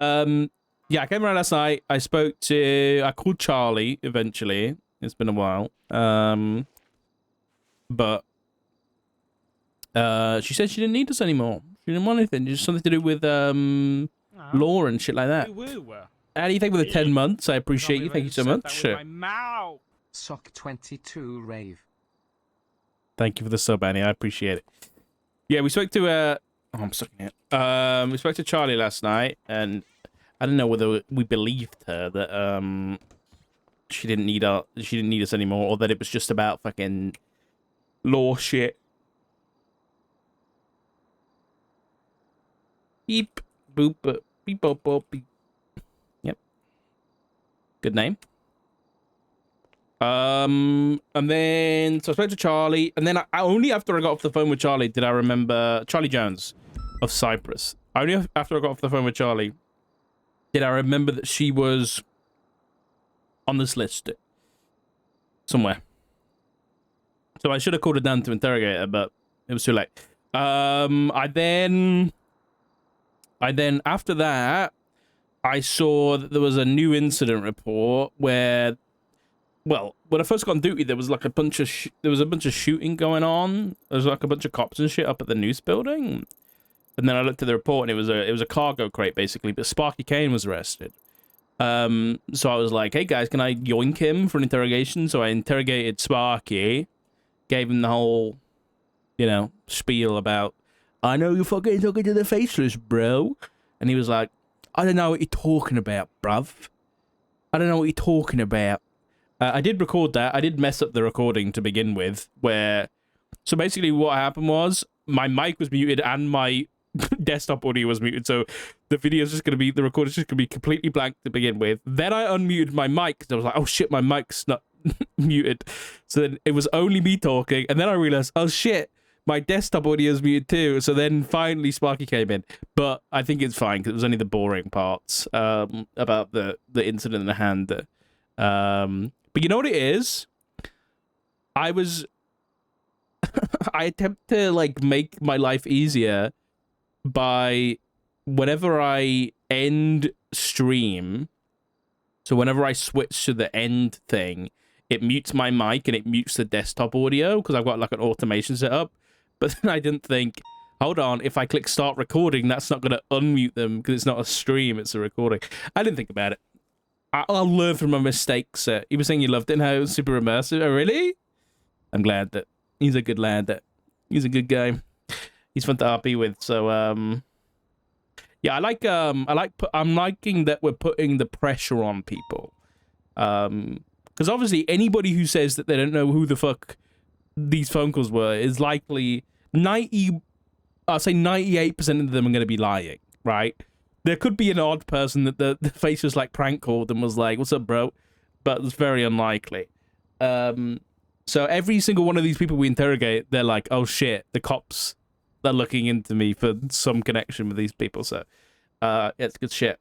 Yeah, I came around last night. I called Charlie eventually. It's been a while. But she said she didn't need us anymore. She didn't want anything. Just something to do with law and shit like that. How do you think with the 10 months? I appreciate you. Thank you so much. Sock 22 rave. Thank you for the sub, Annie. I appreciate it. Yeah, we spoke to oh, I'm sucking it. We spoke to Charlie last night, and I don't know whether we believed her that she didn't need us anymore, or that it was just about fucking law shit. Beep boop beep boop boop beep. Yep. Good name. And then so I spoke to Charlie, and then I only after I got off the phone with Charlie did I remember Charlie Jones of Cyprus. Only after I got off the phone with Charlie did I remember that she was on this list somewhere. So I should have called her down to interrogate her, but it was too late. I then after that I saw that there was a new incident report where, well, when I first got on duty, there was like a bunch of shooting going on. There was like a bunch of cops and shit up at the news building. And then I looked at the report, and it was a cargo crate basically. But Sparky Kane was arrested. So I was like, "Hey guys, can I yoink him for an interrogation?" So I interrogated Sparky, gave him the whole, spiel about, "I know you're fucking talking to the faceless, bro," and he was like, "I don't know what you're talking about, bruv. I don't know what you're talking about." I did record that. I did mess up the recording to begin with, so basically what happened was my mic was muted and my desktop audio was muted, so the recorder's just going to be completely blank to begin with. Then I unmuted my mic because I was like, oh shit, my mic's not muted. So then it was only me talking, and then I realized, oh shit, my desktop audio is muted too. So then finally Sparky came in, but I think it's fine because it was only the boring parts about the incident in hand. But you know what it is? I attempt to like make my life easier by whenever I end stream. So whenever I switch to the end thing, it mutes my mic and it mutes the desktop audio because I've got like an automation set up. But then I didn't think, hold on, if I click start recording, that's not going to unmute them because it's not a stream, it's a recording. I didn't think about it. I'll learn from my mistakes. You were saying you loved it and how it was super immersive. Oh, really? I'm glad that he's a good lad. He's a good guy. He's fun to RP with. So, yeah, I'm liking that we're putting the pressure on people. Because obviously anybody who says that they don't know who the fuck these phone calls were is likely 98% of them are going to be lying, right? There could be an odd person that the face was like prank called and was like, "What's up, bro?" But it's very unlikely. So every single one of these people we interrogate, they're like, "Oh shit, the cops, they're looking into me for some connection with these people." So, yeah, it's good shit.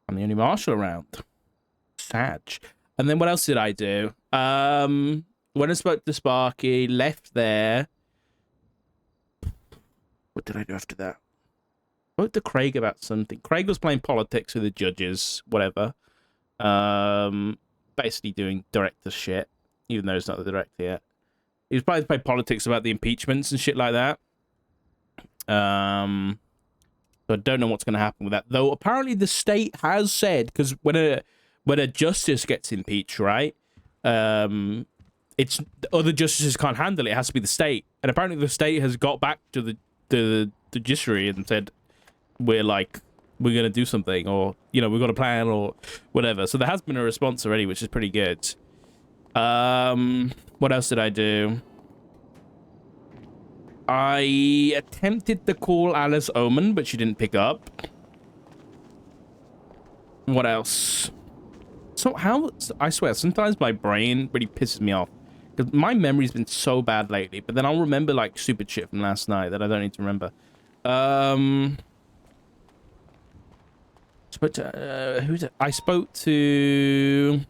I'm the only marshal around. Sag. And then what else did I do? When I spoke to Sparky, left there. What did I do after that? I spoke to Craig about something. Craig was playing politics with the judges, whatever. Basically doing director shit, even though he's not the director yet. He was planning to play politics about the impeachments and shit like that. So I don't know what's going to happen with that. Though apparently the state has said, because when a justice gets impeached, right? It's other justices can't handle it. It has to be the state, and apparently the state has got back to the judiciary and said we're gonna do something, or we've got a plan or whatever. So there has been a response already, which is pretty good. What else did I do? I attempted to call Alice Omen, but she didn't pick up. What else? So I swear, sometimes my brain really pisses me off. Because my memory's been so bad lately, but then I'll remember like stupid shit from last night that I don't need to remember. Who's it? I spoke to...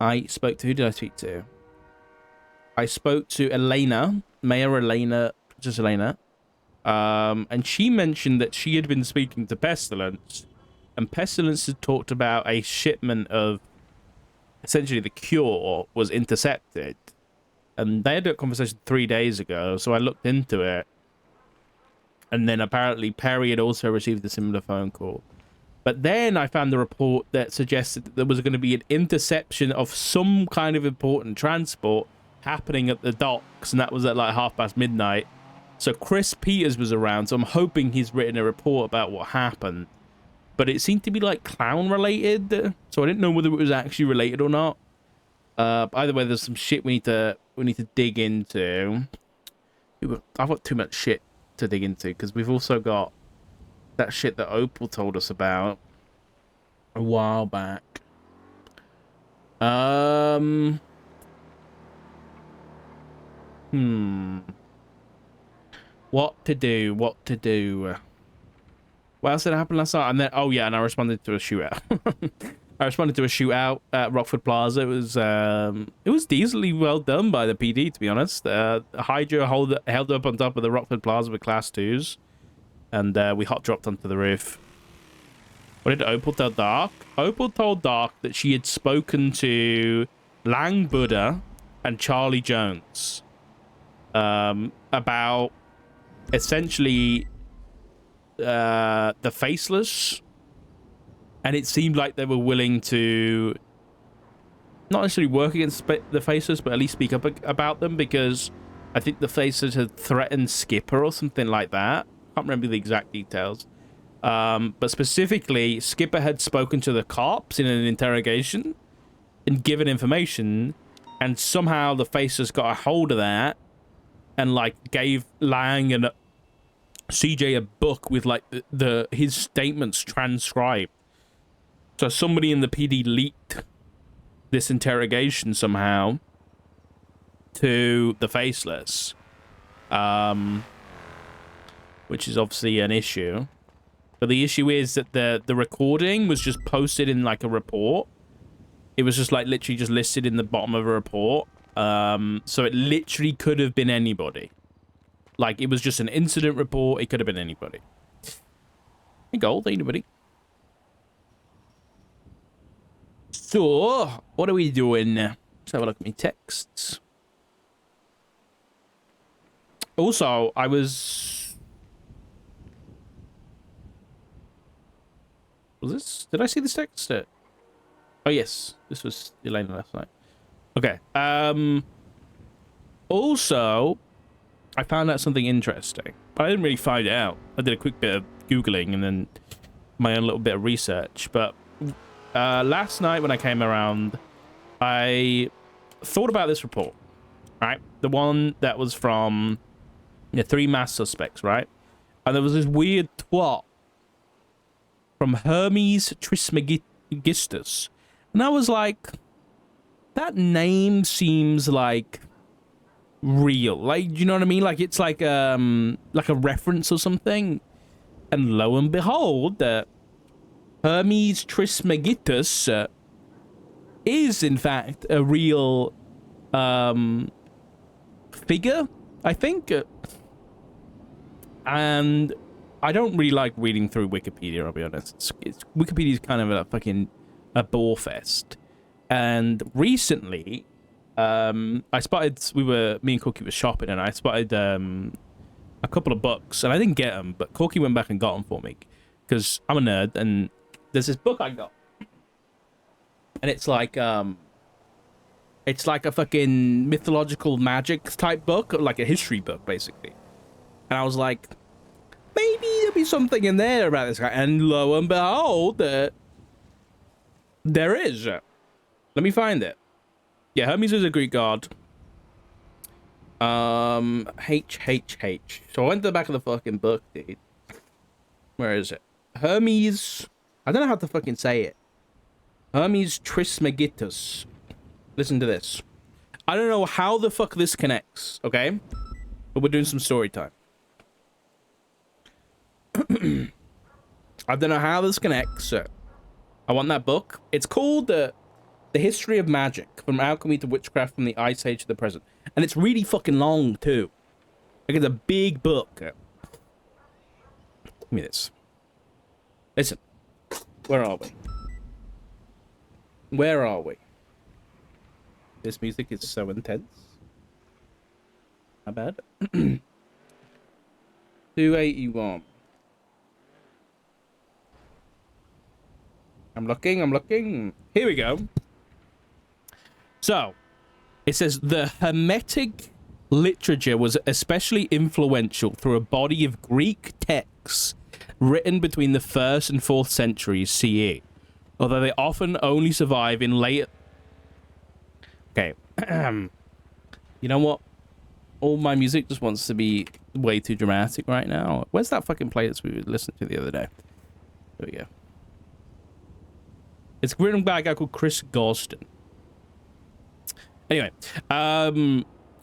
Who did I speak to? I spoke to Elena, Mayor Elena, just Elena. And she mentioned that she had been speaking to Pestilence, and Pestilence had talked about a shipment of essentially the cure was intercepted. And they had a conversation 3 days ago, so I looked into it. And then apparently Perry had also received a similar phone call. But then I found the report that suggested that there was going to be an interception of some kind of important transport happening at the docks, and that was at like midnight. So Chris Peters was around, so I'm hoping he's written a report about what happened. But it seemed to be like clown related, so I didn't know whether it was actually related or not. Either way, there's some shit we need to dig into. I've got too much shit to dig into because we've also got that shit that Opal told us about a while back. What to do? What else did happen last night? And then, oh yeah, and I responded to a shootout. I responded to a shootout at Rockford Plaza. It was decently well done by the PD, to be honest. Hydra held up on top of the Rockford Plaza with Class 2s, and we hot dropped onto the roof. What did Opal tell Dark? Opal told Dark that she had spoken to Lang Buddha and Charlie Jones about essentially the Faceless. And it seemed like they were willing to not necessarily work against the Faceless, but at least speak up about them, because I think the Faceless had threatened Skipper or something like that. Can't remember the exact details. But specifically, Skipper had spoken to the cops in an interrogation and given information, and somehow the Faceless got a hold of that and like gave Lang and CJ a book with like his statements transcribed. So somebody in the PD leaked this interrogation somehow to the Faceless, which is obviously an issue. But the issue is that the recording was just posted in like a report. It was just like literally just listed in the bottom of a report. So it literally could have been anybody. Like it was just an incident report. It could have been anybody. Hey, gold, anybody? So, what are we doing? Let's have a look at my texts. Also, was this? Did I see this text? Oh, yes. This was Elena last night. Okay. Also, I found out something interesting. I didn't really find it out. I did a quick bit of Googling and then my own little bit of research, but last night when I came around, I thought about this report, right? The one that was from the 3 mass suspects, right? And there was this weird twat from Hermes Trismegistus. And I was like, that name seems like real. Like, do you know what I mean? Like it's like a reference or something. And lo and behold, Hermes Trismegistus is, in fact, a real figure, I think. And I don't really like reading through Wikipedia, I'll be honest. Wikipedia is kind of a bore fest. And recently, I spotted, me and Cookie were shopping, and I spotted a couple of books, and I didn't get them, but Cookie went back and got them for me, because I'm a nerd, and there's this book I got, and it's like a fucking mythological magic type book, like a history book, basically. And I was like, maybe there'll be something in there about this guy, and lo and behold, there is. Let me find it. Yeah, Hermes is a Greek god. HHH. So I went to the back of the fucking book, dude. Where is it? Hermes. I don't know how to fucking say it. Hermes Trismegistus. Listen to this. I don't know how the fuck this connects, okay? But we're doing some story time. I don't know how this connects. I want that book. It's called The History of Magic, From Alchemy to Witchcraft from the Ice Age to the Present. And it's really fucking long, too. Like, it's a big book. Give me this. Listen. Where are we? Where are we? This music is so intense. How bad? 281. I'm looking. Here we go. So, it says the Hermetic literature was especially influential through a body of Greek texts written between the 1st and 4th centuries CE, although they often only survive in later... Okay. You know what? All my music just wants to be way too dramatic right now. Where's that fucking playlist we listened to the other day? There we go. It's written by a guy called Chris Gorston. Anyway,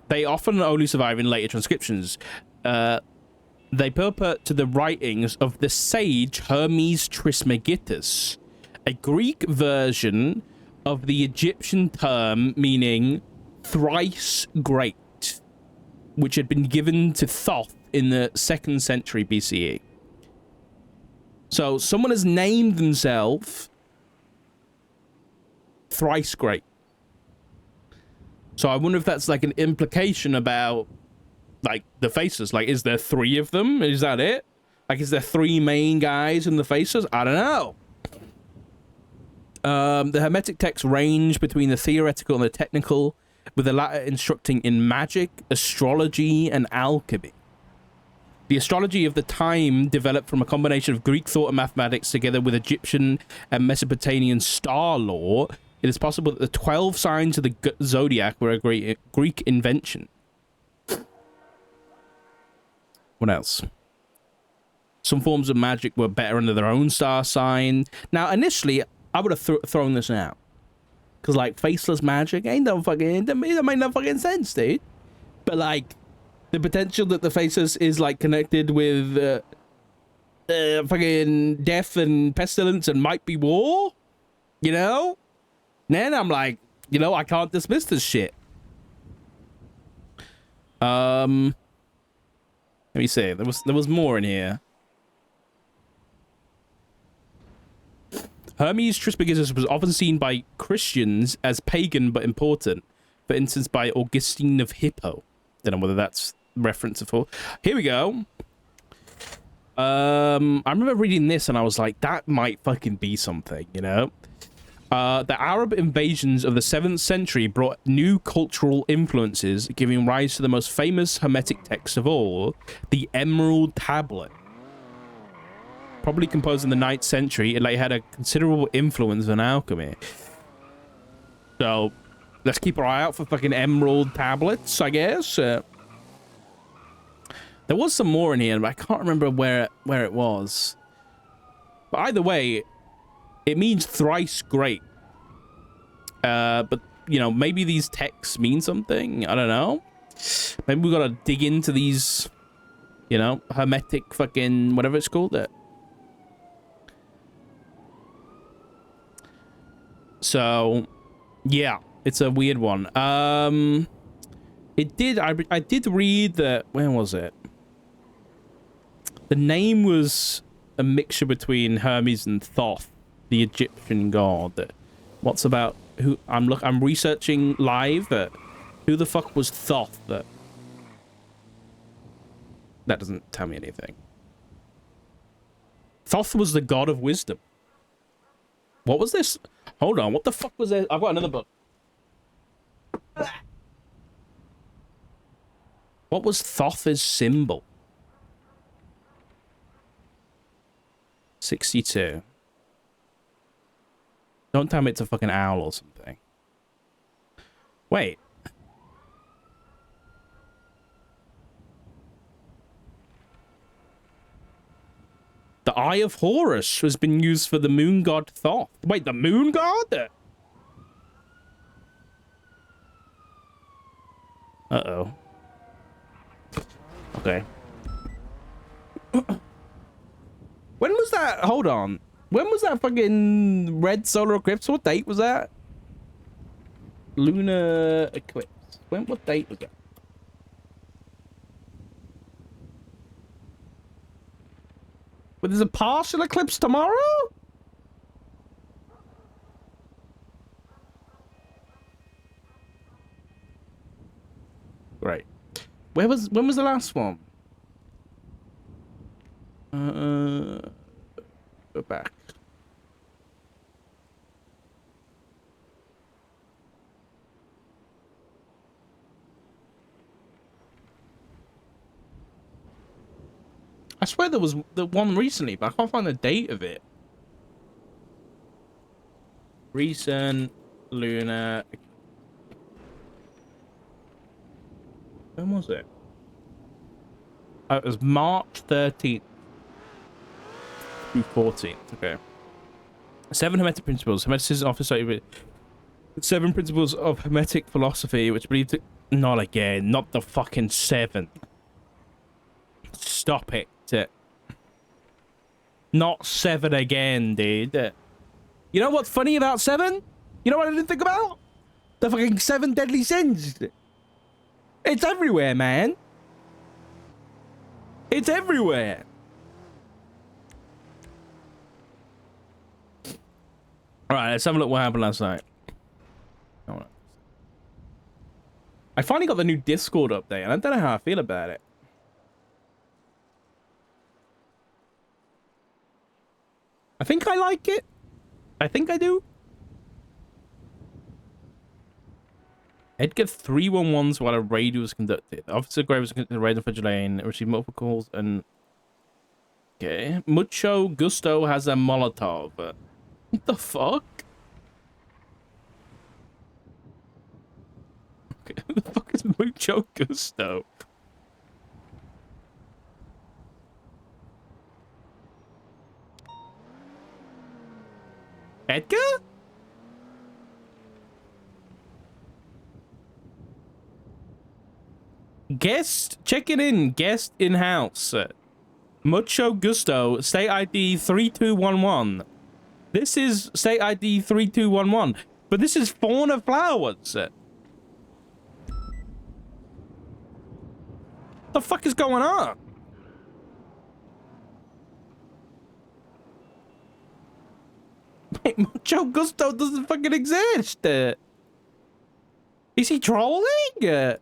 they often only survive in later transcriptions. They purport to the writings of the sage Hermes Trismegistus, a Greek version of the Egyptian term meaning thrice great, which had been given to Thoth in the 2nd century BCE. So someone has named themselves thrice great. So I wonder if that's like an implication about like the faces. Like, is there 3 of them? Is that it? Like, is there 3 main guys in the faces? I don't know. The Hermetic texts range between the theoretical and the technical, with the latter instructing in magic, astrology, and alchemy. The astrology of the time developed from a combination of Greek thought and mathematics together with Egyptian and Mesopotamian star lore. It is possible that the 12 signs of the zodiac were a Greek invention. What else? Some forms of magic were better under their own star sign. Now, initially, I would have thrown this out. Because, like, faceless magic ain't no fucking... That made no fucking sense, dude. But, like, the potential that the faceless is, like, connected with fucking death and pestilence and might be war, you know? Then I'm like, you know, I can't dismiss this shit. Let me see. There was more in here. Hermes Trismegistus was often seen by Christians as pagan but important. For instance, by Augustine of Hippo. Don't know whether that's reference at all. Here we go. I remember reading this and I was like, that might fucking be something, you know? The Arab invasions of the 7th century brought new cultural influences, giving rise to the most famous Hermetic text of all, the Emerald Tablet. Probably composed in the 9th century, it had a considerable influence on alchemy. So, let's keep our eye out for fucking Emerald Tablets, I guess. There was some more in here, but I can't remember where it was. But either way, it means thrice great. But, you know, maybe these texts mean something. I don't know. Maybe we gotta dig into these, you know, Hermetic fucking whatever it's called. So, yeah, it's a weird one. I did read that, where was it? The name was a mixture between Hermes and Thoth, the Egyptian god. What's about who I'm researching live who the fuck was Thoth? That doesn't tell me anything. Thoth was the god of wisdom. What was this? Hold on, what the fuck was this? I've got another book. What was Thoth's symbol? 62. Don't tell me it's a fucking owl or something. Wait. The Eye of Horus has been used for the moon god Thoth. Wait, the moon god? Uh-oh. Okay. When was that? Hold on. When was that fucking red solar eclipse? What date was that? Lunar eclipse. What date was that? But there's a partial eclipse tomorrow? Great. When was the last one? Go back. I swear there was the one recently, but I can't find the date of it. Recent lunar. When was it? Oh, it was March 13th through 14th. Okay. 7 Hermetic Principles. Hermeticism offers with 7 principles of Hermetic philosophy, which believe that. Not again. Not the fucking 7. Stop it. Not 7 again, dude. You know what's funny about 7? You know what I didn't think about? The fucking 7 deadly sins. It's everywhere, man. It's everywhere. Alright, let's have a look what happened last night. I finally got the new Discord update, and I don't know how I feel about it. I think I like it. I think I do. Edgar 311s while a raid was conducted. Officer Gray was conducting a raid on Fudge Lane, received multiple calls, and... Okay. Mucho Gusto has a Molotov. What the fuck? Okay, who the fuck is Mucho Gusto? Edgar? Guest checking in. Guest in house. Mucho Gusto. State ID 3211. This is state ID 3211. But this is Fauna Flowers. What the fuck is going on? Wait, Mucho Gusto doesn't fucking exist. Is he trolling?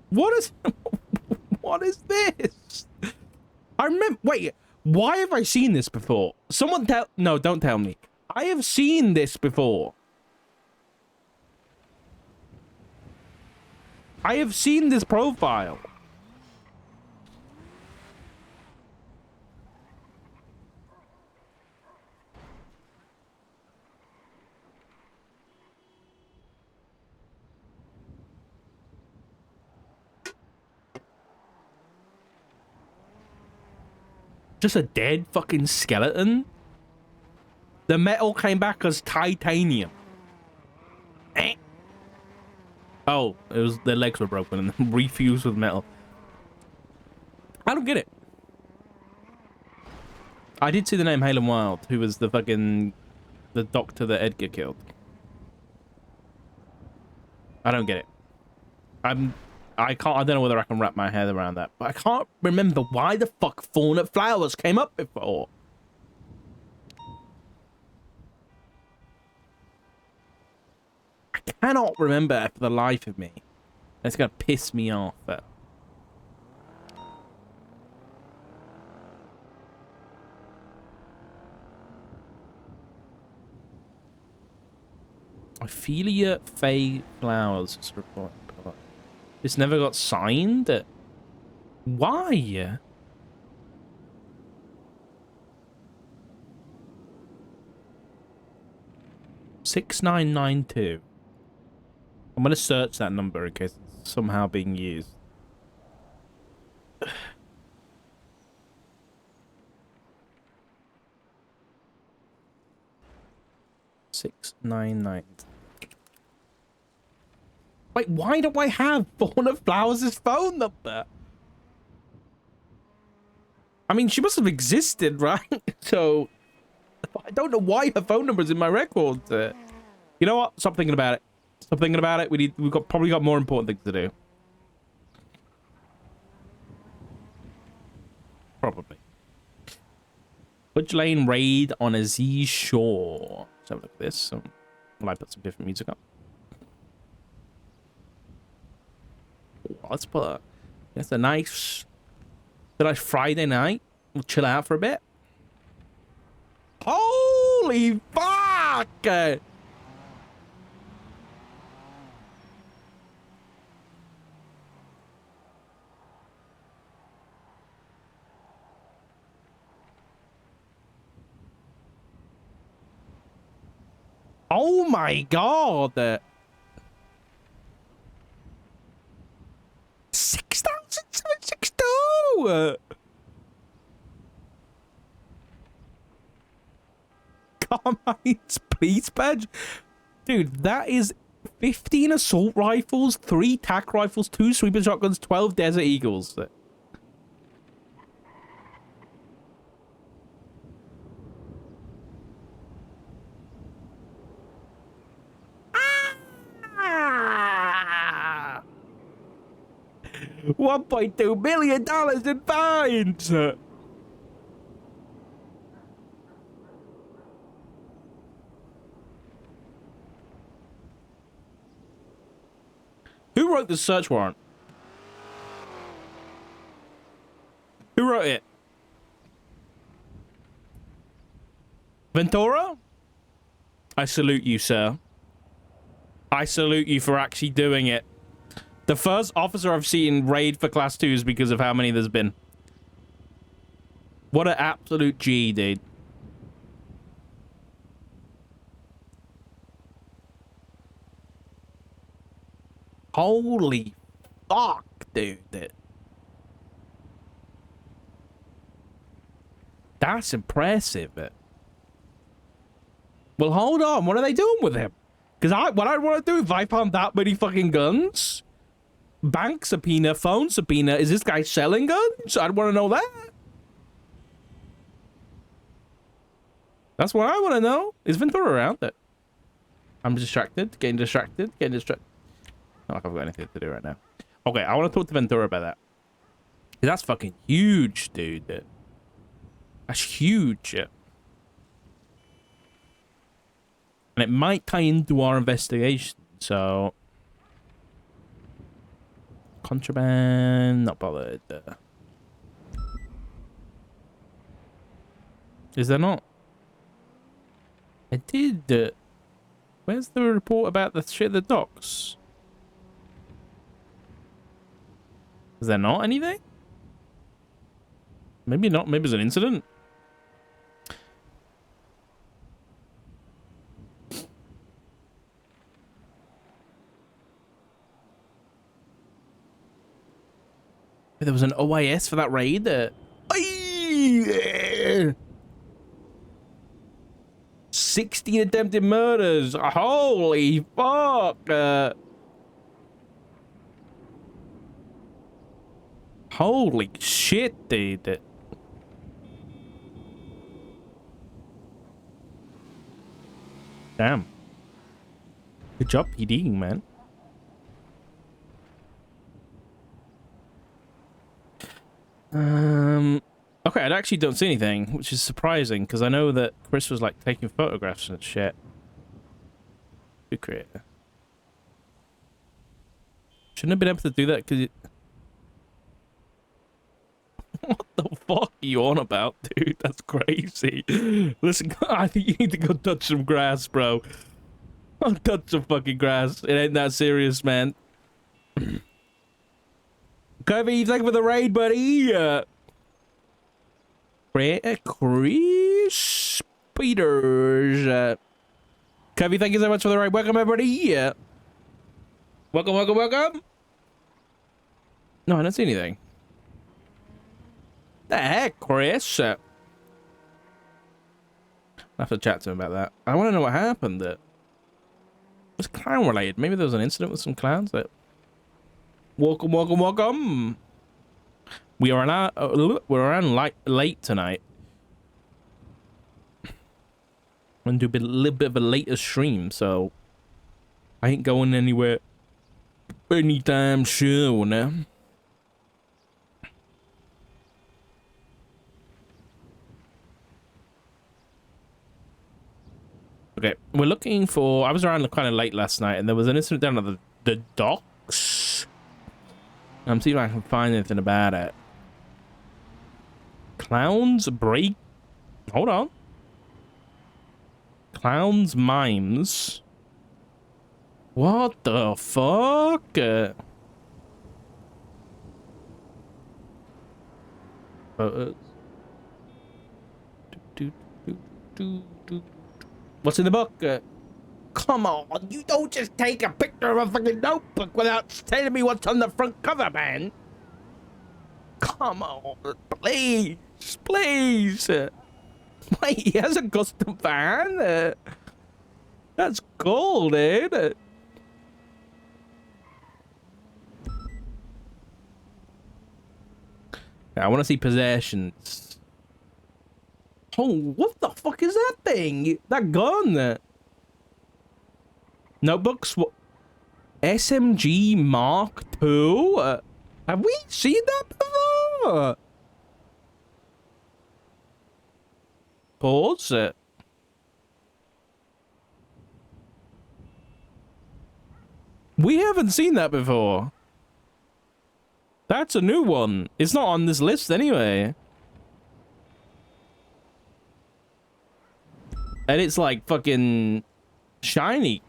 What is... What is this? I remember... Wait, why have I seen this before? Someone tell... No, don't tell me. I have seen this before. I have seen this profile. Just a dead fucking skeleton. The metal came back as titanium. Eh. Oh, it was their legs were broken and refused with metal. I don't get it. I did see the name Halen Wild, who was the doctor that Edgar killed. I don't get it. I don't know whether I can wrap my head around that, but I can't remember why the fuck Fauna Flowers came up before. I cannot remember for the life of me. That's gonna piss me off. Ophelia Faye Flowers is reported. This never got signed? Why? $6992. I'm gonna search that number in case it's somehow being used. 699. Wait, why do I have Fauna Flowers' phone number? I mean, she must have existed, right? So, I don't know why her phone number's in my records. You know what? Stop thinking about it. Stop thinking about it. We've probably got more important things to do. Probably. Fudge Lane raid on a Z shore. Let's have a look at this. Well, I put some different music up. Let's put a nice Friday night. We'll chill out for a bit. Holy fuck! Oh my god! 6,762! Carmine's police badge? Dude, that is 15 assault rifles, 3 tac rifles, 2 sweeper shotguns, 12 Desert Eagles. $1.2 million in fines! Who wrote the search warrant? Who wrote it? Ventura? I salute you, sir. I salute you for actually doing it. The first officer I've seen raid for class 2s because of how many there's been. What an absolute G, dude. Holy fuck, dude. That's impressive. Well, hold on. What are they doing with him? Because what I want to do if I found that many fucking guns... Bank subpoena, phone subpoena. Is this guy selling guns? I'd want to know that. That's what I want to know. Is Ventura around it? I'm distracted. Getting distracted. Not like I've got anything to do right now. Okay, I want to talk to Ventura about that. That's fucking huge, dude. That's huge. And it might tie into our investigation, so... Contraband, not bothered. Is there not? I did. Where's the report about the shit at the docks? Is there not anything? Maybe not. Maybe it's an incident. There was an OIS for that raid. 16 attempted murders. Holy fuck. Holy shit, dude. Damn. Good job PDing, man. Okay, I actually don't see anything, which is surprising because I know that Chris was like taking photographs and shit. Good creator. Shouldn't have been able to do that because it... What the fuck are you on about, dude? That's crazy. Listen, I think you need to go touch some grass, bro. Go touch some fucking grass. It ain't that serious, man. Kirby, thank you for the raid, buddy. Chris Peters. Kirby, thank you so much for the raid. Welcome, everybody. Welcome, welcome, welcome. No, I don't see anything. The heck, Chris? I'll have to chat to him about that. I want to know what happened. It was clown related. Maybe there was an incident with some clowns that... Welcome, welcome, welcome. We're on late tonight. I'm gonna do a little bit of a later stream, so I ain't going anywhere anytime soon. Okay, we're looking for... I was around kind of late last night, and there was an incident down at the docks. I'm seeing if I can find anything about it. Clowns break... Hold on. Clowns mimes. What the fuck? Photos. What's in the book? Come on, you don't just take a picture of a fucking notebook without telling me what's on the front cover, man. Come on, please, please. Wait, he has a custom van? That's cool, dude. I want to see possessions. Oh, what the fuck is that thing? That gun? Notebooks? What? SMG Mark II? Have we seen that before? Pause it. We haven't seen that before. That's a new one. It's not on this list anyway. And it's like fucking shiny.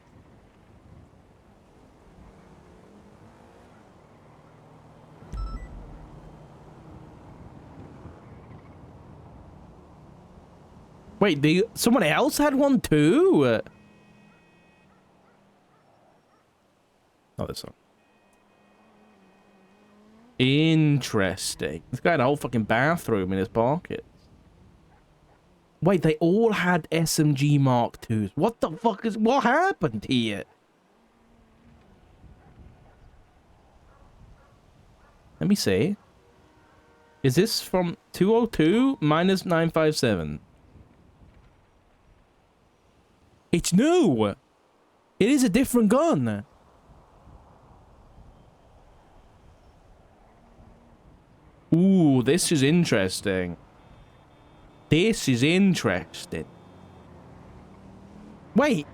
Wait, someone else had one too? Not this one. Interesting. This guy had a whole fucking bathroom in his pocket. Wait, they all had SMG Mark IIs. What the fuck is... What happened here? Let me see. Is this from 202 minus 957? It's new! It is a different gun. Ooh, this is interesting. This is interesting. Wait.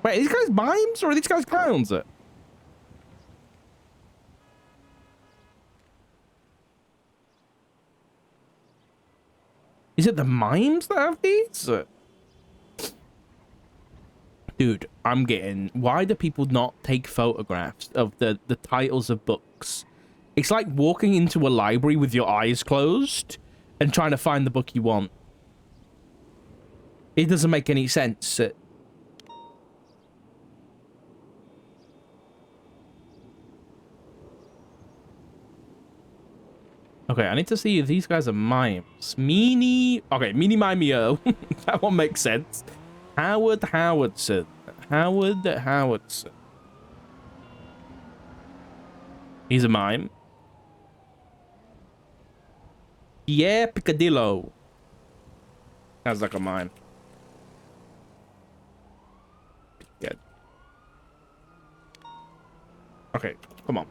Wait, are these guys mimes or are these guys clowns? Is it the mimes that have these? Dude, I'm getting... Why do people not take photographs of the titles of books? It's like walking into a library with your eyes closed and trying to find the book you want. It doesn't make any sense. Okay, I need to see if these guys are mimes. Meanie... Okay, Meanie Mimeo. That one makes sense. Howard Howardson. Howard Howardson. He's a mime. Yeah, Picadillo. Sounds like a mime. Good. Okay, come on.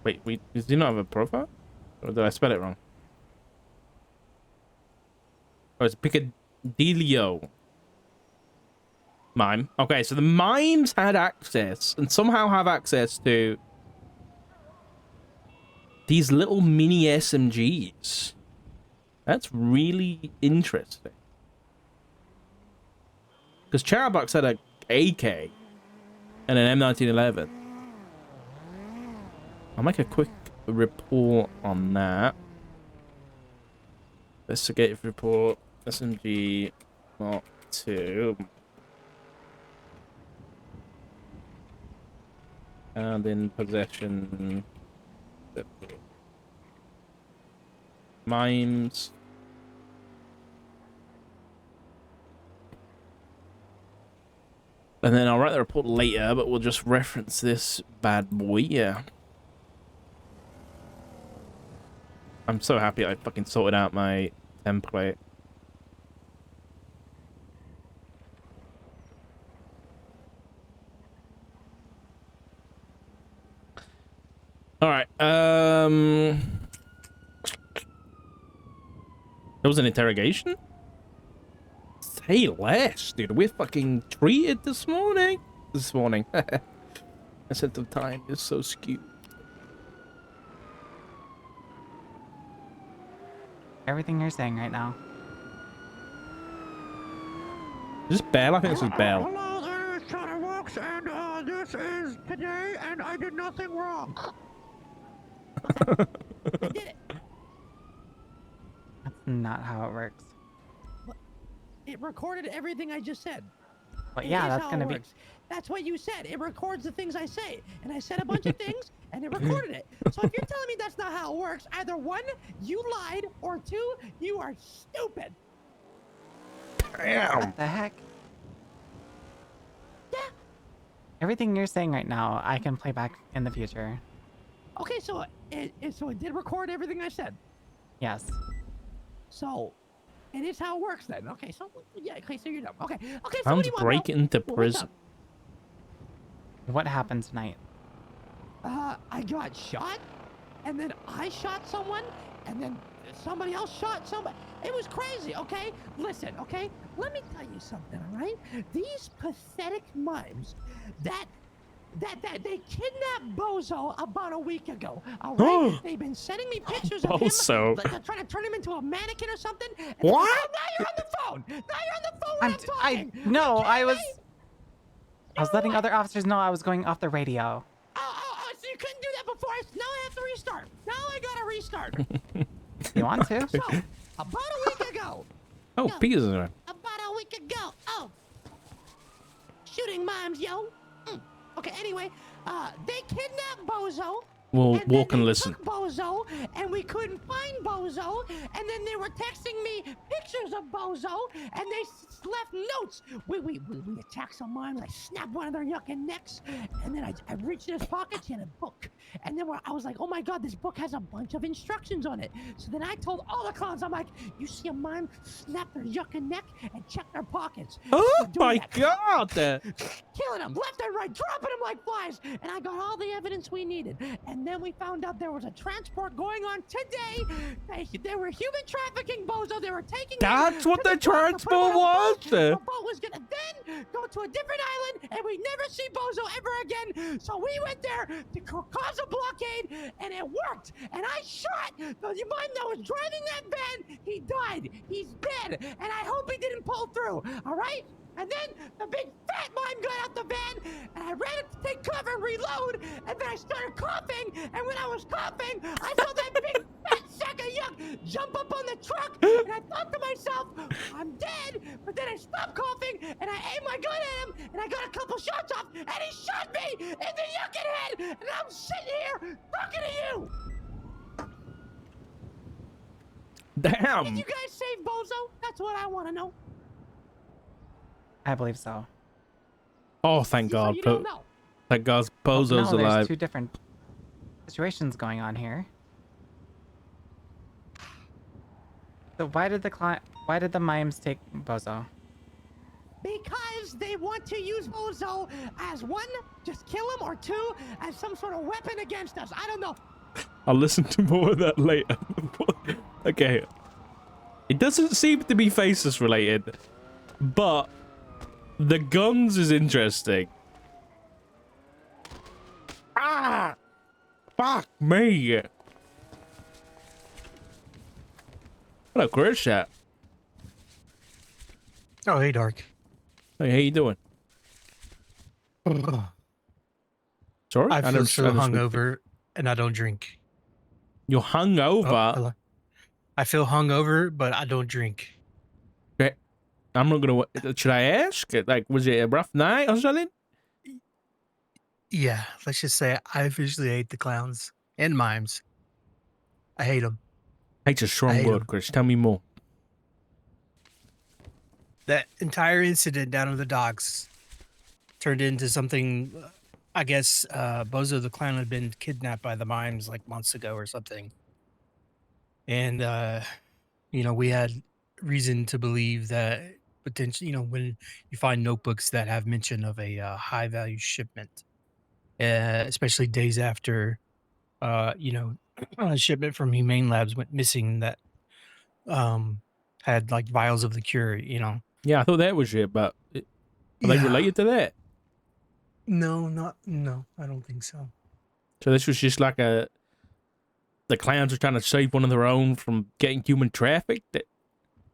Wait, does he not have a profile? Or did I spell it wrong? Oh, it's Picadillo. Mime. Okay, so the mimes had access and somehow have access to these little mini SMGs. That's really interesting. Because Charabox had a AK and an M1911. I'll make a quick report on that. Investigative report. SMG Mark II. And in possession... Mimes. And then I'll write the report later, but we'll just reference this bad boy, yeah. I'm so happy I fucking sorted out my template. Alright, there was an interrogation? Say less, dude. We're fucking treated this morning. This morning. My sense of time is so skewed. Everything you're saying right now. Is this Belle? I think this is Belle. Hello there, it's Chatterbox, and this is today, and I did nothing wrong. I did it. That's not how it works. It recorded everything I just said. But It yeah, is that's how gonna it be. works. That's what you said. It records the things I say, and I said a bunch of things, and it recorded it. So if you're telling me that's not how it works, either one, you lied, or two, you are stupid. Damn. What the heck? Yeah. Everything you're saying right now, I can play back in the future. Okay, so it did record everything I said. Yes. So it is how it works then. Okay, so yeah, okay, so you're dumb. Okay, so what do Sounds you want? break Mo? into What's prison. up? What happened tonight? I got shot, and then I shot someone, and then somebody else shot somebody. It was crazy, okay? Listen, okay? Let me tell you something, all right? These pathetic mimes that they kidnapped Bozo about a week ago, all right? They've been sending me pictures of him, Bozo. like they're trying to turn him into a mannequin or something. And What? Oh, now you're on the phone! Now you're on the phone when I'm talking! No, You I kidding was. me? I was You letting what? other officers know I was going off the radio. Oh, so you couldn't do that before? Now I have to restart. Now I gotta restart. You want to? So, about a week ago. Oh, Yo, Peter's around. About a week ago. Oh. Shooting mimes, yo. Okay, anyway, they kidnapped Bozo. We'll and walk then and they listen. took Bozo, and we couldn't find Bozo, and then they were texting me pictures of Bozo, and they left notes. We attacked some mimes. I snapped one of their yucking necks, and then I reached in his pocket, he had a book, and then I was like, oh my god, this book has a bunch of instructions on it. So then I told all the clowns, I'm like, you see a mime, snap their yucking neck and check their pockets. Oh We're doing my that. god! Killing them left and right, dropping them like flies, and I got all the evidence we needed. And then we found out there was a transport going on today. They were human trafficking, Bozo. They were taking. That's what the transport was. The boat was gonna then go to a different island, and we never see Bozo ever again. So we went there to cause a blockade, and it worked. And I shot the mime that was driving that van. He died. He's dead, and I hope he didn't pull through. All right. And then the big fat mime got out the van, and I ran up to take cover and reload, and then I started coughing, and when I was coughing, I saw that big fat sack of yuck jump up on the truck, and I thought to myself, I'm dead, but then I stopped coughing, and I aimed my gun at him, and I got a couple shots off, and he shot me in the yucking head, and I'm sitting here talking to you! Damn. Did you guys save Bozo? That's what I want to know. I believe so. Oh, thank So God. you don't know. Thank God Well, Bozo's no, alive. there's two different situations going on here. So why did the mimes take Bozo? Because they want to use Bozo as one, just kill him, or two, as some sort of weapon against us. I don't know. I'll listen to more of that later. Okay. It doesn't seem to be faceless related, but the guns is interesting. Ah! Fuck me! Hello, Chris chat. Oh, hey, Dark. Hey, how you doing? Sorry? I feel so I don't- hungover, and I don't drink. You're Oh, hungover. hello. I feel hungover, but I don't drink. Okay. I'm not gonna. Should I ask? Like, was it a rough night or something? Yeah, let's just say I officially hate the clowns and mimes. I hate them. Hate's a strong hate word, 'em. Chris. Tell me more. That entire incident down at the docks turned into something. I guess Bozo the clown had been kidnapped by the mimes like months ago or something. And, we had reason to believe that potentially, when you find notebooks that have mention of a high value shipment, especially days after, a shipment from Humane Labs went missing that had like vials of the cure, Yeah, I thought that was it, but are they Yeah. related to that? No, I don't think so. So this was just like the clowns are trying to save one of their own from getting human trafficked.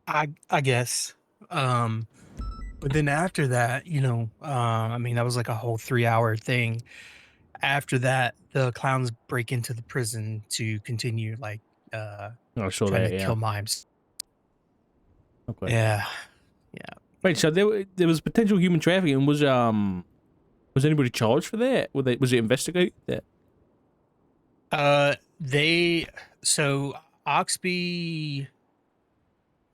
I guess. But then after that, I mean, that was like a whole 3-hour thing. After that, the clowns break into the prison to continue like I saw trying that. to Yeah. kill mimes. Okay. Yeah. Yeah. Wait. So there was potential human trafficking. Was anybody charged for that? Was it investigated? That. They so Oxby, I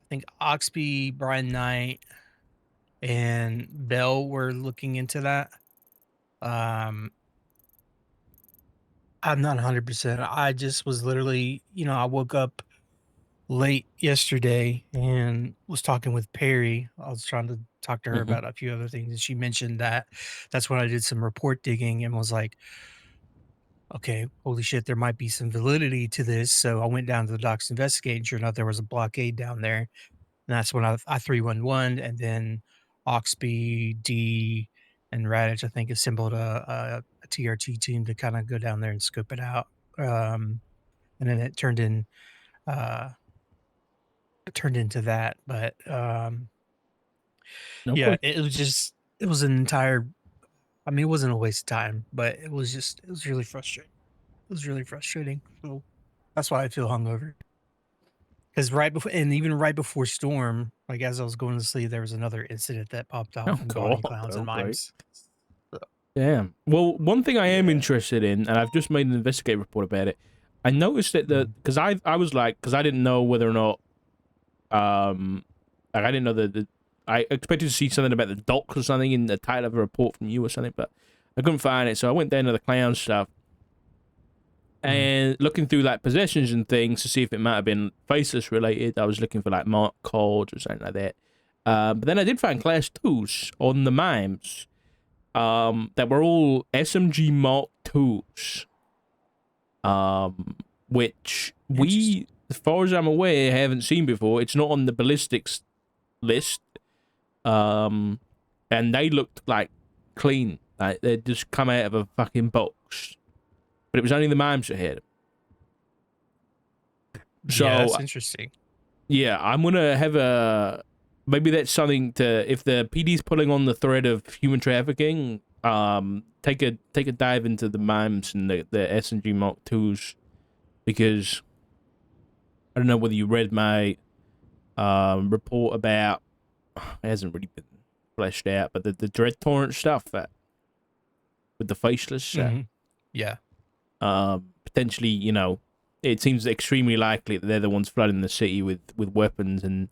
think Oxby, Brian Knight, and Bell were looking into that. Um, I'm not 100%. I just was literally, I woke up late yesterday and was talking with Perry. I was trying to talk to her Mm-hmm. about a few other things, and she mentioned that that's when I did some report digging and was like, okay, holy shit, there might be some validity to this. So I went down to the docks to investigate, and sure enough, there was a blockade down there. And that's when I 311, and then Oxby, D, and Radich, I think, assembled a TRT team to kind of go down there and scope it out. And then uh, it turned into that. But yeah, Okay. it was an entire, I mean, it wasn't a waste of time, but it was really frustrating. It was really frustrating. So that's why I feel hungover. Because right before, and even right before Storm, like as I was going to sleep, there was another incident that popped Oh off God. involving clowns and Okay. mimes. So, Damn. Well, one thing I am yeah. interested in, and I've just made an investigative report about it. I noticed that Mhm. because I was like, because I didn't know whether or not like I didn't know that I expected to see something about the docks or something in the title of a report from you or something, but I couldn't find it. So I went down to the clown stuff Mhm. and looking through like possessions and things to see if it might have been faceless related. I was looking for like mark codes or something like that. But then I did find class twos on the mimes that were all SMG Mark twos, which Interesting. we, as far as I'm aware, haven't seen before. It's not on the ballistics list. Um, and they looked like clean, like they'd just come out of a fucking box. But it was only the mimes that had them. Yeah, So that's interesting. yeah, I'm gonna have a maybe that's something to if the PD's pulling on the thread of human trafficking. Take a dive into the mimes and the SNG Mark twos because I don't know whether you read my report about it hasn't really been fleshed out, but the Dread Torrent stuff that with the faceless Mhm. Yeah. potentially, it seems extremely likely that they're the ones flooding the city with weapons and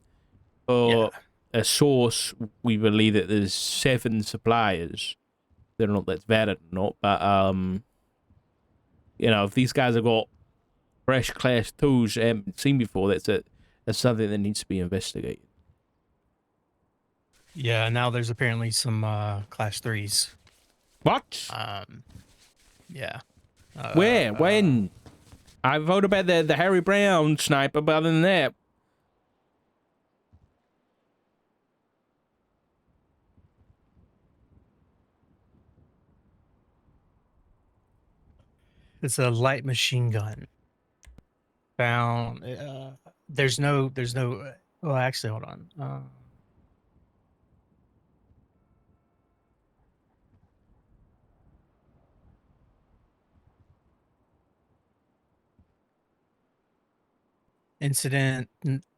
Yeah. or a source we believe that there's 7 suppliers. I don't know if that's valid or not, but if these guys have got fresh class tools they haven't seen before, that's something that needs to be investigated. Yeah. Now there's apparently some class threes. What? Um, yeah. Where? When? I vote about the Harry Brown sniper, but other than that, It's a light machine gun found. There's no. Well, actually, hold on.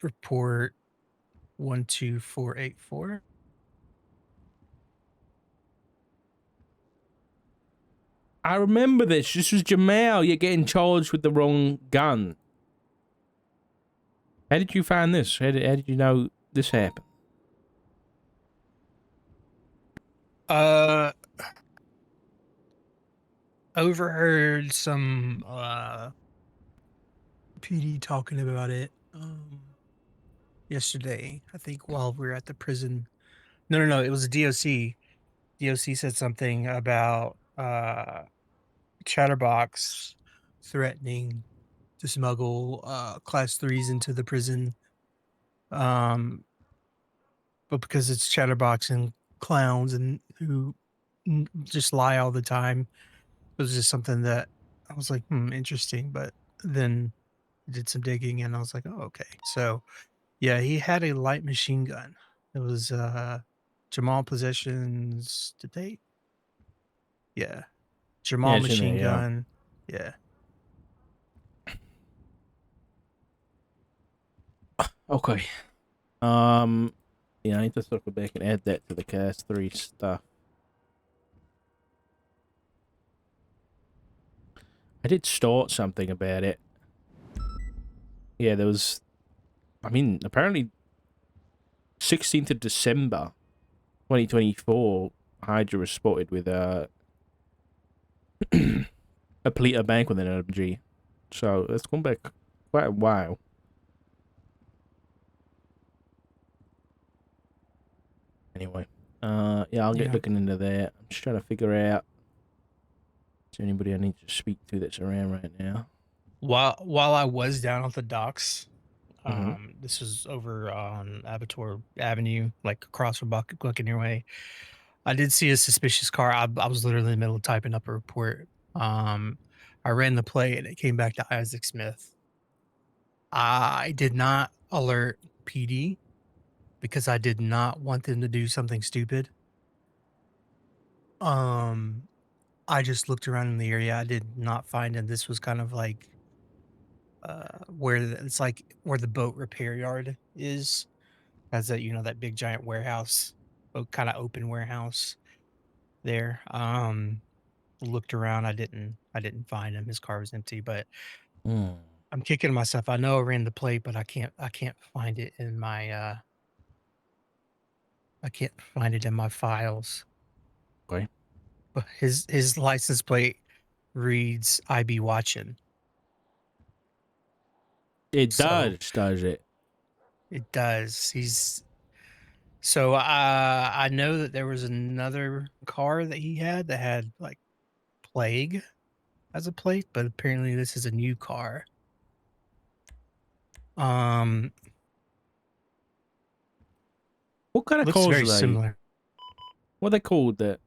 Report 12484. I remember this. This was Jamal. You're getting charged with the wrong gun. How did you find this? How did you know this happened? Uh, Overheard some PD talking about it yesterday. I think while we were at the prison. No. It was a DOC. DOC said something about Chatterbox threatening to smuggle class threes into the prison. Um, but because it's chatterbox and clowns and who just lie all the time, it was just something that I was like, interesting. But then I did some digging and I was like, oh, okay. So yeah, he had a light machine gun. It was Jamal possessions to date. Yeah. Yeah, Jamal it's in there. machine Yeah. gun. Yeah. Okay. Yeah, I need to circle back and add that to the cast 3 stuff. I did start something about it. Yeah, there was. I mean, apparently, 16th of December, 2024, Hydra was spotted with a Pleta bank with an LMG. So it's gone back quite a while. Anyway, yeah, I'll get Yeah. looking into that. I'm just trying to figure out is there anybody I need to speak to that's around right now. While I was down at the docks, Mm-hmm. this was over on Abattoir Avenue, like across from Buccaneer Way. I did see a suspicious car. I was literally in the middle of typing up a report. Um, I ran the play and it came back to Isaac Smith. I did not alert PD because I did not want them to do something stupid. Um, I just looked around in the area. I did not find him. This was kind of like it's like where the boat repair yard is. Has that that big giant warehouse, kind of open warehouse there. Looked around. I didn't find him. His car was empty. But Mm. I'm kicking myself. I know I ran the plate, but I can't find it in my I can't find it in my files. Okay. But his license plate reads "I be watching," It so does it? it does. I know that there was another car that he had that had like plague as a plate, but apparently this is a new car. Um, What kind of looks cars very are they? similar. What are they called? That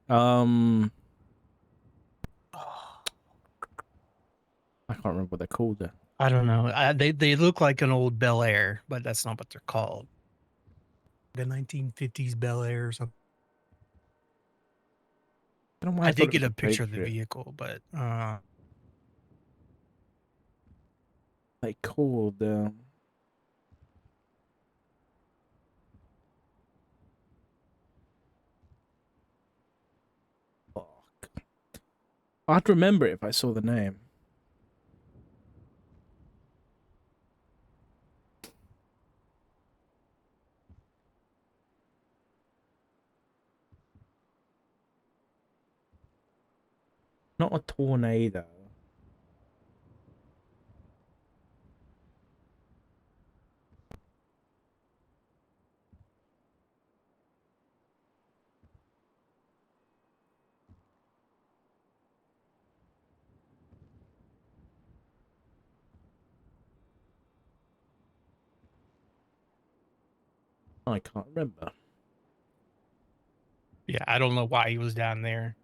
I can't remember what they're called. There. I don't know. They look like an old Bel Air, but that's not what they're called. The 1950s Bel Air or something. I don't know why I I thought did it get was a a picture of the Patriot. vehicle, but They called. Fuck. I'd remember it if I saw the name. Not a tornado. I can't remember. yeah, I don't know why he was down there.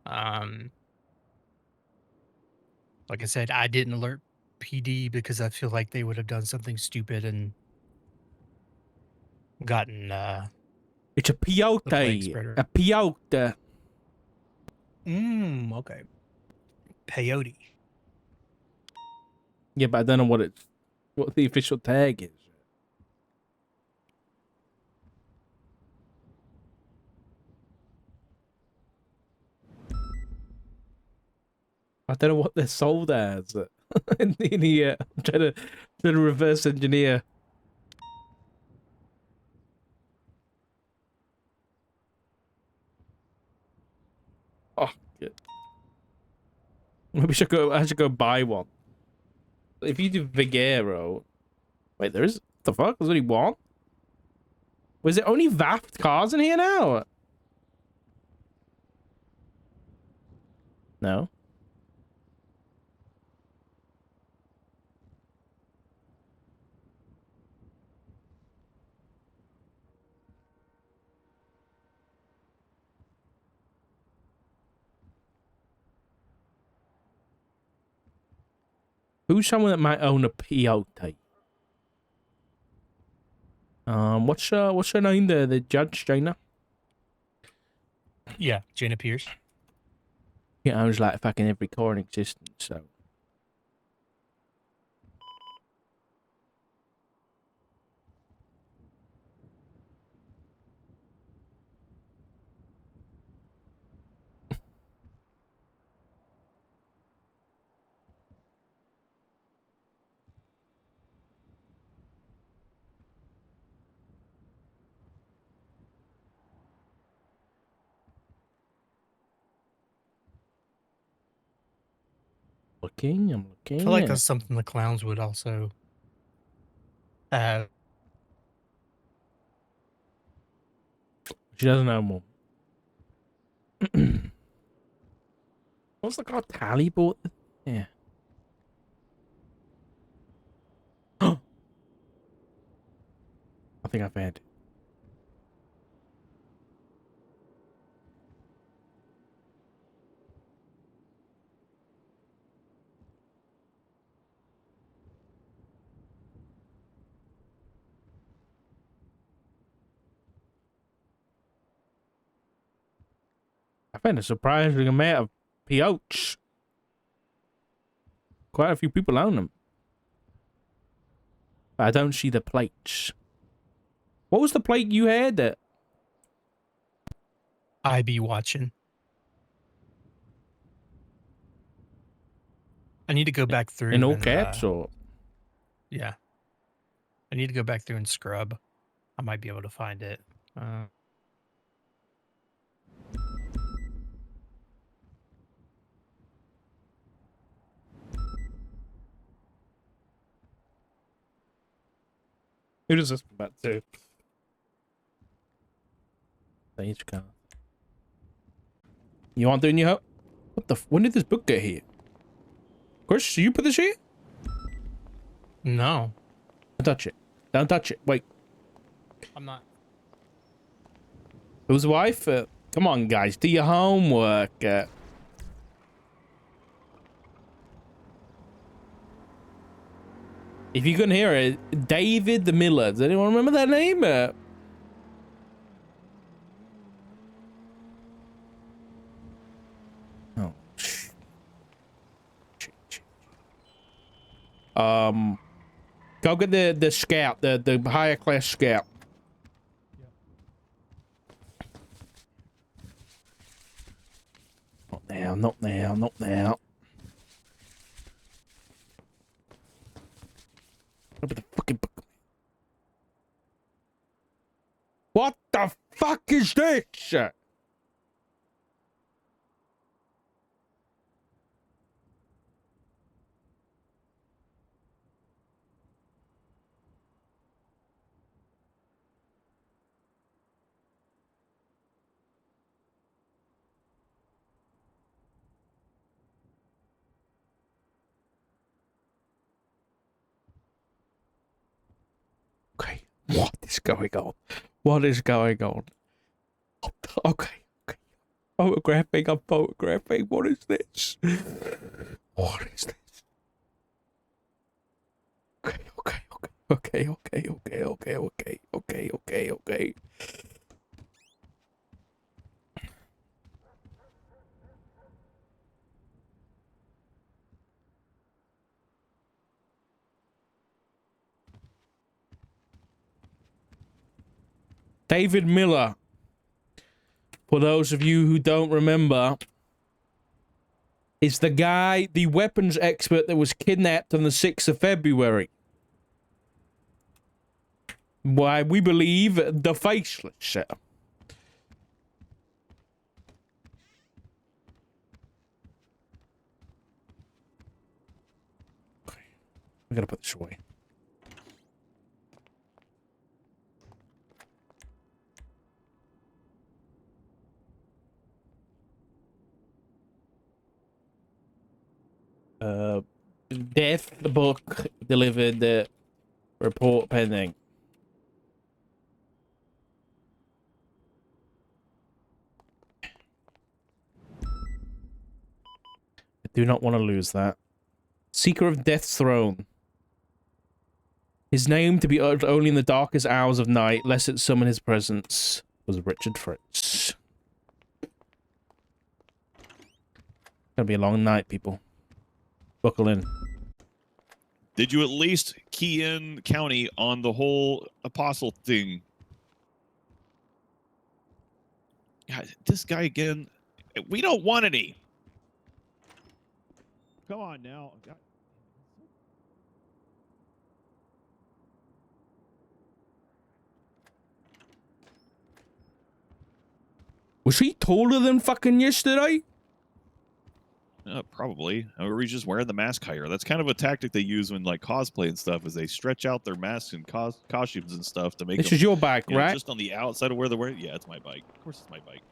Like I said, I didn't alert PD because I feel like they would have done something stupid and gotten It's a the plague peyote. spreader. A peyote. Okay. Peyote. Yeah, but I don't know what the official tag is. I don't know what they're sold as in here. I'm trying to reverse engineer. Oh, good. Maybe I should go buy one. If you do Vigero, wait, what the fuck? There's only one? Was it only VAFT cars in here now? No. Who's someone that might own a peyote? What's her name? The judge, Jaina? Yeah, Jaina Pierce. He owns like fucking every car in existence, so. I'm looking. I feel like that's something the clowns would also have. She doesn't know more. What's the car Tally bought? Yeah. I think I've had. I've had a surprising amount of peyotes. Quite a few people own them. But I don't see the plates. What was the plate you had? That I be watching. I need to go back through in all and, caps or? yeah. I need to go back through and scrub. I might be able to find it. Who does this about to? Stage car. You aren't doing your help? What the? When did this book get here? Chris, you put this here? No, Don't touch it. Don't touch it. Wait. I'm not. Whose wife? Come on, guys. Do your homework. If you couldn't hear it, David the Miller. Does anyone remember that name? Oh. Go get the scout, the higher class scout. Not now, not now, not now. Open the fucking book. What the fuck is this? Okay, what is going on? What is going on? Okay, okay. Photographing, I'm photographing. What is this? What is this? Okay, okay, okay, okay, okay, okay, okay, okay, okay, okay. David Miller, for those of you who don't remember, is the guy, the weapons expert that was kidnapped on the 6th of February. Why, we believe the Faceless. Okay, I gotta put this away. Death, the book, delivered, report pending. I do not want to lose that. Seeker of Death's Throne. His name to be uttered only in the darkest hours of night, lest it summon his presence, was Richard Fritz. Gonna be a long night, people. Buckle in. Did you at least key in county on the whole apostle thing? God, this guy again. We don't want any. Come on now. God. Was he taller than fucking yesterday? Probably. Or he's just wearing the mask higher. That's kind of a tactic they use when like cosplay and stuff. Is they stretch out their masks and costumes and stuff to make. This them, is your bike, you know, right? just on the outside of where they're wearing. Yeah, it's my bike. Of course, it's my bike.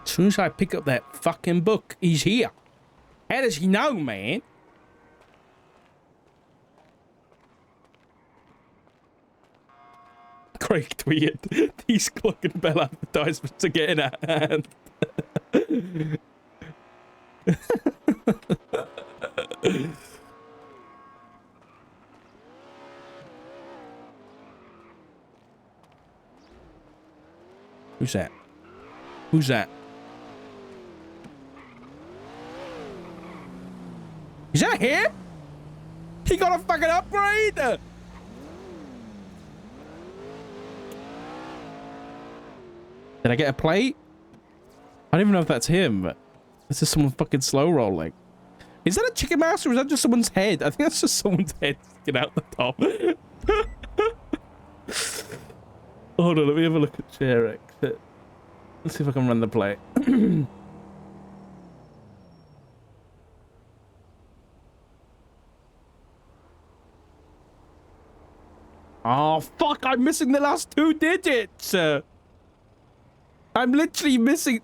As soon as I pick up that fucking book, he's here. How does he know, man? Craig tweeted, these clocking bell advertisements are getting out of hand. Who's that? Who's that? Is that him? He got a fucking upgrade! Did I get a plate? I don't even know if that's him. This is someone fucking slow rolling. Is that a chicken mouse or is that just someone's head? I think that's just someone's head sticking out the top. Hold on, let me have a look at chair exit. Let's see if I can run the plate. Oh, fuck, I'm missing the last 2 digits. I'm literally missing.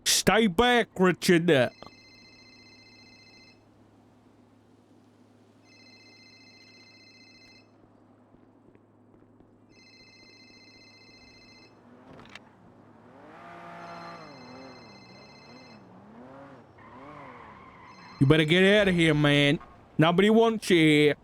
Stay back, Richard. You better get out of here, man. Nobody wants you here.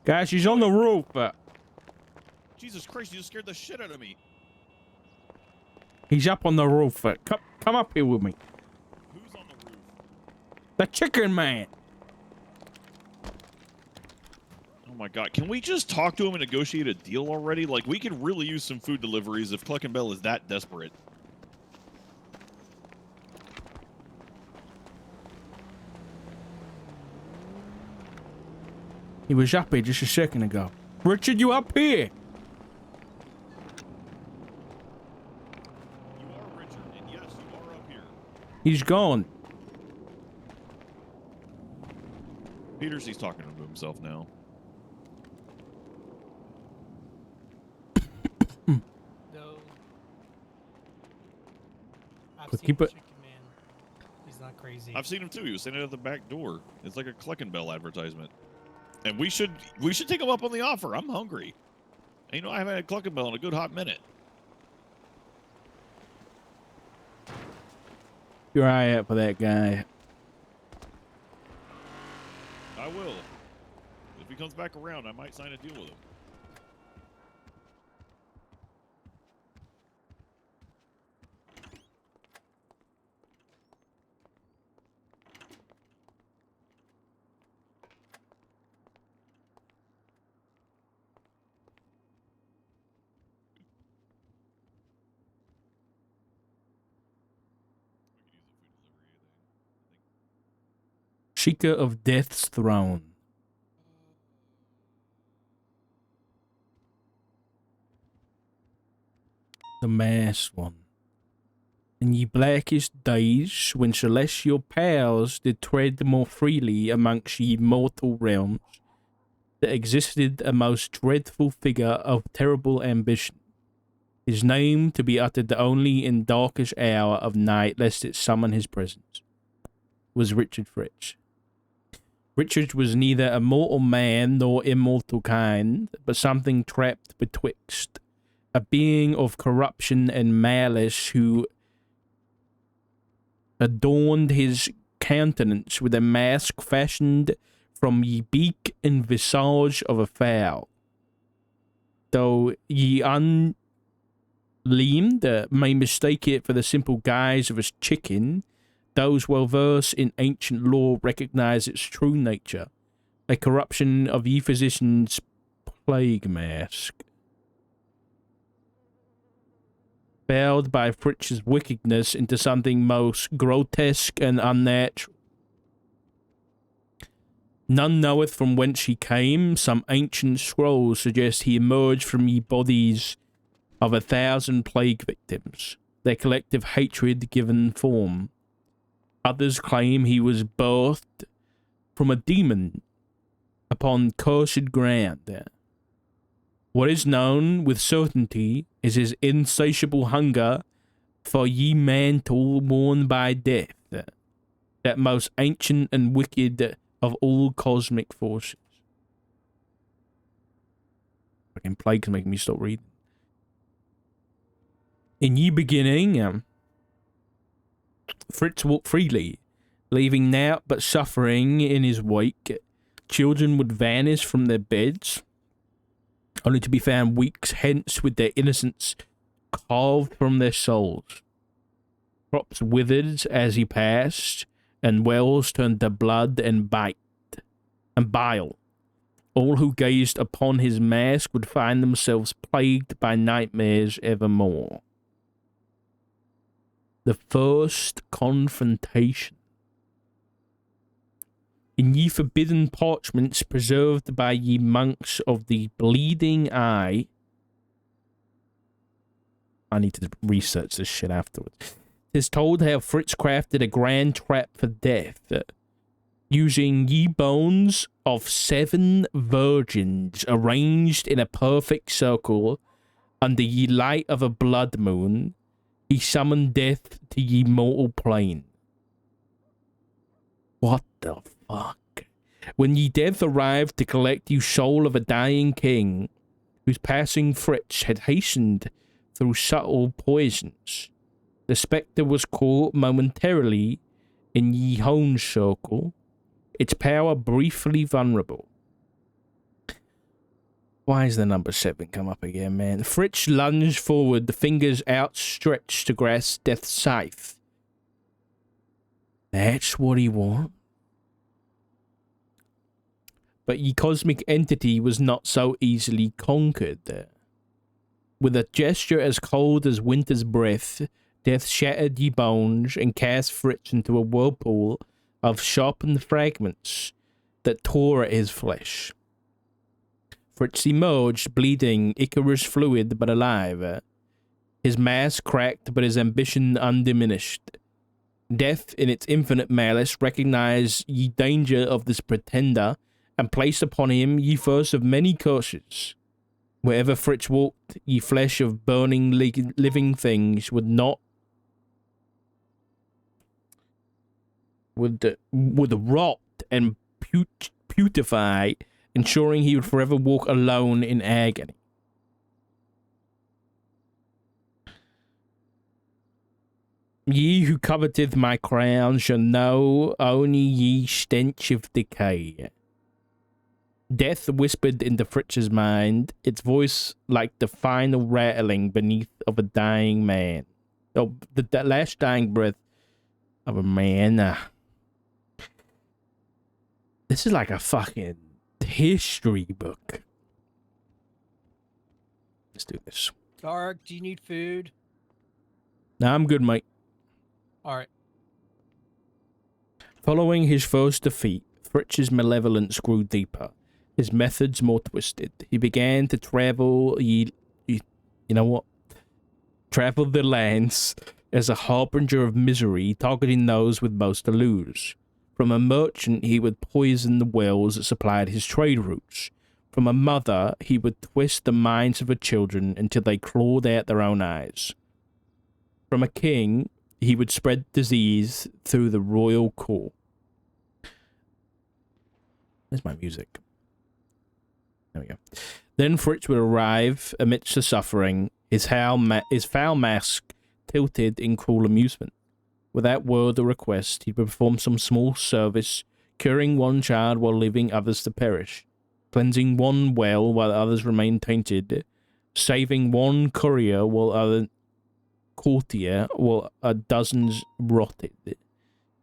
Guys, she's on the roof. Jesus Christ, you just scared the shit out of me. He's up on the roof. Come up here with me. Who's on the roof? The chicken man. Oh my god, can we just talk to him and negotiate a deal already? Like, we could really use some food deliveries if Cluck and Bell is that desperate. He was up here just a second ago. Richard, you up here? You are Richard, and yes, you are up here. He's gone. Peters, he's talking to himself now. No. I've But seen keep it- Chicken Man. He's not crazy. I've seen him too. He was standing at the back door. It's like a Clucking Bell advertisement. And we should take him up on the offer. I'm hungry. And, you know, I haven't had Clucking Bell in a good hot minute. Your eye out for that guy. I will. If he comes back around, I might sign a deal with him. Sheikah of Death's Throne. The masked one. In ye blackest days, when celestial powers did tread more freely amongst ye mortal realms, there existed a most dreadful figure of terrible ambition. His name to be uttered only in darkest hour of night, lest it summon his presence, was Richard Fritz. Richard was neither a mortal man nor immortal kind, but something trapped betwixt, a being of corruption and malice who adorned his countenance with a mask fashioned from ye beak and visage of a fowl. Though ye unleamed may mistake it for the simple guise of a chicken, those well versed in ancient lore recognize its true nature, a corruption of ye physician's plague mask. Veiled by Fritz's wickedness into something most grotesque and unnatural. None knoweth from whence he came. Some ancient scrolls suggest he emerged from ye bodies of 1,000 plague victims, their collective hatred given form. Others claim he was birthed from a demon upon cursed ground. What is known with certainty is his insatiable hunger for ye mantle worn by death, that most ancient and wicked of all cosmic forces. Fucking plague's making me stop reading. In ye beginning, Fritz walked freely, leaving naught but suffering in his wake. Children would vanish from their beds, only to be found weeks hence with their innocence carved from their souls. Crops withered as he passed, and wells turned to blood and bile. All who gazed upon his mask would find themselves plagued by nightmares evermore. The first confrontation. In ye forbidden parchments preserved by ye monks of the Bleeding Eye. I need to research this shit afterwards. 'Tis told how Fritz crafted a grand trap for death, using ye bones of 7 virgins arranged in a perfect circle under ye light of a blood moon. He summoned death to ye mortal plane. What the fuck? When ye death arrived to collect you soul of a dying king, whose passing Fritz had hastened through subtle poisons, the spectre was caught momentarily in ye hone circle, its power briefly vulnerable. Why is the number 7 come up again, man? Fritz lunged forward, the fingers outstretched to grasp death's scythe. That's what he want. But ye cosmic entity was not so easily conquered. With a gesture as cold as winter's breath, death shattered ye bones and cast Fritz into a whirlpool of sharpened fragments that tore at his flesh. Fritz emerged, bleeding, Icarus fluid but alive. His mask cracked, but his ambition undiminished. Death, in its infinite malice, recognized ye danger of this pretender, and placed upon him ye first of many curses. Wherever Fritz walked, ye flesh of burning living things would rot and putrefy, ensuring he would forever walk alone in agony. Ye who coveteth my crown shall know only ye stench of decay. Death whispered into Fritz's mind, its voice like the final rattling beneath of a dying man. Oh, the last dying breath of a man. This is like a fucking history book. Let's do this. Dark, do you need food? Nah, I'm good, mate. All right. Following his first defeat, Fritz's malevolence grew deeper, his methods more twisted. He began to travel, you know what? Travel the lands as a harbinger of misery, targeting those with most to lose. From a merchant, he would poison the wells that supplied his trade routes. From a mother, he would twist the minds of her children until they clawed out their own eyes. From a king, he would spread disease through the royal court. There's my music. There we go. Then Fritz would arrive amidst the suffering, his foul mask tilted in cruel amusement. Without word or request, he would perform some small service, curing one child while leaving others to perish, cleansing one well while others remained tainted, saving one courier while dozens rotted.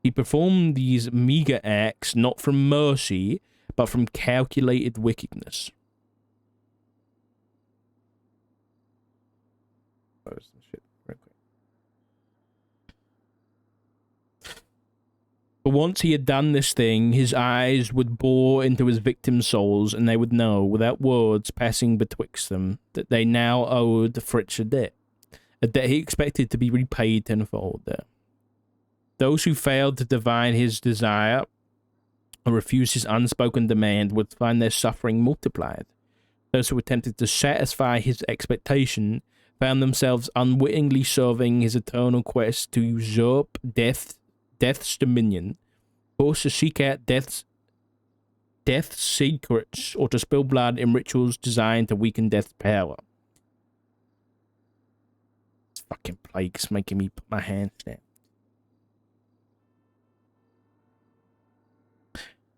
He performed these meager acts not from mercy, but from calculated wickedness. But once he had done this thing, his eyes would bore into his victims' souls, and they would know, without words passing betwixt them, that they now owed Fritz a debt he expected to be repaid tenfold. Those who failed to divine his desire or refused his unspoken demand would find their suffering multiplied. Those who attempted to satisfy his expectation found themselves unwittingly serving his eternal quest to usurp death's dominion, forced to seek out death's secrets, or to spill blood in rituals designed to weaken death's power. This fucking plague's making me put my hands down.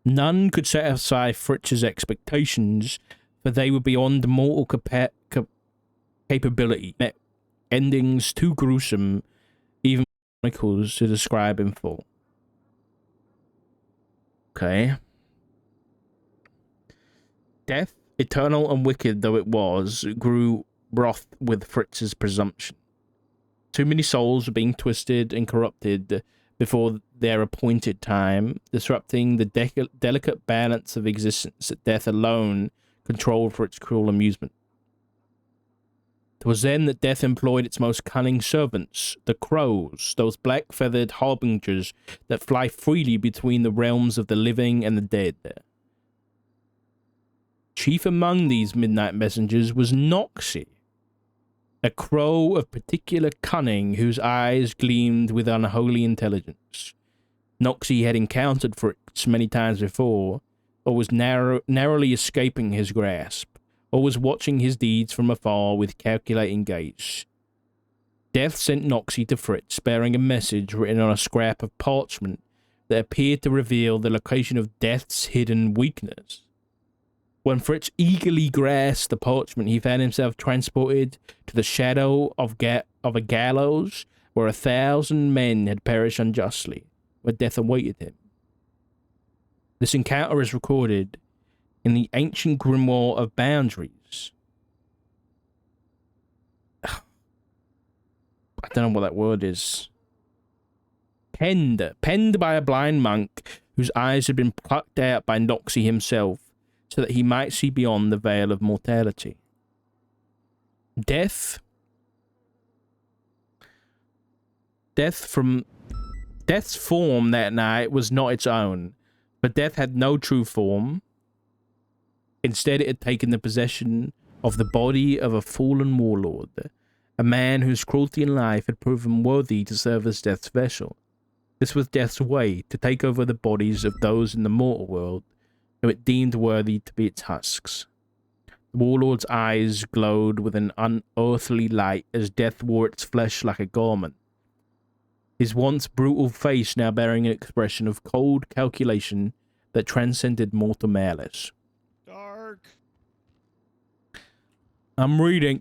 None could satisfy Fritz's expectations, for they were beyond mortal capability. Endings too gruesome, even chronicles to describe in full. Okay. Death, eternal and wicked though it was, grew wroth with Fritz's presumption. Too many souls were being twisted and corrupted before their appointed time, disrupting the delicate balance of existence that death alone controlled for its cruel amusement. It was then that death employed its most cunning servants, the crows, those black-feathered harbingers that fly freely between the realms of the living and the dead. Chief among these midnight messengers was Noxie, a crow of particular cunning whose eyes gleamed with unholy intelligence. Noxie had encountered Fritz many times before, or was narrowly escaping his grasp, or was watching his deeds from afar with calculating gaze. Death sent Noxie to Fritz, bearing a message written on a scrap of parchment that appeared to reveal the location of Death's hidden weakness. When Fritz eagerly grasped the parchment, he found himself transported to the shadow of a gallows where 1,000 men had perished unjustly, where death awaited him. This encounter is recorded in the ancient grimoire of boundaries. I don't know what that word is. Penned by a blind monk whose eyes had been plucked out by Noxie himself, so that he might see beyond the veil of mortality. Death from Death's form that night was not its own, but Death had no true form. Instead, it had taken the possession of the body of a fallen warlord, a man whose cruelty in life had proven worthy to serve as Death's vessel. This was Death's way to take over the bodies of those in the mortal world who it deemed worthy to be its husks. The warlord's eyes glowed with an unearthly light as Death wore its flesh like a garment. His once brutal face now bearing an expression of cold calculation that transcended mortal malice. Dark. I'm reading.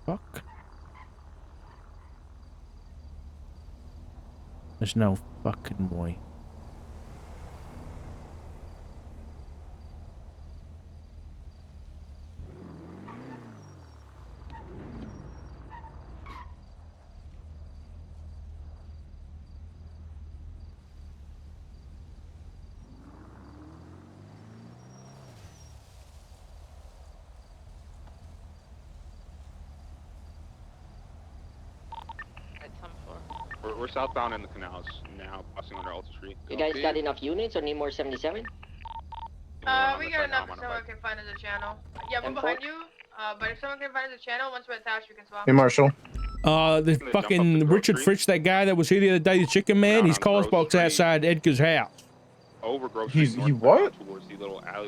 Fuck. There's no fucking way. We're southbound in the canals now, passing under Alta Street. You guys got enough units or need more 77? We got enough if someone can find us a channel. Yeah, we're behind you. But if someone can find us a channel, once we're attached, we can swap. Hey, Marshall. The fucking Richard Fritz, that guy that was here the other day, the chicken man, his car's parked outside Edgar's house. He what?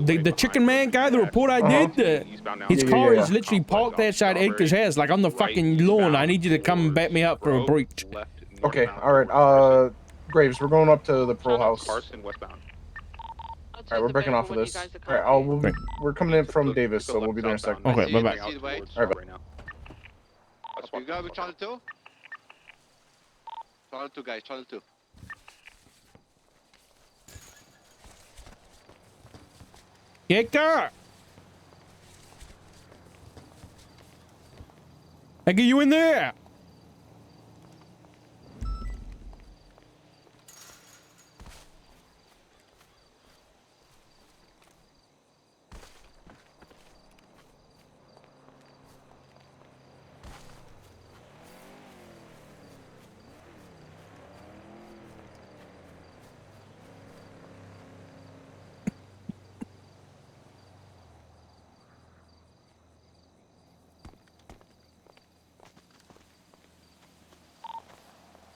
The chicken man guy, the report I did, his car is literally parked outside Edgar's house, like on the fucking lawn. I need you to come and back me up for a breach. Okay, alright, Graves, we're going up to the Pearl House. Carson westbound. Alright, we're backing off of this. Alright, we're coming in from Davis, so we'll be there in a second. Okay, bye-bye. Alright, You got with channel 2? Channel 2, guys, channel 2. Edgar! I get you in there!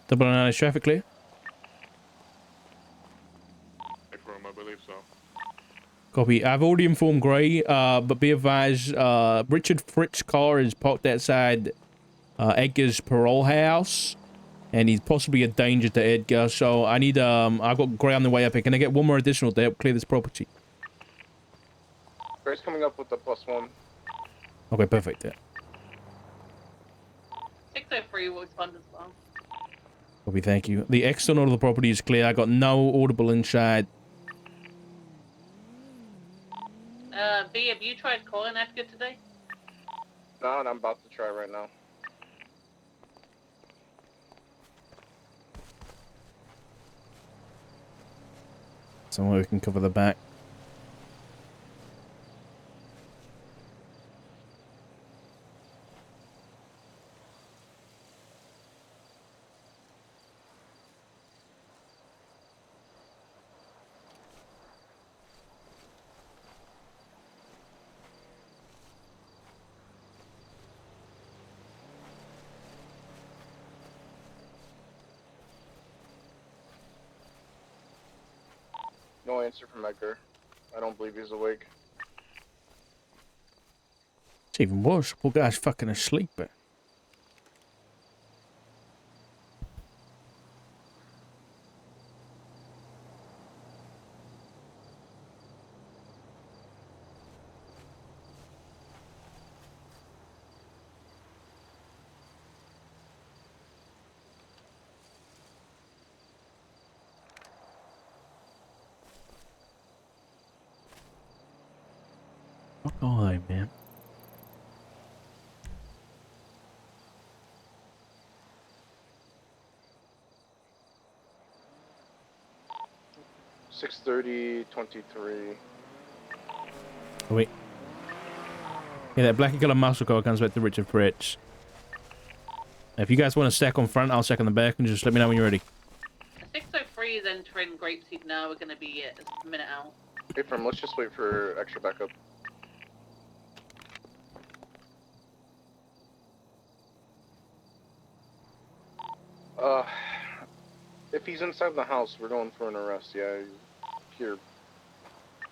Double analysis traffic clear. I believe so. Copy. I've already informed Gray, but be advised, Richard Fritz's car is parked outside Edgar's parole house, and he's possibly a danger to Edgar, so I need, I've got Gray on the way up here. Can I get one more additional to help clear this property? Gray's coming up with the +1. Okay, perfect. Yeah. 603 will fund as well. Copy, thank you. The external of the property is clear. I got no audible inside. B, have you tried calling Edgar today? No, and I'm about to try right now. Somewhere we can cover the back. No answer from Edgar. I don't believe he's awake. It's even worse. Poor guy's fucking asleep. Fuck all, man. 6:30, 23. Oh, wait. Yeah, that black and colour muscle car comes back to Richard Fritz. If you guys want to stack on front, I'll stack on the back, and just let me know when you're ready. 603 is entering Grapeseed now. We're going to be a minute out. Hey, firm, let's just wait for extra backup. If he's inside the house, we're going for an arrest. Yeah, here.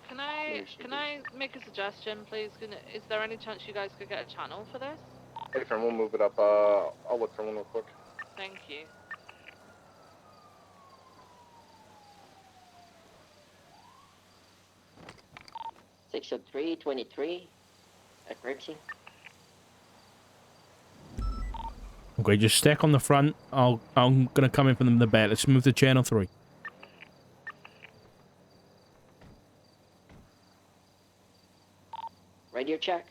Can I make a suggestion, please? Is there any chance you guys could get a channel for this? Hey, firm, we'll move it up. I'll look for one real quick. Thank you. Six of 323 at Grapeseed. Okay, just stack on the front. I'm gonna come in from the back. Let's move to channel 3. Radio check.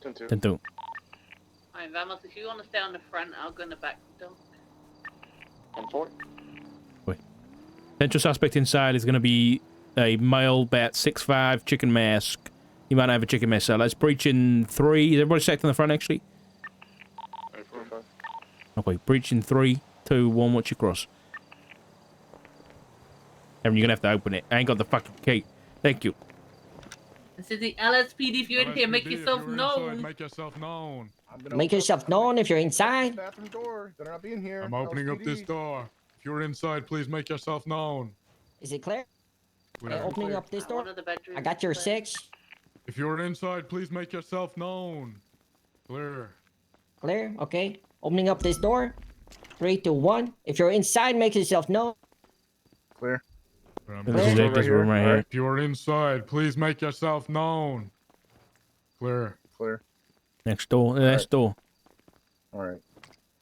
10-2. 10-2. Alright, Vamos, if you want to stay on the front, I'll go in the back. Don't. 10-4. Wait. Central suspect inside is gonna be a male, about 6'5", chicken mask. He might have a chicken mask, so let's breach in 3. Is everybody stacked on the front, actually? 845. Okay, breach in 3, 2, 1, watch your cross. Evan, you're gonna have to open it. I ain't got the fucking key. Thank you. This is the LSPD. If you're in here, make yourself known. Make yourself known. Make yourself known if you're inside. Bathroom door. Better not be in here. I'm opening up this door. If you're inside, please make yourself known. Is it clear? Whatever. Opening up this door. One of the bedrooms. I got your 6. If you're inside, please make yourself known. Clear. Clear. Okay. Opening up this door. 3, 2, 1. If you're inside, make yourself known. Clear. This is it, this room right here. If you're inside, please make yourself known. Clear. Clear. Next door. Next door. All right.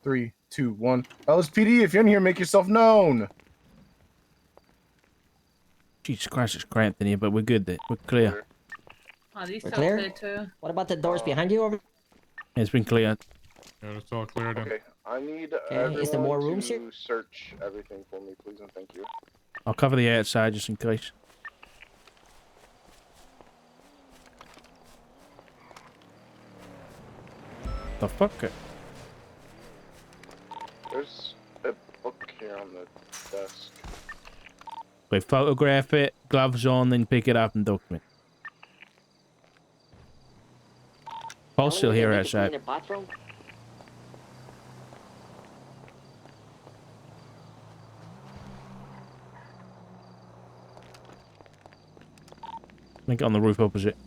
3, 2, 1. LSPD, if you're in here, make yourself known. Jesus Christ, it's cramped in here, but we're good there. We're clear. Oh, these We're are clear? clear too. What about the doors behind you over? It's been cleared. Yeah, it's all clear then. Okay. I need is there more rooms to here? search everything for me, please, and thank you. I'll cover the outside just in case. The fuck? There's a book here on the desk. We photograph it, gloves on, then pick it up and document. Paul's still here outside. Make it on the roof opposite.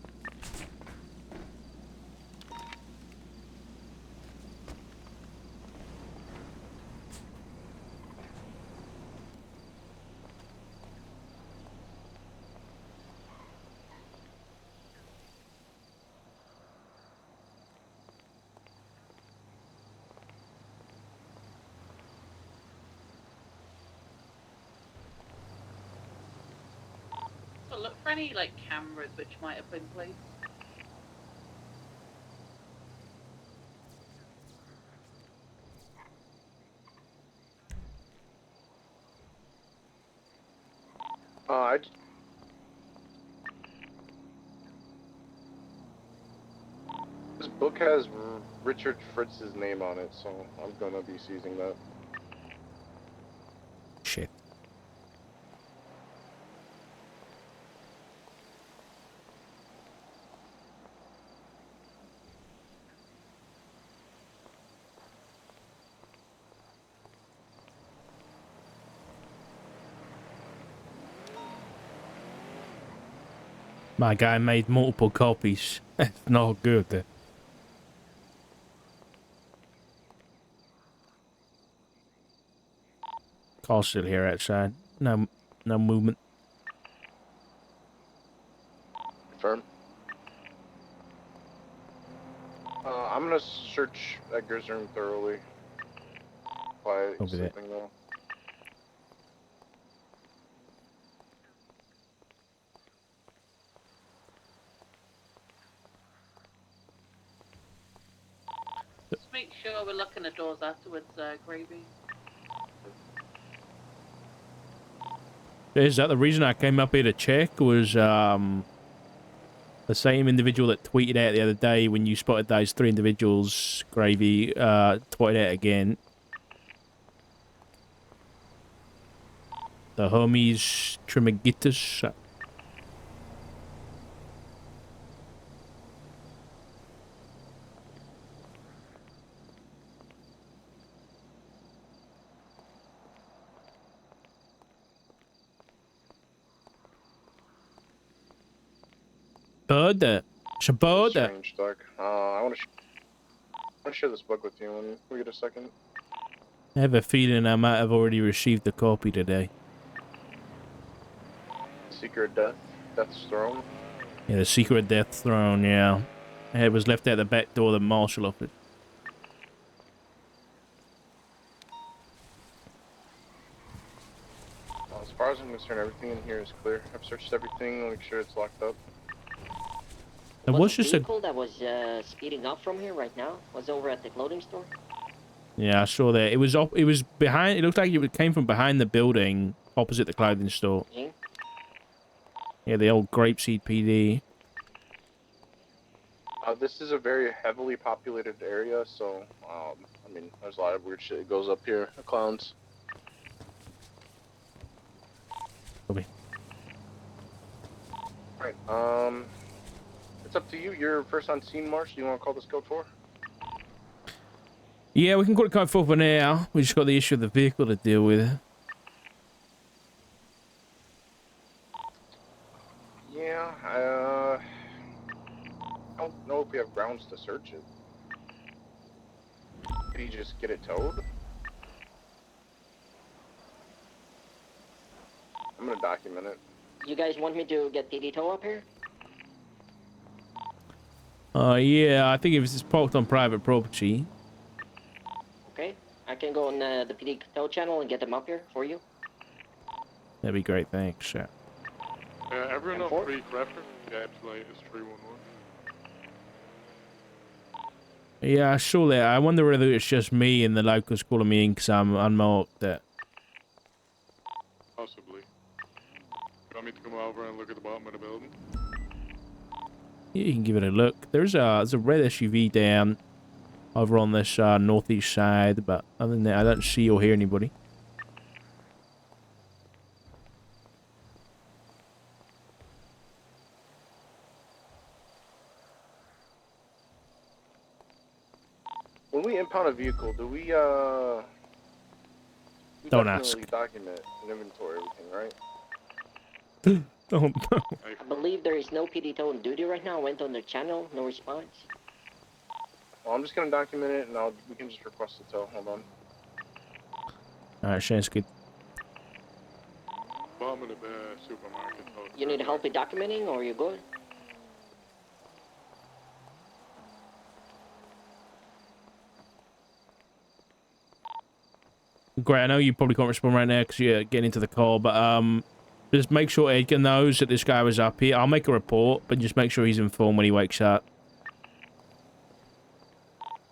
So look for any like cameras which might have been placed. This book has Richard Fritz's name on it, so I'm gonna be seizing that. Shit. My guy made multiple copies. That's not good. Carl's still here outside. No movement. Confirm. I'm gonna search Edgar's room thoroughly. Quiet, Over there. sleeping though. Just make sure we're looking at doors afterwards, Gravy. Is that the reason I came up here to check? Was the same individual that tweeted out the other day when you spotted those 3 individuals, Gravy, tweeted out again. The homies Trimigitus. Bird. Shabird. Strange, Doc. I want to share this book with you when we get a second. I have a feeling I might have already received a copy today. Secret Death, Death's Throne. Yeah, the Secret Death Throne, yeah. It was left out the back door of the marshal office. As far as I'm concerned, everything in here is clear. I've searched everything, make sure it's locked up. It was just a vehicle that was speeding up from here right now was over at the clothing store. Yeah, I saw that. It was up. It was behind. It looked like it came from behind the building, opposite the clothing store. Yeah, the old Grapeseed PD. This is a very heavily populated area, so I mean, there's a lot of weird shit that goes up here. The clowns. Okay. Alright, it's up to you. You're first on scene, Marsh. Do you want to call this code 4? Yeah, we can call it code 4 for now. We just got the issue of the vehicle to deal with. Yeah, I don't know if we have grounds to search it. Did he just get it towed? I'm gonna document it. You guys want me to get TD tow up here? Yeah, I think if it's parked on private property. Okay, I can go on the PD tow channel and get them up here for you. That'd be great, thanks. Yeah. Everyone And on four? free crafter? Yeah, absolutely. It's 311. Yeah, I saw that. I wonder whether it's just me and the locals calling me in because I'm unmarked. Possibly. You want me to come over and look at the bottom of the building? Yeah, you can give it a look. There's a red SUV down over on this northeast side, but other than that, I don't see or hear anybody. When we impound a vehicle, do we Don't definitely ask. document and inventory everything, right? Oh no. I believe there is no PD tow on duty right now. I went on their channel, no response. Well, I'm just gonna document it, and we can just request a tow. Hold on. Alright, Shane's good. Bottom of the supermarket. You need help with documenting, or you good? Great, I know you probably can't respond right now because you're getting into the call, but just make sure Edgar knows that this guy was up here. I'll make a report, but just make sure he's informed when he wakes up.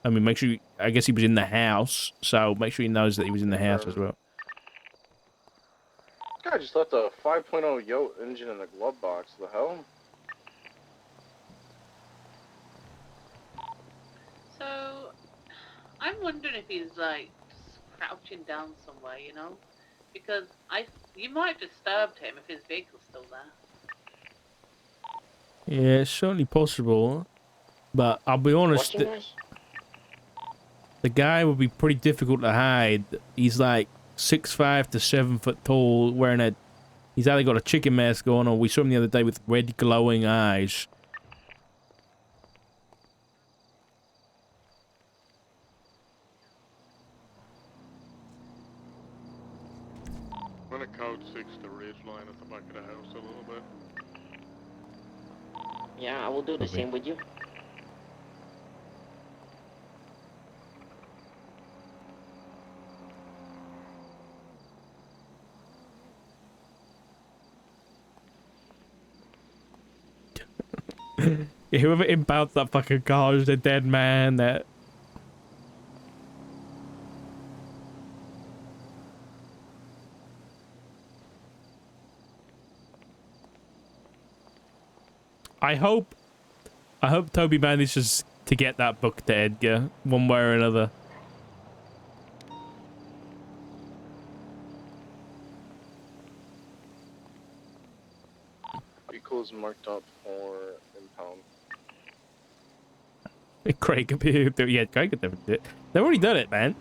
I mean, make sure, I guess he was in the house, so make sure he knows that he was in the house as well. This guy just left a 5.0 Yote engine in the glove box. The hell? So, I'm wondering if he's like crouching down somewhere, you know? Because you might have disturbed him if his vehicle's still there. Yeah, it's certainly possible, but I'll be honest, the guy would be pretty difficult to hide. He's like 6'5" to 7 foot tall, wearing he's either got a chicken mask on, or we saw him the other day with red glowing eyes. I'm gonna code 6 the ridge line at the back of the house a little bit. Yeah, I will do the same with you. Yeah, whoever impounds that fucking car is a dead man. That. I hope Toby manages to get that book to Edgar one way or another. Vehicles marked up for impound. Craig could be, yeah, Craig could definitely do it. They've already done it, man.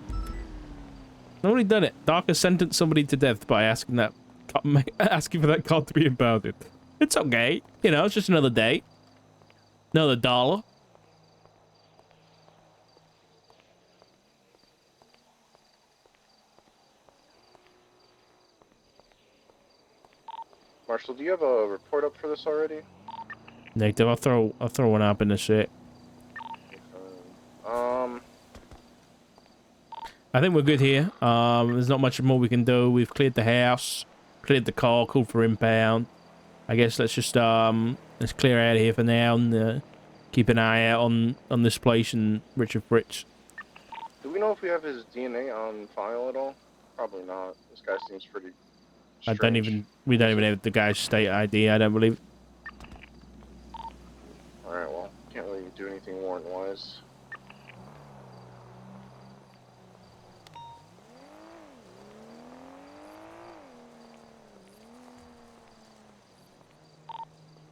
They've already done it. Darker sentenced somebody to death by asking for that card to be impounded. It's okay. You know, it's just another day. Another dollar. Marshall, do you have a report up for this already? Negative. I'll throw one up in the shit. I think we're good here. There's not much more we can do. We've cleared the house, cleared the car, called for impound. I guess let's just let's clear out of here for now and keep an eye out on this place and Richard Fritz. Do we know if we have his DNA on file at all? Probably not. This guy seems pretty strange. We don't even have the guy's state ID, I don't believe. Alright, well, can't really do anything warrant-wise.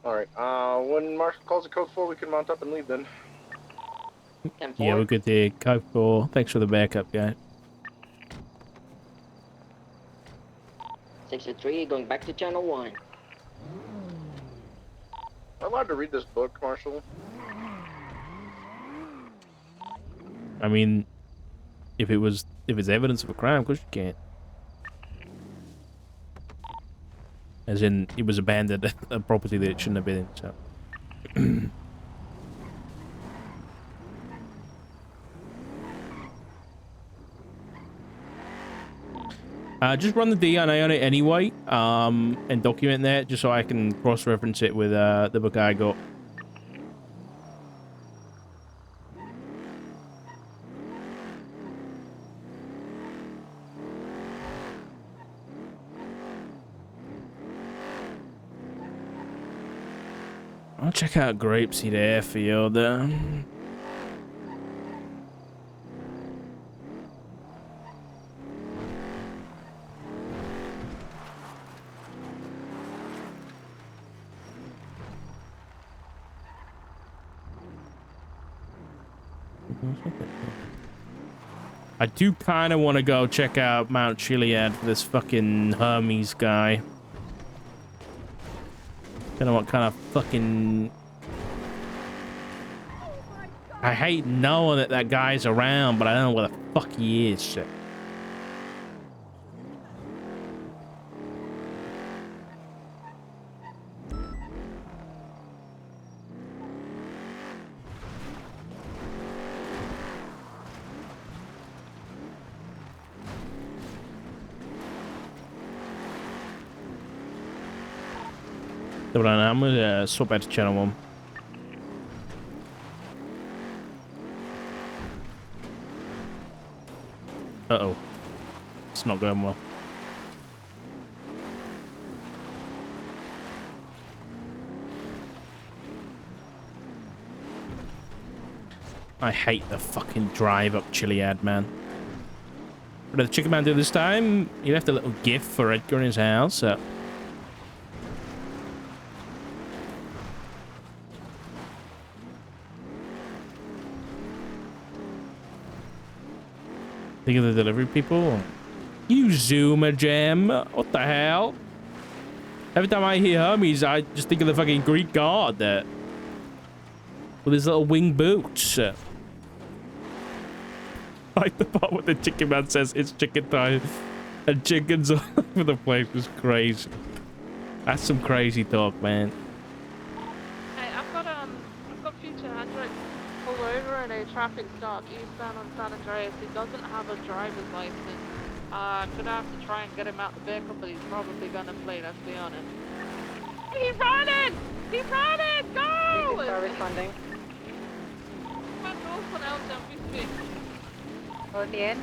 Alright, when Marshall calls a code 4, we can mount up and leave then. Yeah, we're good there. Code 4. Thanks for the backup, guy. 6-3, going back to channel 1. Am I allowed to read this book, Marshall? I mean, if it's evidence of a crime, of course you can't. As in, it was abandoned a property that it shouldn't have been in, so. Just run the DNA on it anyway, and document that, just so I can cross-reference it with the book I got. I'll check out Grapeseed Airfield. I do kind of want to go check out Mount Chiliad for this fucking Hermes guy. Don't know what kind of fucking... I hate knowing that guy's around, but I don't know where the fuck he is. Shit. Hold on, I'm gonna swap back to channel 1. Uh-oh. It's not going well. I hate the fucking drive up Chiliad, man. What did the chicken man do this time? He left a little gift for Edgar in his house. Think of the delivery people. You Zoomer Gem. What the hell? Every time I hear Hermes, I just think of the fucking Greek god there. With his little wing boots. Like the part where the chicken man says it's chicken time. And chickens all over the place was crazy. That's some crazy talk, man. Hey, I've got future Hendrix pulled over in a traffic stop eastbound on San Andreas. He doesn't have a driver's license. I'm gonna have to try and get him out the vehicle, but he's probably gonna flee, let's be honest. He's running! He's running! Go! Are responding. Load me in.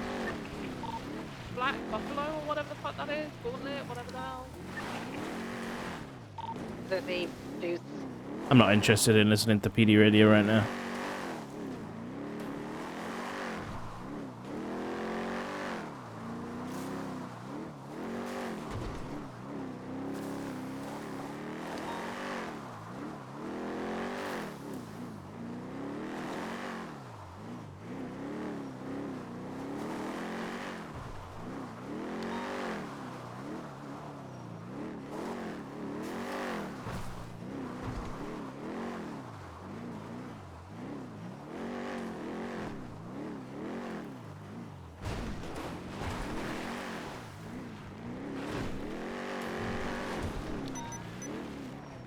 Black Buffalo or whatever the fuck that is. Gauntlet, whatever the hell. Is it the Deuce I'm not interested in listening to PD radio right now.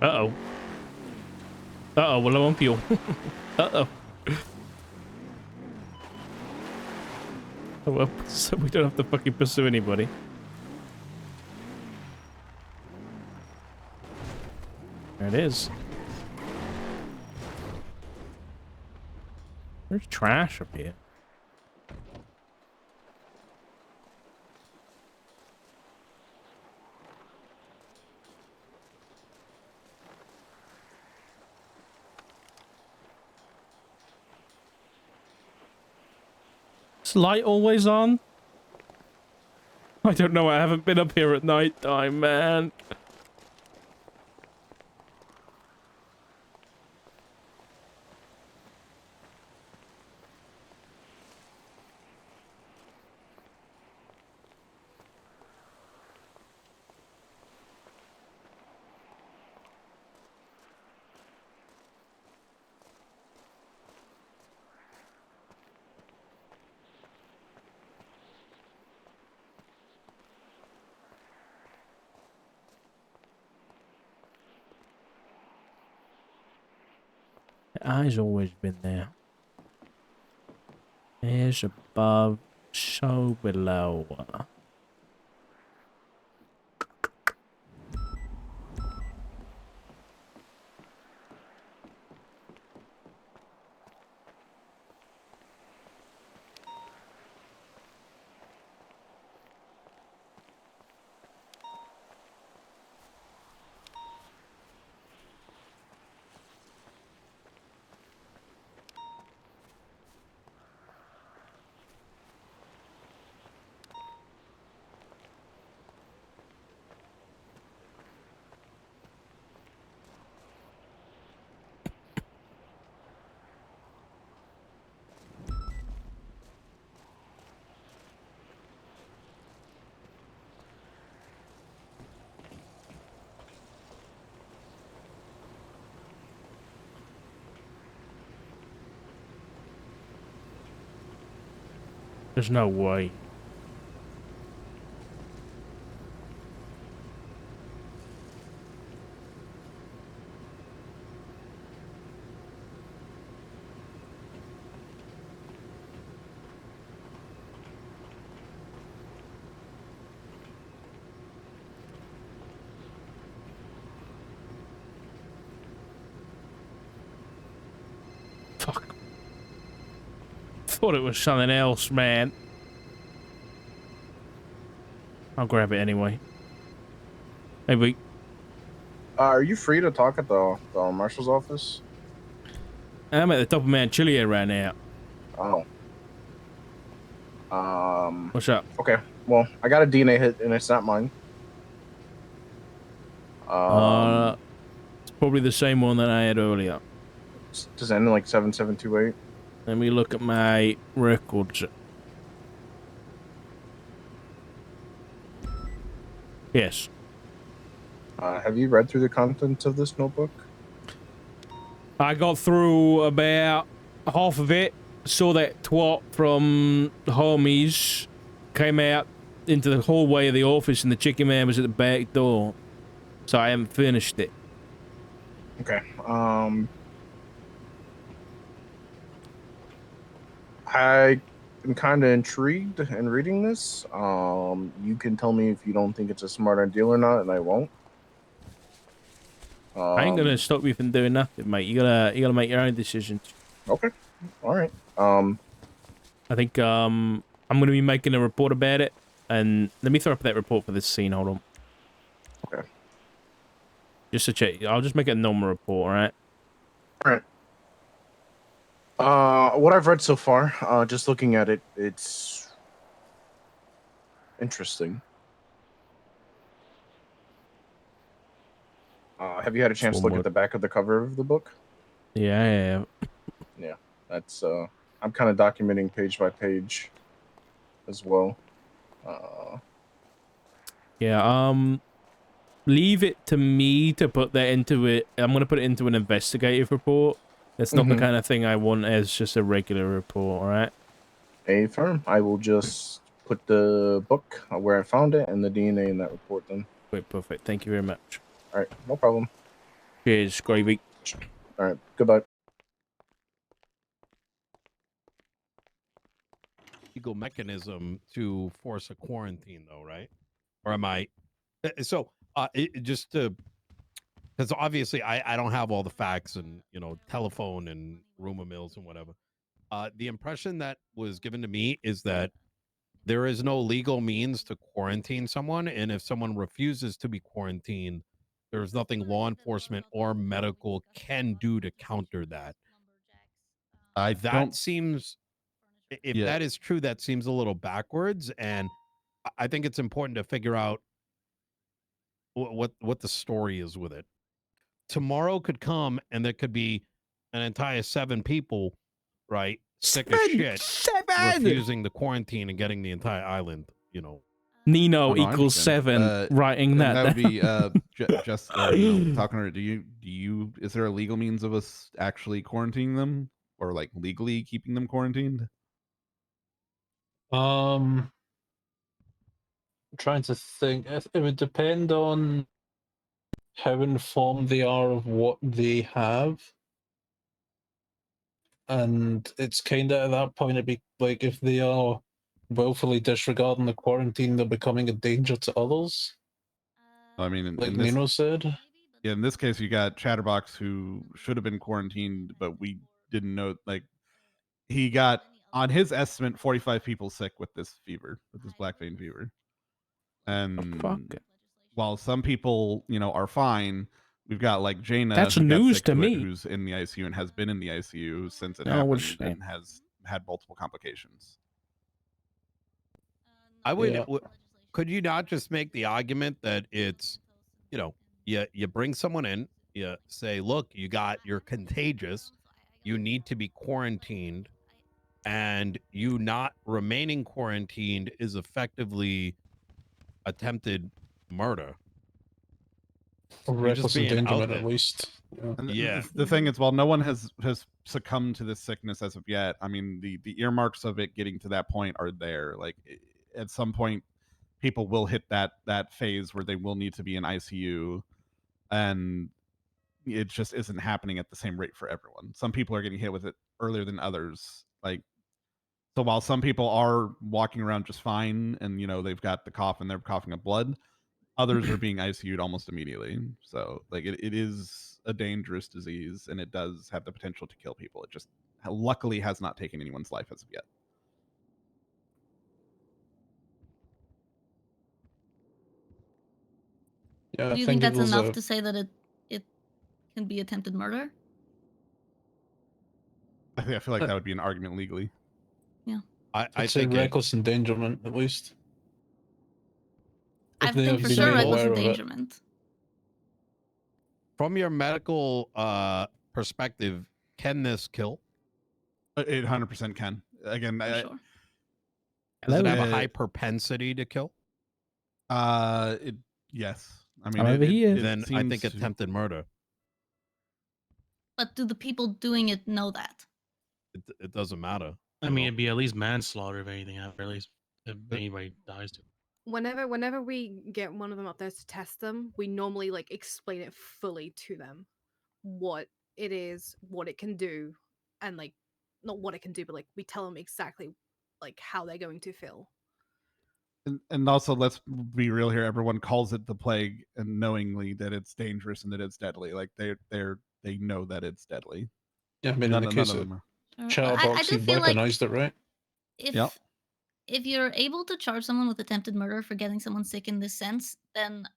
Uh-oh. Uh-oh, well, I'm on fuel. Uh-oh. Oh, well, so we don't have to fucking pursue anybody. There it is. There's trash up here. Is light always on? I don't know. I haven't been up here at night time, man. Eyes always been there. As above, so below. There's no way. Fuck. Thought it was something else, man. I'll grab it anyway. Maybe. Are you free to talk at the marshal's office? I'm at the top of Mount Chiliad right now. Oh. What's up? Okay. Well, I got a DNA hit, and it's not mine. It's probably the same one that I had earlier. Does it end in like 7728? Let me look at my records. Yes. Have you read through the contents of this notebook? I got through about half of it. Saw that twat from the homies came out into the hallway of the office, and the chicken man was at the back door. So I haven't finished it. Okay. I am kind of intrigued in reading this. You can tell me if you don't think it's a smart idea or not, and I won't. I ain't gonna stop you from doing nothing, mate. You gotta make your own decisions. Okay. All right. I think I'm gonna be making a report about it, and let me throw up that report for this scene. Hold on. Okay. Just to check. I'll just make it a normal report, all right? All right. What I've read so far, just looking at it, it's interesting. Have you had a chance to look at the back of the cover of the book? Yeah. Yeah, that's I'm kind of documenting page by page as well. Yeah. Leave it to me to put that into it. I'm gonna put it into an investigative report. That's not the kind of thing I want as just a regular report. All right. Firm. I will just put the book where I found it and the DNA in that report then. Wait, perfect. Thank you very much. All right, no problem. Cheers, gravy. All right, goodbye. Legal mechanism to force a quarantine, though, right? Or am I? So, just to, because obviously I don't have all the facts and telephone and rumor mills and whatever. The impression that was given to me is that there is no legal means to quarantine someone, and if someone refuses to be quarantined, there's nothing law enforcement or medical can do to counter that. That seems, if that is true, that seems a little backwards, and I think it's important to figure out what the story is with it. Tomorrow could come, and there could be an entire 7 people, right, sick as shit, refusing the quarantine and getting the entire island, Nino Oh, no, I equals understand. 7. Writing And that. that would be just talking to her. Do you? Is there a legal means of us actually quarantining them, or like legally keeping them quarantined? I'm trying to think. It would depend on how informed they are of what they have. And it's kind of at that point, it'd be like if they are willfully disregarding the quarantine, they're becoming a danger to others. I mean, Like Nino said. Yeah, in this case, you got Chatterbox who should have been quarantined, but we didn't know. Like, he got on his estimate 45 people sick with this fever, with this black vein fever. And while some people, are fine, we've got like Jaina, That's who got news sick to it, me. who's in the ICU and has been in the ICU since it Oh, what a happened shame. and has had multiple complications. I would. Could you not just make the argument that it's, you bring someone in, you say, look, you're contagious, you need to be quarantined, and you not remaining quarantined is effectively attempted murder. You're just Reckless being out endangerment, there. at least. And Yeah. the thing is, while no one has succumbed to this sickness as of yet, I mean, the earmarks of it getting to that point are there. Like, at some point, people will hit that phase where they will need to be in ICU, and it just isn't happening at the same rate for everyone. Some people are getting hit with it earlier than others. Like, so while some people are walking around just fine and they've got the cough and they're coughing up blood, others are being ICU'd almost immediately. So like it is a dangerous disease, and it does have the potential to kill people. It just luckily has not taken anyone's life as of yet. Yeah, Do you think that's enough to say that it can be attempted murder? I feel like that would be an argument legally. Yeah. I say think reckless endangerment, at least. I think for sure reckless endangerment. From your medical perspective, can this kill? It 100% can. Again, Does it have a high propensity to kill? Yes. I mean, then I think attempted murder. But do the people doing it know that? It doesn't matter. I mean, it'd be at least manslaughter if anything happened, or at least if anybody dies to it. Whenever we get one of them up there to test them, we normally like explain it fully to them, what it is, what it can do, and like not what it can do, but like we tell them exactly like how they're going to feel. And also, let's be real here. Everyone calls it the plague, and knowingly that it's dangerous and that it's deadly. Like they know that it's deadly. Yeah, I mean, in the case of Chatterbox, he weaponized it, right? If you're able to charge someone with attempted murder for getting someone sick in this sense, then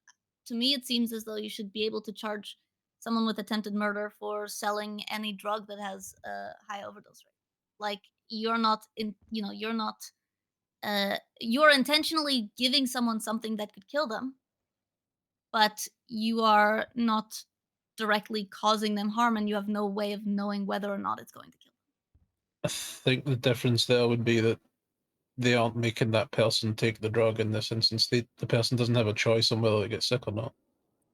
to me it seems as though you should be able to charge someone with attempted murder for selling any drug that has a high overdose rate. Like you're not in, you're intentionally giving someone something that could kill them, but you are not directly causing them harm, and you have no way of knowing whether or not it's going to kill them. I think the difference there would be that they aren't making that person take the drug in this instance. The person doesn't have a choice on whether they get sick or not.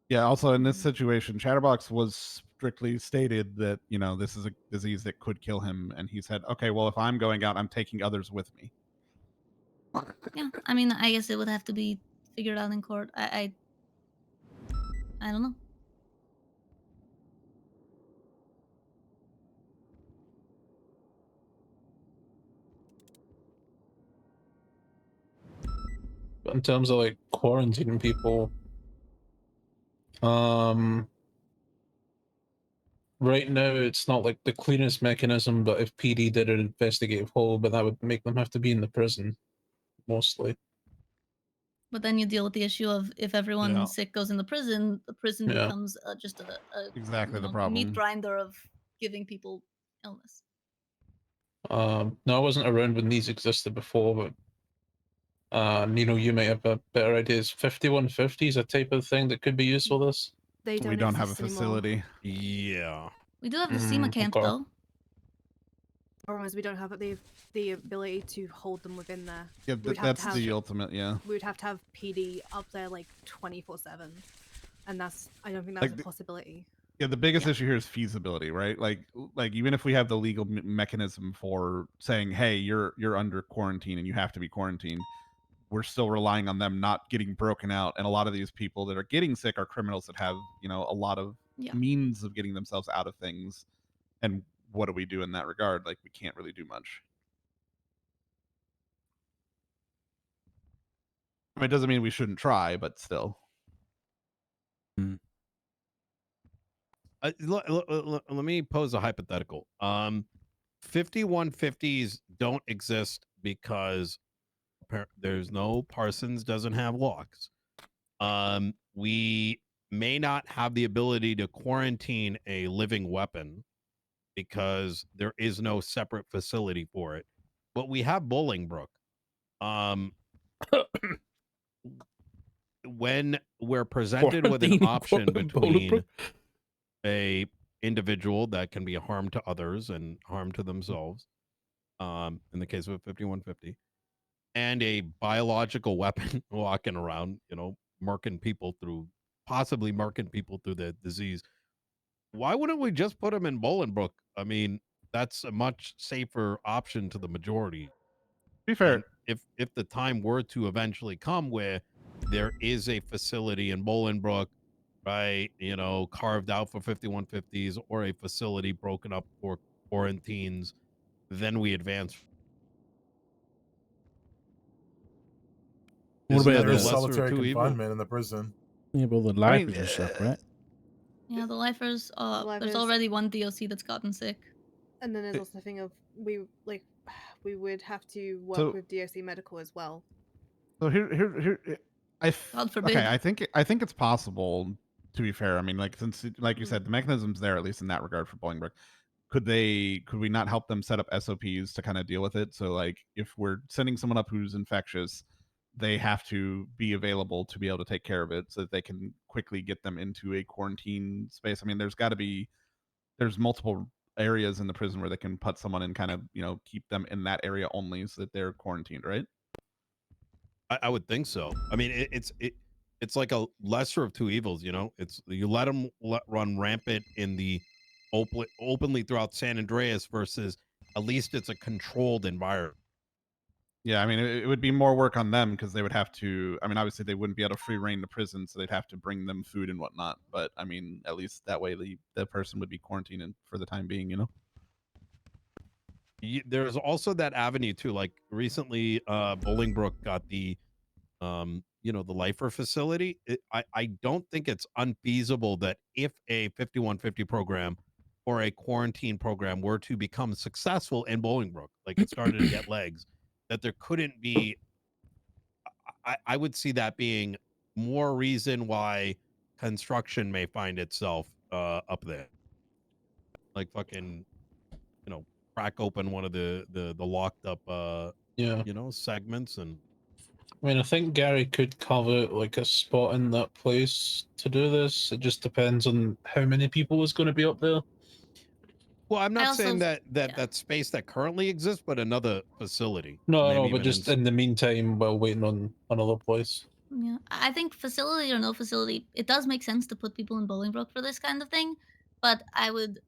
Yeah. Also, in this situation, Chatterbox was strictly stated that this is a disease that could kill him, and he said, "Okay, well, if I'm going out, I'm taking others with me." Yeah, I mean, I guess it would have to be figured out in court. I don't know. But in terms of like quarantining people, right now it's not like the cleanest mechanism, but if PD did an investigative hold, but that would make them have to be in the prison, mostly. But then you deal with the issue of if everyone Yeah. sick goes in the prison Yeah. becomes just a Exactly the meat problem. grinder of giving people illness. No, I wasn't around when these existed before, but Nino, you may have better ideas. 5150 is a type of thing that could be used for this. They We don't have a facility. Yeah. We do have the SEMA camp okay. though. Problem is we don't have the ability to hold them within there. Yeah, We'd have that's to have, the ultimate. Yeah. We would have to have PD up there like 24/7, and I don't think that's a possibility. Yeah, the biggest issue here is feasibility, right? Like even if we have the legal mechanism for saying, "Hey, you're under quarantine and you have to be quarantined," we're still relying on them not getting broken out. And a lot of these people that are getting sick are criminals that have, a lot of means of getting themselves out of things. And what do we do in that regard? Like, we can't really do much. I mean, it doesn't mean we shouldn't try, but still. Let me pose a hypothetical. 5150s don't exist because there's no Parsons doesn't have locks. We may not have the ability to quarantine a living weapon because there is no separate facility for it. But we have Bolingbrook. When we're presented with an option between a individual that can be a harm to others and harm to themselves, in the case of a 5150, and a biological weapon walking around, possibly marking people through the disease, why wouldn't we just put them in Bolingbrook? I mean, that's a much safer option to the majority. Be fair. And if the time were to eventually come where there is a facility in Bolingbrook, right, carved out for 5150s, or a facility broken up for quarantines, then we advance. What Isn't about that the the lesser of solitary two evils? confinement in the prison? Yeah, but the lifers and stuff, right? Yeah, the lifers. There's Lifers. already one DOC that's gotten sick. And then there's also the thing of we would have to work So- with DOC medical as well. So here, God forbid. okay. I think it's possible. To be fair, I mean, since you said, the mechanism's there, at least in that regard, for Bolingbrook. Could we not help them set up SOPs to kind of deal with it? So if we're sending someone up who's infectious, they have to be available to be able to take care of it, so that they can quickly get them into a quarantine space. I mean, there's multiple areas in the prison where they can put someone and kind of keep them in that area only, so that they're quarantined, right? I would think so. I mean, it's like a lesser of two evils. It's you let them run rampant in the openly throughout San Andreas, versus at least it's a controlled environment. Yeah, I mean, it would be more work on them, because they would have to. I mean, obviously they wouldn't be able to free reign the prison, so they'd have to bring them food and whatnot. But I mean, at least that way the person would be quarantined for the time being. There's also that avenue too. Like recently, Bolingbrook got the the lifer facility. I don't think it's unfeasible that if a 5150 program or a quarantine program were to become successful in Bolingbrook, like it started to get legs, that there couldn't be. I would see that being more reason why construction may find itself up there. Like fucking, crack open one of the locked up Yeah. segments and. I mean, I think Gary could carve out like a spot in that place to do this. It just depends on how many people was going to be up there. Well, I'm not also- saying that space that currently exists, but another facility. No, Maybe no, but even just in the meantime while waiting on another place. Yeah, I think facility or no facility, it does make sense to put people in Bolingbroke for this kind of thing, but I would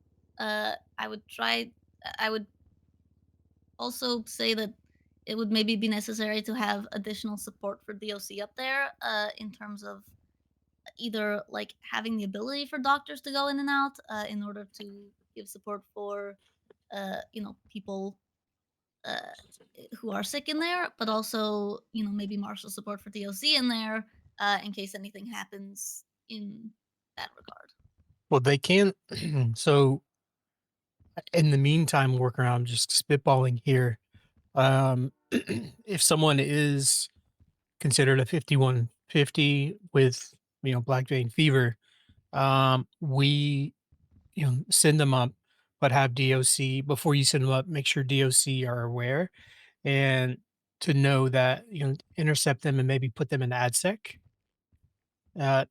also say that it would maybe be necessary to have additional support for DOC up there, in terms of either like having the ability for doctors to go in and out, in order to give support for, people who are sick in there, but also, maybe marshal support for DOC in there, in case anything happens in that regard. Well, they can. So, in the meantime, work around just spitballing here. If someone is considered a 5150 with black vein fever, we send them up, but have DOC before you send them up. Make sure DOC are aware and to know that intercept them and maybe put them in AdSec.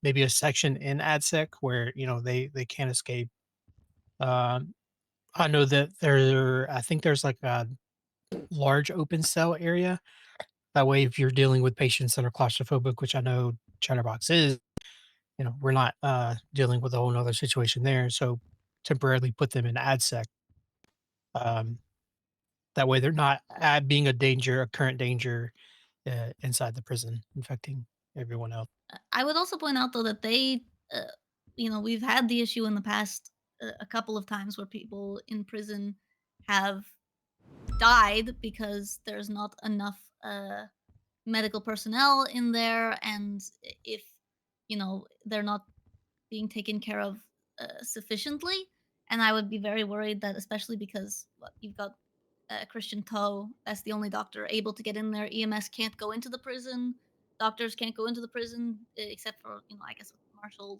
Maybe a section in AdSec where they can't escape. I know that I think there's like a large open cell area. That way, if you're dealing with patients that are claustrophobic, which I know Chatterbox is, we're not dealing with a whole nother situation there. So temporarily put them in AdSec. That way they're not being a current danger inside the prison, infecting everyone else. I would also point out though that they, we've had the issue in the past a couple of times where people in prison have died because there's not enough medical personnel in there, and if they're not being taken care of sufficiently. And I would be very worried that, especially because you've got Christian Toe, that's the only doctor able to get in there. EMS can't go into the prison. Doctors can't go into the prison except for, I guess, with marshal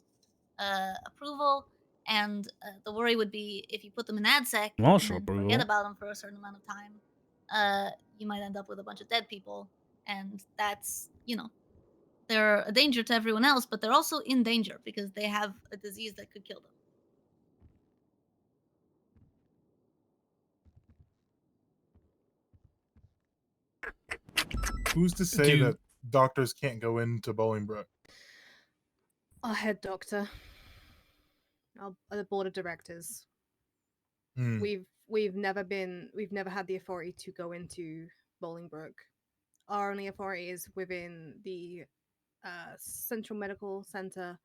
approval. And the worry would be if you put them in AdSec Marshal and then approval? forget about them for a certain amount of time, you might end up with a bunch of dead people. And that's, they're a danger to everyone else, but they're also in danger because they have a disease that could kill them. Who's to say that doctors can't go into Bolingbroke? Our head doctor, the board of directors. Hmm. We've never had the authority to go into Bolingbroke. Our only authority is within the Central Medical Center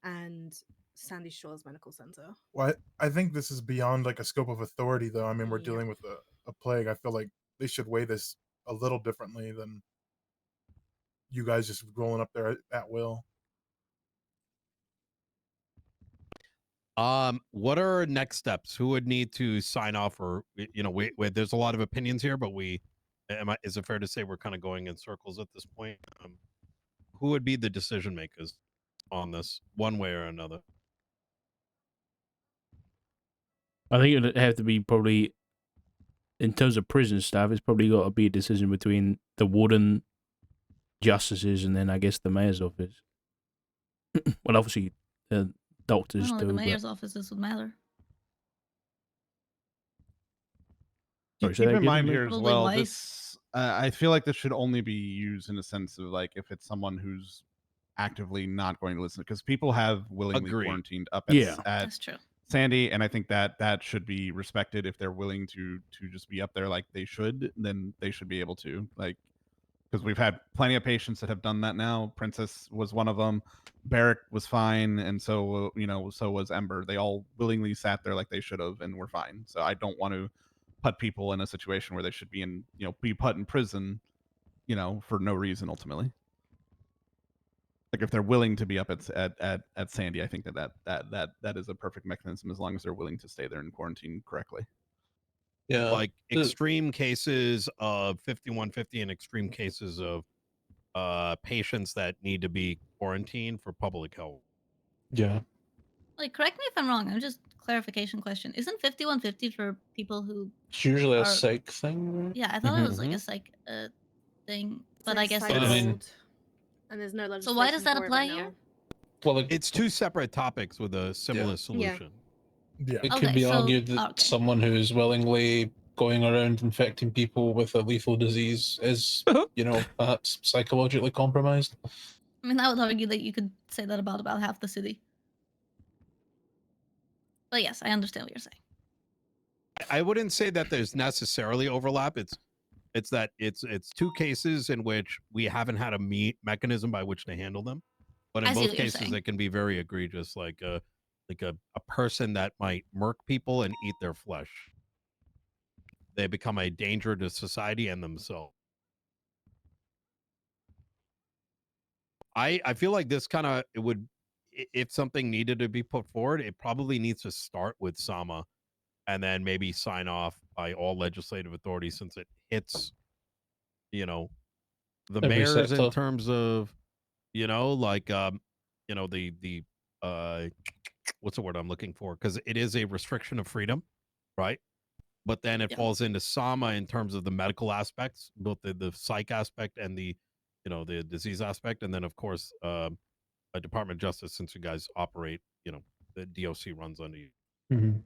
and Sandy Shores Medical Center. Well, I think this is beyond like a scope of authority, though. I mean, we're Yeah. dealing with a plague. I feel like they should weigh this a little differently than you guys just rolling up there at will. What are next steps? Who would need to sign off, or there's a lot of opinions here, but is it fair to say we're kind of going in circles at this point? Who would be the decision makers on this, one way or another? I think it'd have to be probably, in terms of prison staff, it's probably got to be a decision between the warden, justices, and then I guess the mayor's office. Well, obviously, the doctors Not like do. the but- mayor's office, this would matter. Sorry, say Keep that in again, mind mate? here as Probably well. Weiss. This I feel like this should only be used in a sense of like if it's someone who's actively not going to listen, because people have willingly Agreed. quarantined up at, Yeah. at That's true. Sandy, and I think that should be respected. If they're willing to just be up there like they should, then they should be able to, like, because we've had plenty of patients that have done that now. Princess was one of them. Barrick was fine, and so so was Ember. They all willingly sat there like they should have, and were fine. So I don't want to put people in a situation where they should be be put in prison, for no reason ultimately. Like if they're willing to be up at Sandy, I think that is a perfect mechanism as long as they're willing to stay there and quarantine correctly. Yeah. Like extreme cases of 5150 and extreme cases of patients that need to be quarantined for public health. Yeah. Like, correct me if I'm wrong. I'm just clarification question. Isn't 5150 for people who It's usually a are? psych thing. Right? Yeah, I thought it was like Mm-hmm. a psych thing, It's but like I guess psych But I it's. mean, gold, and there's no legislation So why does that for it apply right here? now. well, it, It's two separate topics with a similar Yeah. solution. Yeah. it could Okay, be so argued that okay. someone who's willingly going around infecting people with a lethal disease is, you know, perhaps psychologically compromised. I mean, I would argue that you could say that about half the city. But yes, I understand what you're saying. I wouldn't say that there's necessarily overlap. It's that it's two cases in which we haven't had a mechanism by which to handle them. But in I see both what you're cases, saying. they can be very egregious, like a person that might murk people and eat their flesh. They become a danger to society and themselves. I feel like this kind of it would, if something needed to be put forward, it probably needs to start with Sama, and then maybe sign off by all legislative authorities, since it hits, you know, the Every mayors in sector. terms of, like the what's the word I'm looking for, because it is a restriction of freedom, right? But then it Yeah. falls into Sama in terms of the medical aspects, both the psych aspect and the the disease aspect, and then of course a Department of Justice, since you guys operate, the DOC runs under you. Mm-hmm.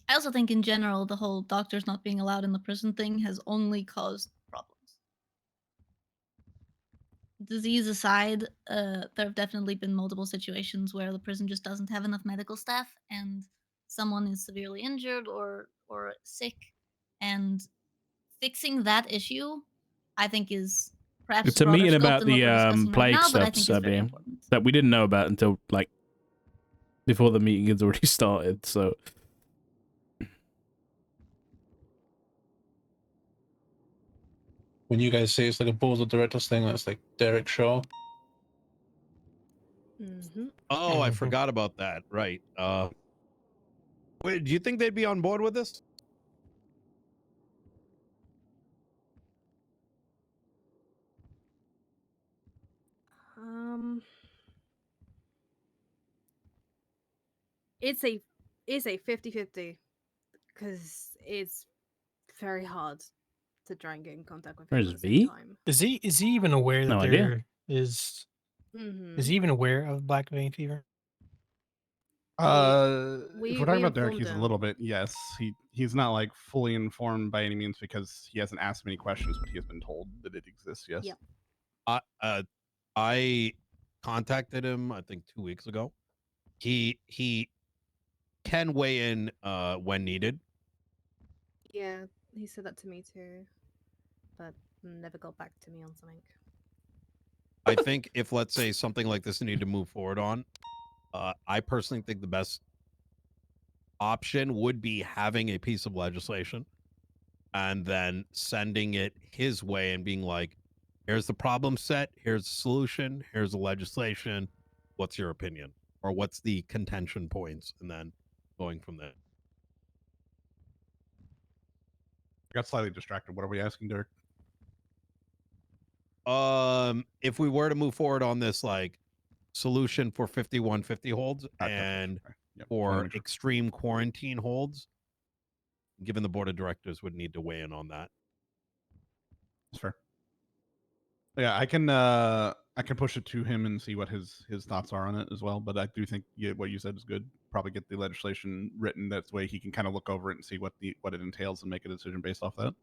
I also think in general, the whole doctors not being allowed in the prison thing has only caused problems. Disease aside, there have definitely been multiple situations where the prison just doesn't have enough medical staff, and someone is severely injured or sick, and fixing that issue, I think, is perhaps It's a broader meeting scope about than what the we're discussing right plague now, but I stuff, think it's very Sabi, important. that we didn't know about until like before the meeting had already started. So When you guys say it's like a board of directors thing, that's like Derek Shaw. Mm-hmm. Oh, I Mhm. forgot about that. Right. Wait, do you think they'd be on board with this? It's a 50-50 because it's very hard to try and get in contact with where's people at the same V? time. Is he even aware that No idea. there is? Mm-hmm. Is he even aware of black vein fever? If we're talking about Derek, informed he's a him. little bit. Yes, he's not like fully informed by any means because he hasn't asked many questions, but he has been told that it exists. Yes. Yep. I contacted him, I think 2 weeks ago. He can weigh in when needed. Yeah, he said that to me too, but never got back to me on something. I think if, let's say, something like this needed to move forward on, I personally think the best option would be having a piece of legislation and then sending it his way and being like, here's the problem set, here's the solution, here's the legislation, what's your opinion, or what's the contention points, and then going from there. I got slightly distracted. What are we asking, Derek? If we were to move forward on this like solution for 5150 holds and Yep, for extreme quarantine holds, given the board of directors would need to weigh in on that. That's fair. Yeah, I can push it to him and see what his thoughts are on it as well. But I do think what you said is good. Probably get the legislation written that way he can kind of look over it and see what it entails and make a decision based off that.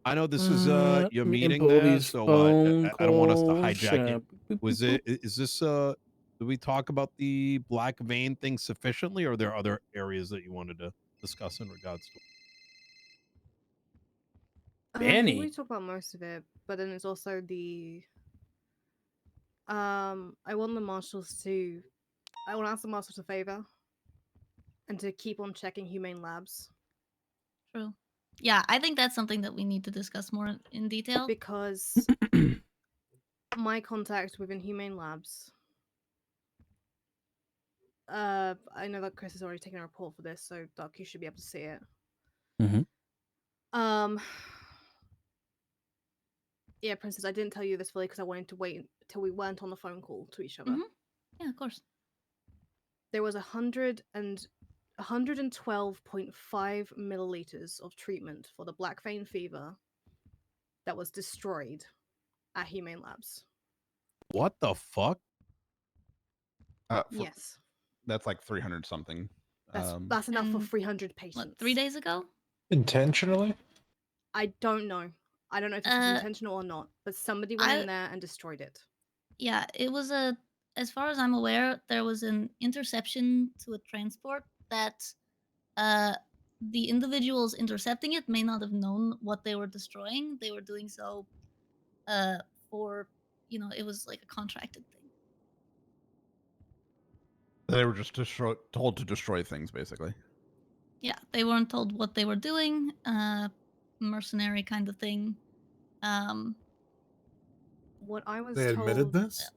I know this is your Let me meeting pull there, these so phone I don't want us to calls. hijack it. Is this did we talk about the black vein thing sufficiently, or are there other areas that you wanted to discuss in regards to? I think we talked about most of it, but then it's also the I want the marshals to I want to ask the marshals a favor and to keep on checking humane labs. True. Yeah, I think that's something that we need to discuss more in detail. Because my contact with Inhumane Labs, I know that Chris has already taken a report for this, so Doc, you should be able to see it. Mm-hmm. Um. Yeah, Princess, I didn't tell you this fully because I wanted to wait till we weren't on the phone call to each other. Yeah, of course. There was 112.5 milliliters of treatment for the black vein fever that was destroyed at Humane Labs. What the fuck? Yes. That's like 300 something. That's enough for 300 patients. What, 3 days ago? Intentionally? I don't know. I don't know if this was intentional or not, but somebody went in there and destroyed it. Yeah, it was as far as I'm aware, there was an interception to a transport that the individuals intercepting it may not have known what they were destroying. They were doing so for, it was like a contracted thing. They were just told to destroy things, basically. Yeah, they weren't told what they were doing. Mercenary kind of thing. What I was They admitted told, this?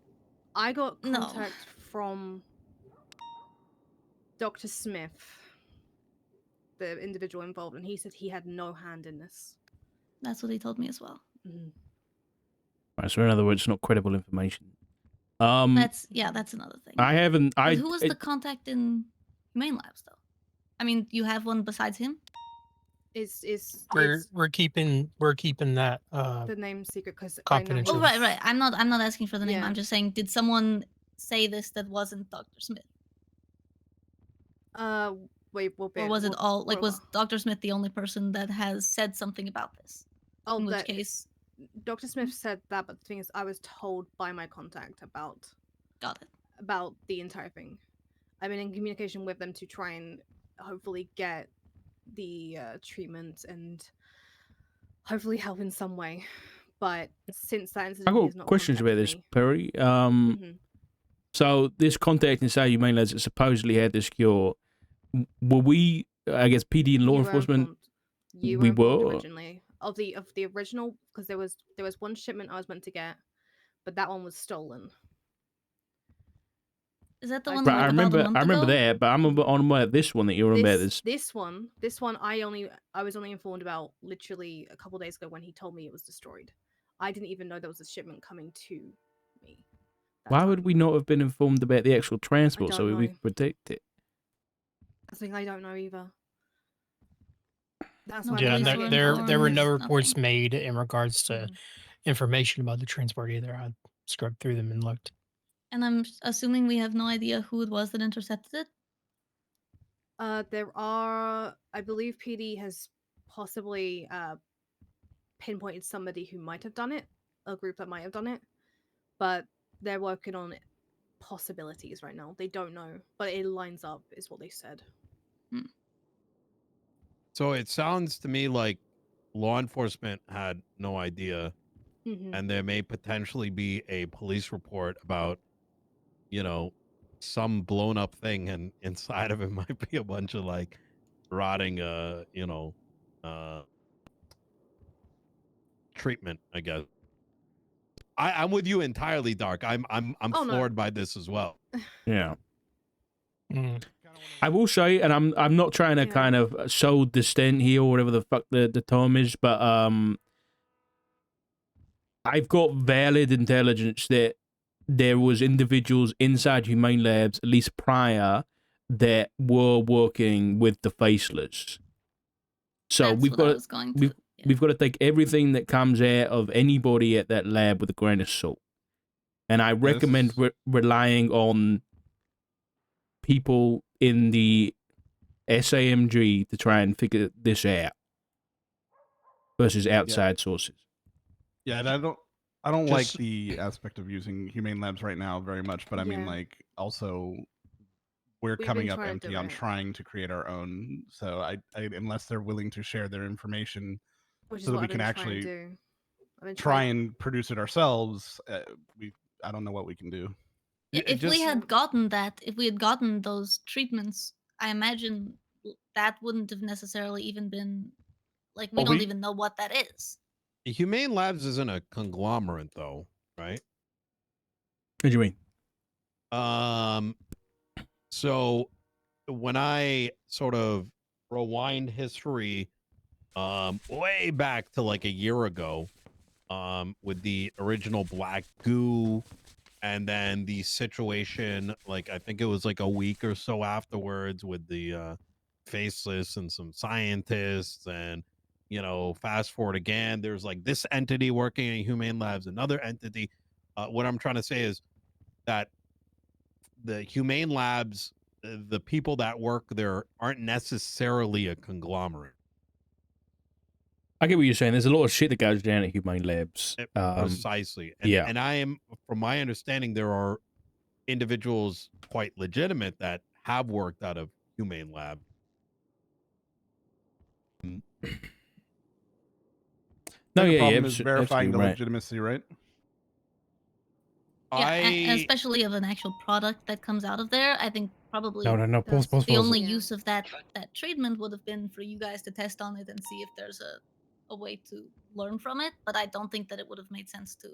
I got No. contact from Dr. Smith, the individual involved, and he said he had no hand in this. That's what he told me as well. Right, so in other words, it's not credible information. That's another thing. I haven't. But who was the contact in Humane Labs, though? I mean, you have one besides him. We're keeping that the name secret because confidential. Oh, right. I'm not asking for the name. Yeah. I'm just saying, did someone say this that wasn't Dr. Smith? Wait, Or was it all like was Dr. Smith the only person that has said something about this? Oh, in which case, Dr. Smith said that, but the thing is, I was told by my contact about the entire thing. I've been in communication with them to try and hopefully get the treatment and hopefully help in some way. But since that incident, I he has got not questions about this, contacted me. Perry. So this contact in Say Humane Labs that supposedly had this cure, were we? I guess PD and law You were enforcement. You we were informed were. originally of the original because there was one shipment I was meant to get, but that one was stolen. is that the I one? Right, Like I about a remember. month I remember ago? that, but I'm on about this one that you're on about. This one I was only informed about literally a couple days ago when he told me it was destroyed. I didn't even know there was a shipment coming to me. Why would we not have been informed about the actual transport so don't we know. could protect it? I think I don't know either. That's No why Yeah, police were there were no informed, reports nothing. made in regards to information about the transport either. I scrubbed through them and looked. And I'm assuming we have no idea who it was that intercepted it. There are, I believe PD has possibly pinpointed somebody who might have done it, a group that might have done it, but they're working on possibilities right now. They don't know, but it lines up, is what they said. So it sounds to me like law enforcement had no idea, and there may potentially be a police report about, some blown up thing, and inside of it might be a bunch of like rotting, treatment. I guess. I'm with you entirely, Dark. I'm Oh, no. floored by this as well. Yeah. I will say, and I'm not trying to kind of sow dissent here or whatever the fuck the term is, but I've got valid intelligence that there was individuals inside Humane Labs, at least prior, that were working with the faceless. So That's we've what I got was going to. we've got to take everything that comes out of anybody at that lab with a grain of salt. And I recommend relying on people in the SAMG to try and figure this out versus outside sources. Yeah, and I don't like Just- the aspect of using Humane Labs right now very much, but I mean, Yeah. like, also we're We've coming been up trying to empty do on it. trying to create our own. So I unless they're willing to share their information, Which is so that what we I've can been trying to actually do. I've been try trying- and produce it ourselves, I don't know what we can do. If we had gotten that, if we had gotten those treatments, I imagine that wouldn't have necessarily even been like we Well, don't we- even know what that is. Humane Labs isn't a conglomerate, though, right? What do you mean? So when I sort of rewind history way back to like a year ago, with the original black goo, and then the situation, like I think it was like a week or so afterwards with the faceless and some scientists, and fast forward again, there's like this entity working in Humane Labs, another entity. What I'm trying to say is that the Humane Labs, the people that work there aren't necessarily a conglomerate. I get what you're saying. There's a lot of shit that goes down at Humane Labs. Precisely. And, yeah. and I am, from my understanding, there are individuals quite legitimate that have worked out of Humane Lab. No, the yeah, problem yeah. is verifying the right. legitimacy, right? Yeah, and especially of an actual product that comes out of there. I think probably No. Pause. the only use of that treatment would have been for you guys to test on it and see if there's a way to learn from it. But I don't think that it would have made sense to.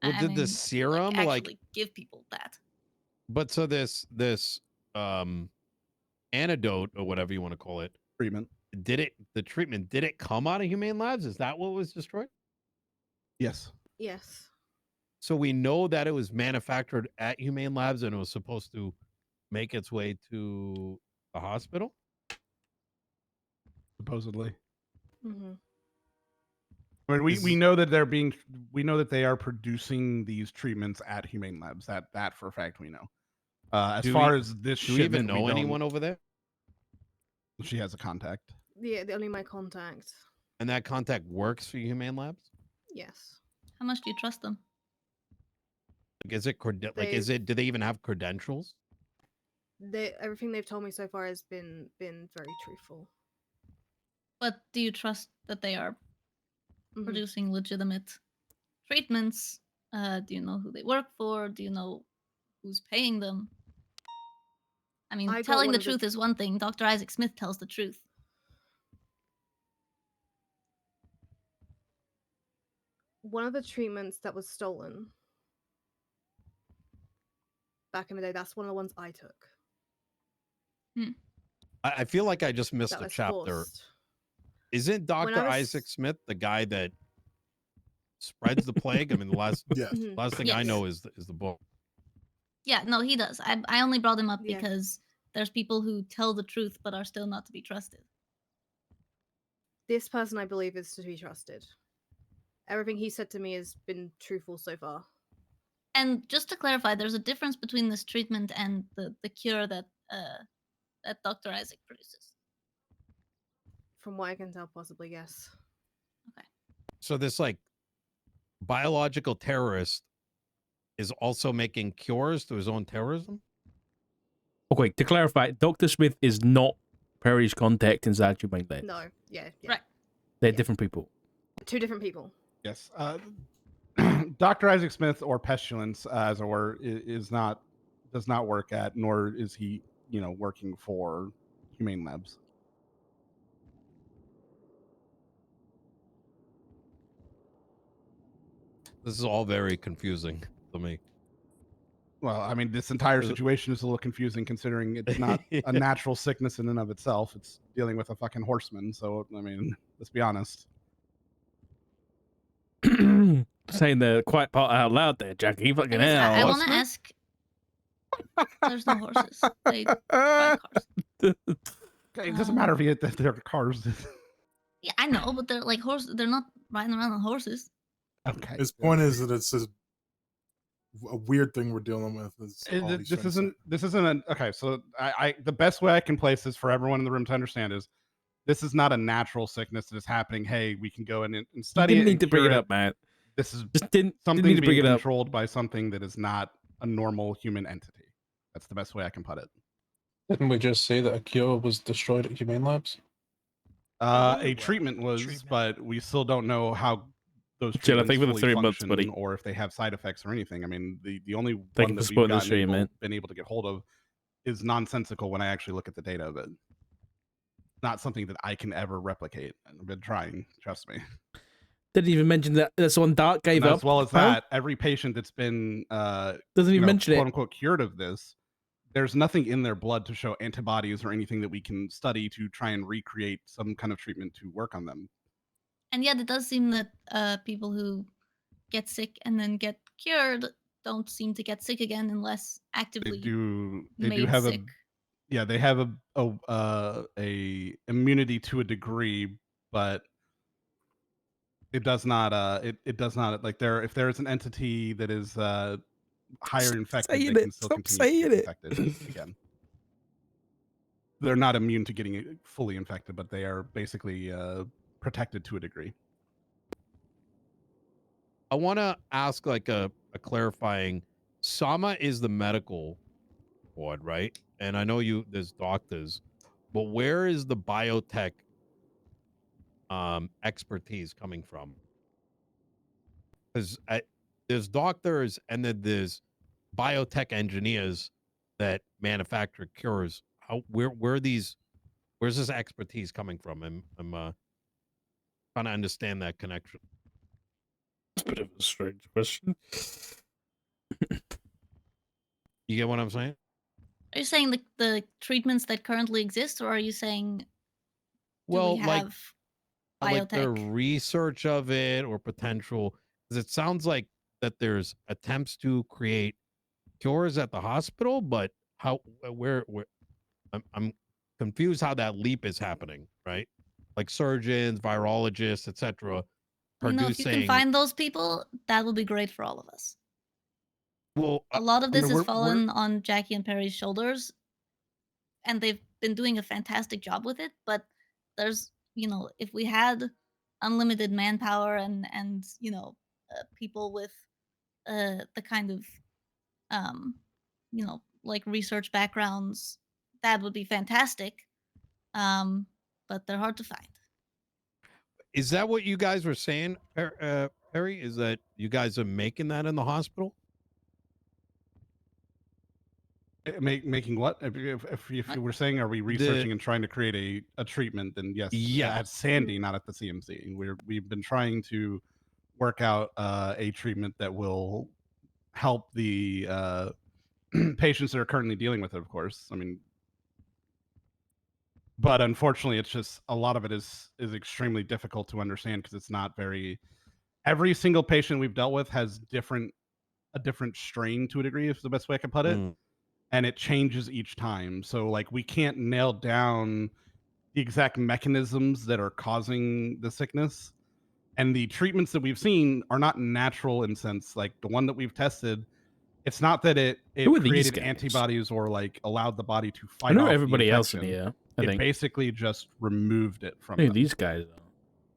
Well, I did the mean, serum actually give people that? But so this antidote or whatever you want to call it, treatment, did it come out of Humane Labs? Is that what was destroyed? Yes. Yes. So we know that it was manufactured at Humane Labs and it was supposed to make its way to the hospital? Supposedly. Mm-hmm. I mean, we know that we know that they are producing these treatments at Humane Labs. That for a fact we know. As far as this, do we even shipment, know don't- anyone over there? She has a contact. Yeah, only my contact. And that contact works for Humane Labs? Yes. How much do you trust them? Like, is it? Do they even have credentials? Everything they've told me so far has been very truthful. But do you trust that they are producing legitimate treatments? Do you know who they work for? Do you know who's paying them? I mean, I got telling one the of the- truth is one thing. Dr. Isaac Smith tells the truth. One of the treatments that was stolen back in the day, that's one of the ones I took. I feel like I just missed That a was chapter. forced. Isn't When I Dr. was- Isaac Smith the guy that spreads the plague? I mean, the last thing I Yes. know is the book. Yeah, no, he does. I only brought him up because there's people who tell the truth but are still not to be trusted. This person, I believe, is to be trusted. Everything he said to me has been truthful so far. And just to clarify, there's a difference between this treatment and the cure that Dr. Isaac produces. From what I can tell, possibly, yes. So this like biological terrorist is also making cures to his own terrorism? Okay, to clarify, Dr. Smith is not Perry's contact inside Humane Labs. No, yeah. Right. They're different people. Two different people. Yes. Dr. Isaac Smith, or Pestilence, as it were, does not work at, nor is he, working for Humane Labs. This is all very confusing to me. Well, I mean, this entire situation is a little confusing considering it's not a natural sickness in and of itself. It's dealing with a fucking horseman. So, I mean, let's be honest. Saying the quiet part out loud there, Jackie. Fucking hell. I want to ask. There's no horses. They drive cars. It doesn't matter if they're cars. Yeah, I know, but they're like horses. They're not riding around on horses. Okay. His point is that it's a weird thing we're dealing with. This isn't okay. So I the best way I can place this for everyone in the room to understand is this is not a natural sickness that is happening. Hey, we can go in and study. You didn't it need and to bring cure it up, man. This is Just didn't something need to bring being it up. controlled by something that is not a normal human entity. That's the best way I can put it. Didn't we just say that a cure was destroyed at Humane Labs? A treatment was, but we still don't know how those Jill, I treatments think for the fully 3 months, function buddy. or if they have side effects or anything. I mean, the only Thank one you for that spoiling the we've stream, man. been able to get hold of is nonsensical when I actually look at the data of it. Not something that I can ever replicate. I've been trying, trust me. Didn't even mention that that's one Dark gave And up. as well as huh? that, every patient that's been Doesn't even mention it. quote unquote cured of this there's nothing in their blood to show antibodies or anything that we can study to try and recreate some kind of treatment to work on them. And yet, it does seem that people who get sick and then get cured don't seem to get sick again unless They actively do made have sick. they have a immunity to a degree, but it does not it does not like if there is an entity that is higher infected, they can still continue to get infected again. They're not immune to getting fully infected, but they are basically protected to a degree. I want to ask like a clarifying. Sama is the medical board, right? And I know there's doctors, but where is the biotech expertise coming from? Because there's doctors and then there's biotech engineers that manufacture cures. Where's this expertise coming from? I'm trying to understand that connection. It's a bit of a strange question. You get what I'm saying? Are you saying the treatments that currently exist, or are you saying Well, do we have like the biotech? research of it or potential, because it sounds like that there's attempts to create cures at the hospital, but where I'm confused how that leap is happening, right? Like surgeons, virologists, etc. You know, if you can find those people, that will be great for all of us. Well, a lot of I mean, this has we're- fallen on Jackie and Perry's shoulders, and they've been doing a fantastic job with it. But there's, if we had unlimited manpower and people with the kind of like research backgrounds, that would be fantastic. But they're hard to find. Is that what you guys were saying, Perry? Is that you guys are making that in the hospital? Making what? If you were saying, are we researching and trying to create a treatment? Then yes, Yeah. at Sandy, not at the CMC. We've been trying to work out a treatment that will help the patients that are currently dealing with it. Of course, I mean, but unfortunately, it's just a lot of it is extremely difficult to understand because it's not very. Every single patient we've dealt with has a different strain to a degree, is the best way I can put it. And it changes each time. So like we can't nail down the exact mechanisms that are causing the sickness. And the treatments that we've seen are not natural in sense. Like the one that we've tested, it's not that it Who are these created guys? antibodies or like allowed the body to fight I know off the everybody else in infection. here. I It think. basically just removed it from Who are them. these guys?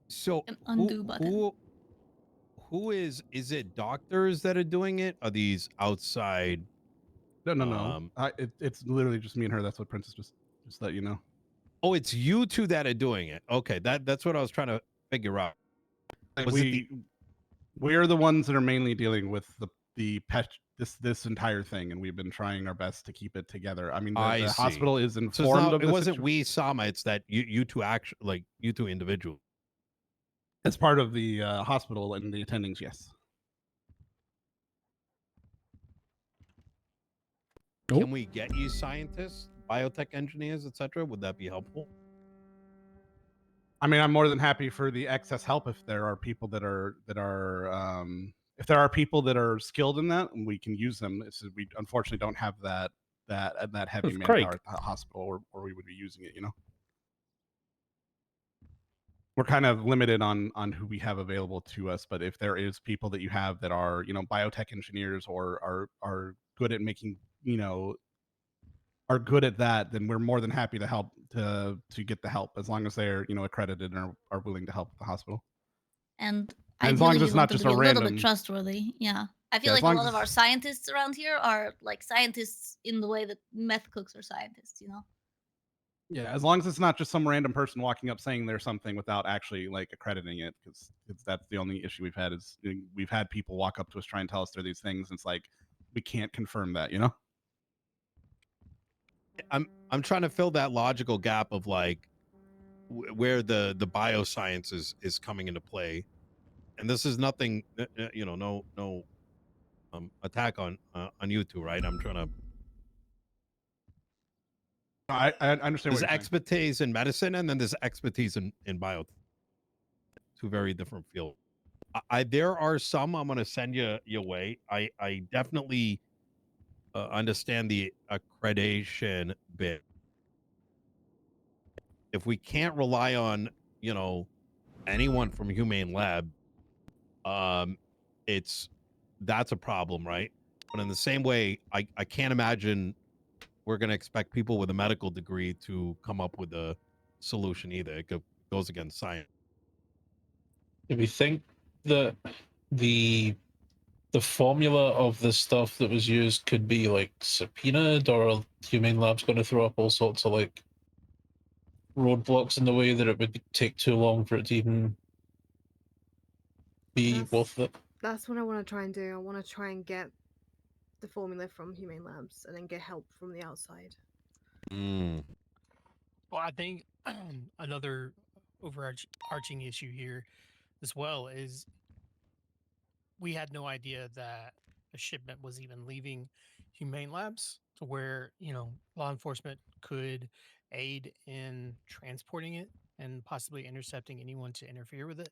So An undo button. Who is it doctors that are doing it? Are these outside? No. It's literally just me and her. That's what Princess just let you know. Oh, it's you two that are doing it. Okay, that's what I was trying to figure out. Like Was it we are the ones that are mainly dealing with the pet this entire thing, and we've been trying our best to keep it together. I mean, the see. hospital is So it's informed not, of it the wasn't situ- we Sama. It's that you two you two individuals. as part of the hospital and the attendings. Yes. Can we get you scientists, biotech engineers, etc.? Would that be helpful? I mean, I'm more than happy for the excess help if there are people that are if there are people that are skilled in that, and we can use them. We unfortunately don't have that heavy It's manpower Craig. at the hospital, or we would be using it. We're kind of limited on who we have available to us. But if there is people that you have that are biotech engineers or are good at making are good at that, then we're more than happy to help to get the help as long as they're accredited and are willing to help the hospital. And as long ideally, as it's we not want them just to be a a little random. bit trustworthy. Yeah. I feel Yeah, as like a long lot as of our scientists around here are like scientists in the way that meth cooks are scientists, Yeah, as long as it's not just some random person walking up saying there's something without actually like accrediting it, because that's the only issue we've had is we've had people walk up to us try and tell us they're these things. And it's like we can't confirm that. I'm trying to fill that logical gap of like where the bioscience is coming into play, and this is nothing, no attack on you two, right? I'm trying to I understand There's what you're saying. expertise in medicine, and then there's expertise in biotech. Two very different fields. There are some I'm going to send you your way. I definitely understand the accreditation bit. If we can't rely on, you know, anyone from Humane Lab, that's a problem, right? But in the same way, I can't imagine we're going to expect people with a medical degree to come up with a solution either. It goes against science. Do we think that the formula of the stuff that was used could be like subpoenaed, or are Humane Lab's going to throw up all sorts of like roadblocks in the way that it would take too long for it to even be worth it? That's what I want to try and do. I want to try and get the formula from Humane Labs and then get help from the outside. Mm. Well, I think another overarching issue here as well is we had no idea that a shipment was even leaving Humane Labs to where, law enforcement could aid in transporting it and possibly intercepting anyone to interfere with it.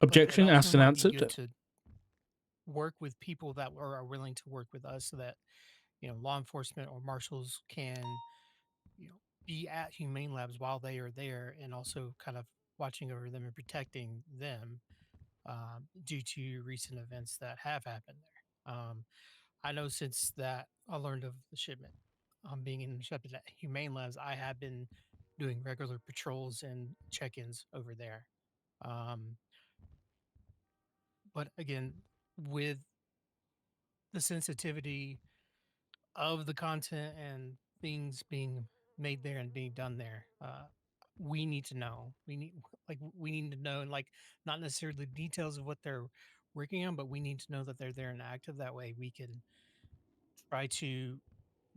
Objection asked and answered. Good to work with people that are willing to work with us so that, law enforcement or marshals can, be at Humane Labs while they are there and also kind of watching over them and protecting them due to recent events that have happened there. I know since that I learned of the shipment being intercepted at Humane Labs, I have been doing regular patrols and check-ins over there. But again, with the sensitivity of the content and things being made there and being done there, we need to know. We need to know, and like not necessarily the details of what they're working on, but we need to know that they're there and active. That way, we can try to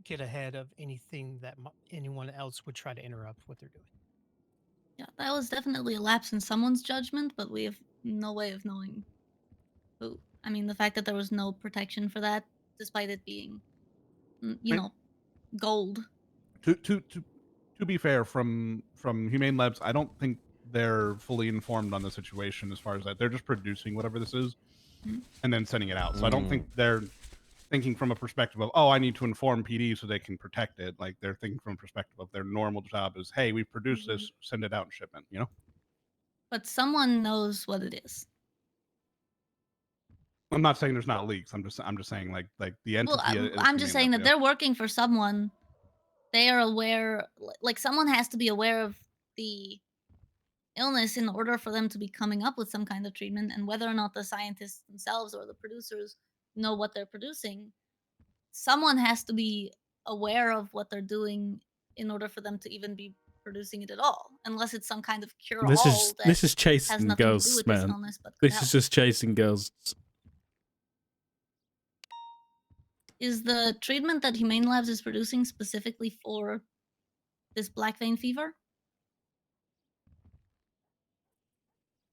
get ahead of anything that anyone else would try to interrupt what they're doing. Yeah, that was definitely a lapse in someone's judgment, but we have no way of knowing who. I mean, the fact that there was no protection for that, despite it being, you know, gold. To be fair, from Humane Labs, I don't think they're fully informed on the situation as far as that. They're just producing whatever this is and then sending it out. So I don't think they're thinking from a perspective of, oh, I need to inform PD so they can protect it. Like they're thinking from a perspective of their normal job is, hey, we've produced this, send it out in shipment, you know? But someone knows what it is. I'm not saying there's not leaks. I'm just saying like the entity. Well, I'm just saying that they're working for someone. They are aware, like someone has to be aware of the illness in order for them to be coming up with some kind of treatment, and whether or not the scientists themselves or the producers know what they're producing, someone has to be aware of what they're doing in order for them to even be producing it at all, unless it's some kind of cure-all This is has chasing nothing to do ghosts, with this man. illness, but could This help. is just chasing ghosts. Is the treatment that Humane Labs is producing specifically for this black vein fever?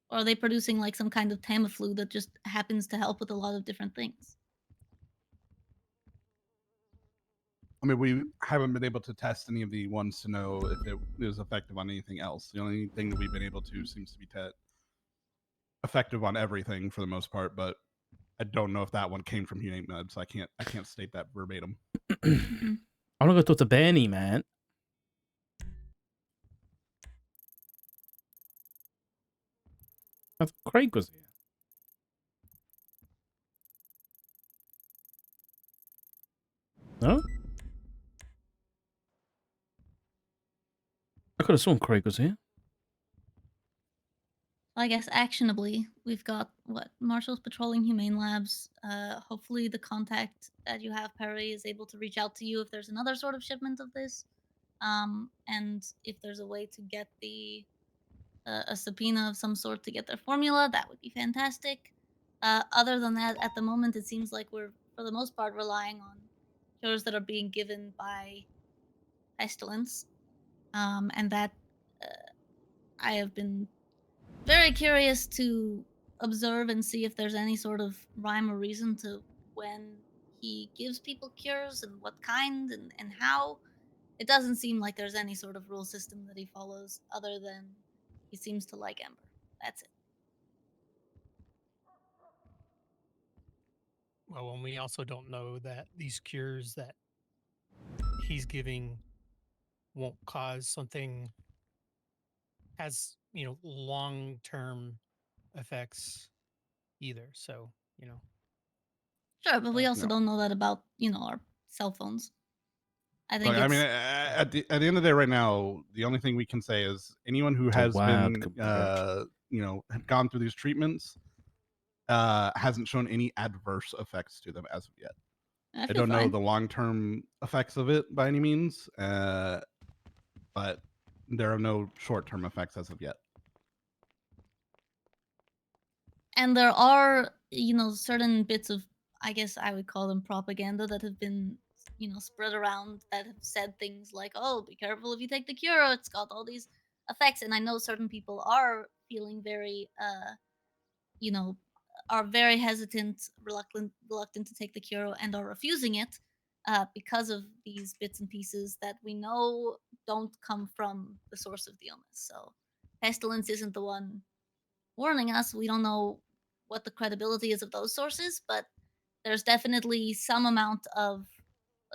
Or are they producing like some kind of Tamiflu that just happens to help with a lot of different things? I mean, we haven't been able to test any of the ones to know if it is effective on anything else. The only thing that we've been able to seems to be effective on everything for the most part, but I don't know if that one came from Humane Labs, so I can't state that verbatim. I want to go talk to Benny, man. I thought Craig was here. No? I could have sworn Craig was here. I guess actionably, we've got what marshals patrolling Humane Labs. Hopefully, the contact that you have, Perry, is able to reach out to you if there's another sort of shipment of this, and if there's a way to get a subpoena of some sort to get their formula, that would be fantastic. Other than that, at the moment, it seems like we're for the most part relying on cures that are being given by Pestilence, and that I have been very curious to observe and see if there's any sort of rhyme or reason to when he gives people cures and what kind and how. it doesn't seem like there's any sort of rule system that he follows other than he seems to like Ember. That's it. Well, and we also don't know that these cures that he's giving won't cause something, has, long-term effects either. So, Sure, but we also No. don't know that about, our cell phones. I think Look, I mean, it's at the end of the day, right now, the only thing we can say is anyone who It's a has wild been, comparison. gone through these treatments, hasn't shown any adverse effects to them as of yet. I I feel don't know fine. the long-term effects of it by any means, but there are no short-term effects as of yet. And there are, certain bits of, I guess I would call them propaganda that have been, spread around that have said things like, "Oh, be careful if you take the cure; it's got all these effects." And I know certain people are feeling very, you know, are very hesitant, reluctant to take the cure, and are refusing it because of these bits and pieces that we know don't come from the source of the illness. So, Pestilence isn't the one warning us. We don't know what the credibility is of those sources, but there's definitely some amount of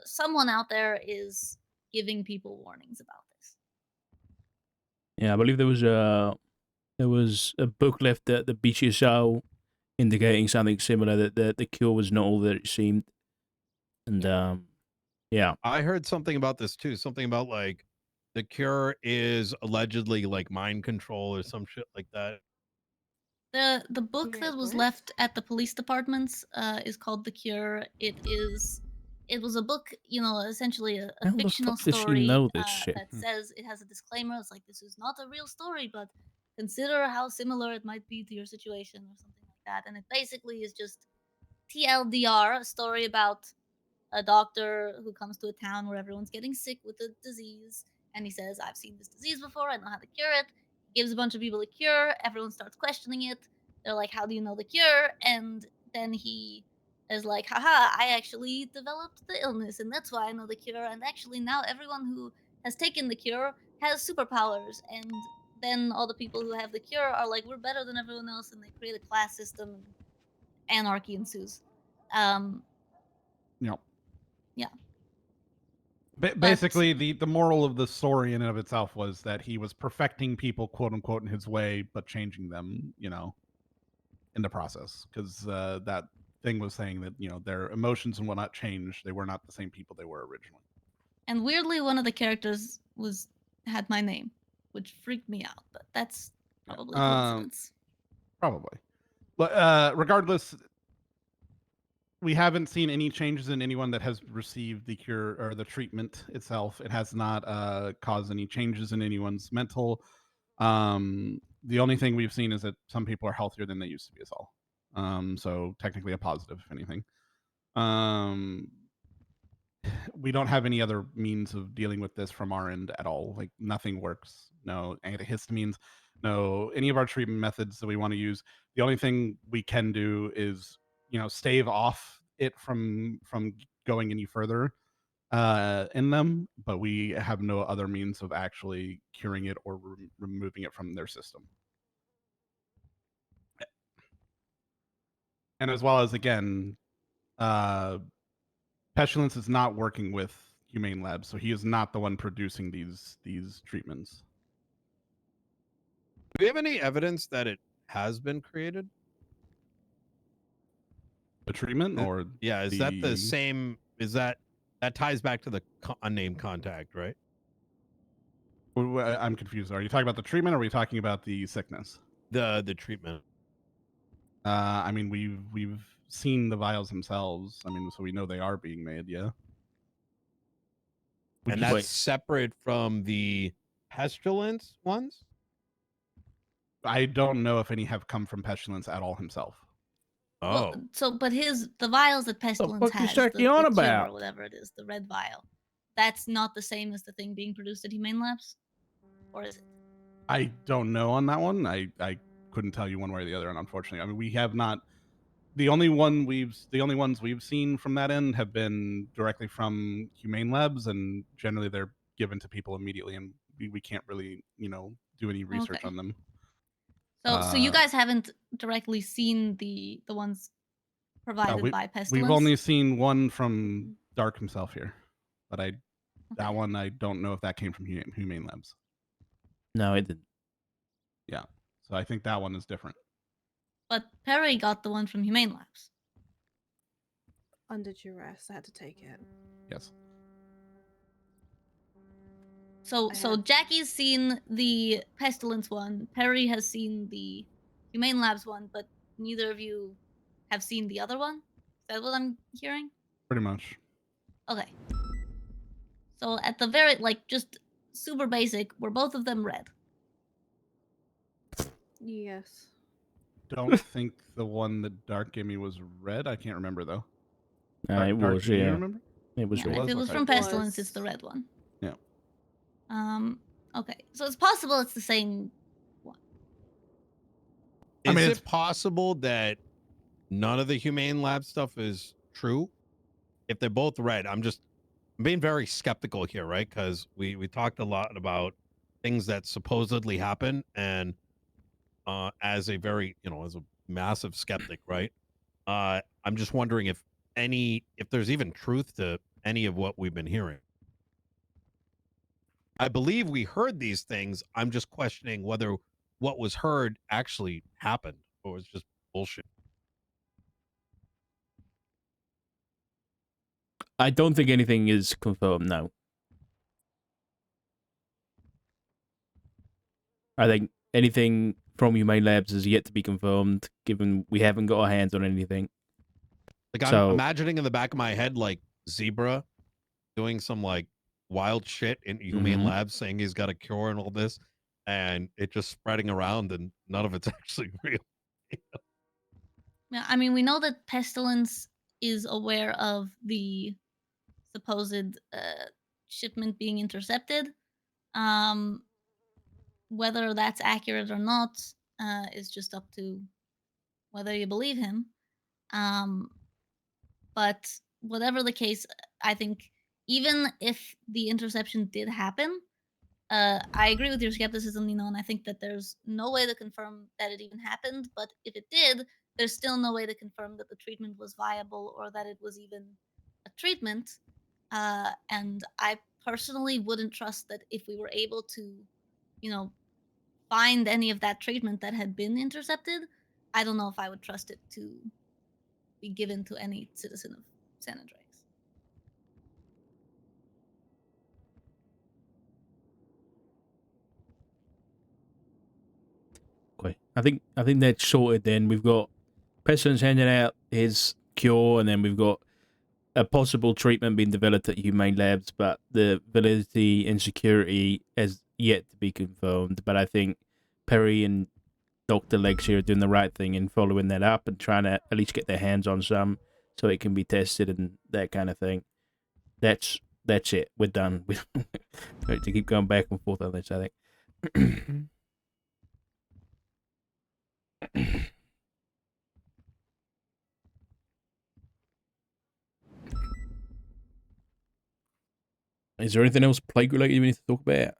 someone out there is giving people warnings about this. Yeah, I believe there was a book left at the Beachy Show indicating something similar, that the cure was not all that it seemed. And yeah. I heard something about this too. Something about like the cure is allegedly like mind control or some shit like that. The book that was left at the police departments is called The Cure. It was a book, essentially a How the fictional fuck does she story know this shit? that says it has a disclaimer. It's like, this is not a real story, but consider how similar it might be to your situation or something like that. And it basically is just TLDR, a story about a doctor who comes to a town where everyone's getting sick with a disease, and he says, "I've seen this disease before, I know how to cure it." He gives a bunch of people a cure, everyone starts questioning it. They're like, "How do you know the cure?" And then he is like, "Haha, I actually developed the illness, and that's why I know the cure, and actually now everyone who has taken the cure has superpowers." And then all the people who have the cure are like, "We're better than everyone else," and they create a class system, and anarchy ensues. Yep. Yeah. Basically, the moral of the story in and of itself was that he was perfecting people, quote unquote, in his way, but changing them, in the process. Because that thing was saying that their emotions and whatnot changed. They were not the same people they were originally. And weirdly, one of the characters had my name, which freaked me out. But that's probably coincidence. Probably, but regardless, we haven't seen any changes in anyone that has received the cure or the treatment itself. It has not caused any changes in anyone's mental. The only thing we've seen is that some people are healthier than they used to be, is all. So technically a positive, if anything. We don't have any other means of dealing with this from our end at all. Like, nothing works. No antihistamines, no any of our treatment methods that we want to use. The only thing we can do is, stave off it from going any further in them, but we have no other means of actually curing it or removing it from their system. And as well as, again, Pestilence is not working with Humane Labs, so he is not the one producing these treatments. Do we have any evidence that it has been created? The treatment, or yeah, is that the same? Is that ties back to the unnamed contact, right? I'm confused. Are you talking about the treatment, or are we talking about the sickness? The treatment. I mean, we've seen the vials themselves. I mean, so we know they are being made. Yeah. And that's separate from the pestilence ones? I don't know if any have come from Pestilence at all himself. Well, but the vials that Pestilence fuck you has, talking the on cure about? or whatever it is, the red vial, that's not the same as the thing being produced at Humane Labs, or is it? I don't know on that one. I couldn't tell you one way or the other, and unfortunately, I mean, we have not. The only ones we've seen from that end have been directly from Humane Labs, and generally they're given to people immediately, and we can't really, do any research Okay. on them. So you guys haven't directly seen the ones provided by Pestilence? We've only seen one from Dark himself here, but that one I don't know if that came from Humane Labs. No, it didn't. Yeah, so I think that one is different. But Perry got the one from Humane Labs. Under duress, I had to take it. Yes. So Jackie's seen the Pestilence one. Perry has seen the Humane Labs one, but neither of you have seen the other one. Is that what I'm hearing? Pretty much. Okay. So at the very just super basic, were both of them red? Yes. Don't think the one that Dark gave me was red. I can't remember though. It Dark, was, do you yeah. remember? It was Yeah, red. if it was Okay. from Pestilence, it's the red one. Yeah. Okay. So it's possible it's the same one. Is it possible that none of the Humane Lab stuff is true? If they're both red, I'm being very skeptical here, right? Because we talked a lot about things that supposedly happen, and as a very, as a massive skeptic, right? I'm just wondering if there's even truth to any of what we've been hearing. I believe we heard these things. I'm just questioning whether what was heard actually happened or was just bullshit. I don't think anything is confirmed, no. I think anything from Humane Labs is yet to be confirmed, given we haven't got our hands on anything. Like, I'm imagining in the back of my head, like, Zebra doing some, like, wild shit in Humane Labs, saying he's got a cure and all this, and it just spreading around, and none of it's actually real. Yeah, I mean, we know that Pestilence is aware of the supposed shipment being intercepted. Whether that's accurate or not is just up to whether you believe him. But whatever the case, I think even if the interception did happen, I agree with your skepticism, Nino, and I think that there's no way to confirm that it even happened. But if it did, there's still no way to confirm that the treatment was viable or that it was even a treatment. And I personally wouldn't trust that if we were able to, find any of that treatment that had been intercepted, I don't know if I would trust it to be given to any citizen of San Andreas. Okay. I think that's sorted then. We've got Pestilence handing out his cure, and then we've got a possible treatment being developed at Humane Labs, but the validity and security has yet to be confirmed. But I think Perry and Dr. Legs here are doing the right thing in following that up and trying to at least get their hands on some so it can be tested and that kind of thing. That's it. We're done. We don't to keep going back and forth on this, I think. Is there anything else plague related we need to talk about?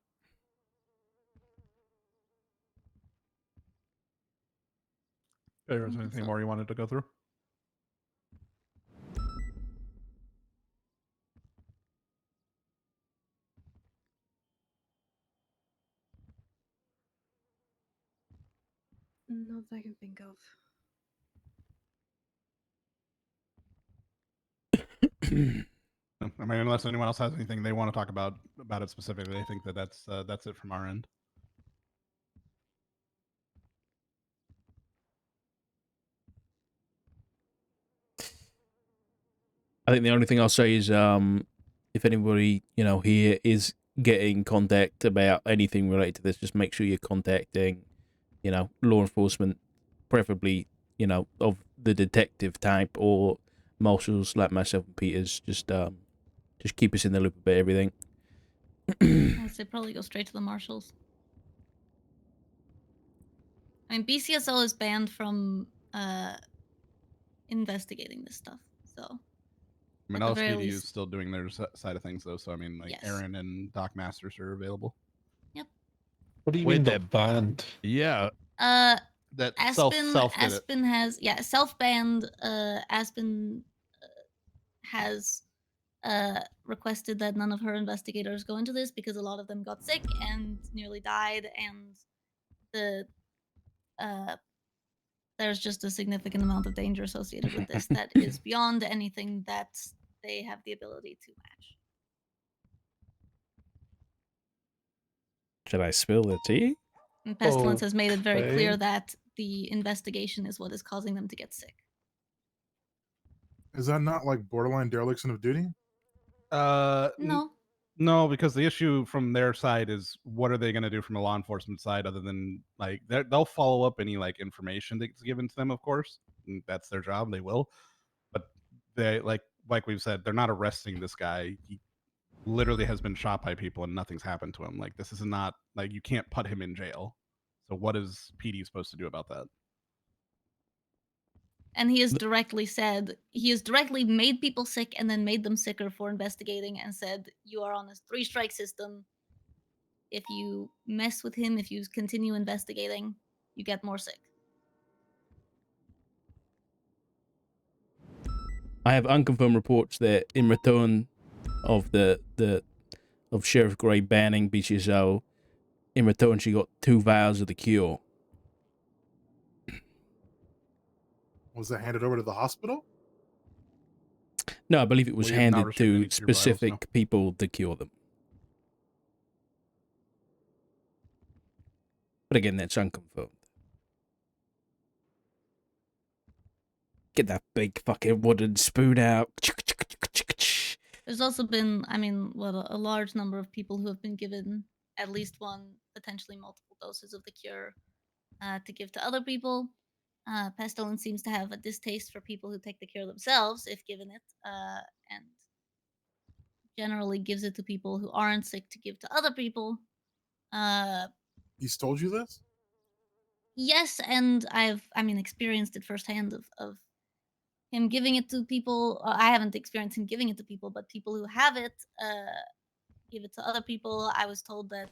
Is there anything more you wanted to go through? Not that I can think of. I mean, unless anyone else has anything they want to talk about it specifically, I think that's it from our end. I think the only thing I'll say is if anybody, here is getting contact about anything related to this, just make sure you're contacting, law enforcement, preferably, of the detective type or marshals like myself and Peters. Just keep us in the loop about everything. I'd say probably go straight to the marshals. I mean, BCSO is banned from investigating this stuff, so. I mean, At the very LSPD is least. still doing their side of things, though. So I mean, like Yes. Aaron and Doc Masters are available. What do you Wait, mean the- they're banned? Yeah. That Aspen self did it. Aspen has self-banned. Aspen has requested that none of her investigators go into this because a lot of them got sick and nearly died, and the there's just a significant amount of danger associated with this that is beyond anything that they have the ability to match. Should I spill the tea? And Pestilence has made it very clear Okay. that the investigation is what is causing them to get sick. Is that not like borderline dereliction of duty? No. No, because the issue from their side is what are they going to do from a law enforcement side other than like they'll follow up any like information that's given to them, of course. And that's their job. They will, but they like we've said, they're not arresting this guy. He literally has been shot by people and nothing's happened to him. Like this is not like you can't put him in jail. So what is PD supposed to do about that? And he has directly said, he has directly made people sick and then made them sicker for investigating and said, you are on a 3-strike system. If you mess with him, if you continue investigating, you get more sick. I have unconfirmed reports that in return of of Sheriff Gray banning BCSO, in return she got 2 vials of the cure. Was that handed over to the hospital? No, I believe it was We have not handed received any to cure vials, specific no. people to cure them. But again, that's unconfirmed. Get that big fucking wooden spoon out. There's also been, I mean, a large number of people who have been given at least one, potentially multiple doses of the cure to give to other people. Pestilence seems to have a distaste for people who take the cure themselves, if given it, and generally gives it to people who aren't sick to give to other people. He's told you this? Yes, and I mean, experienced it firsthand of him giving it to people. I haven't experienced him giving it to people, but people who have it give it to other people. I was told that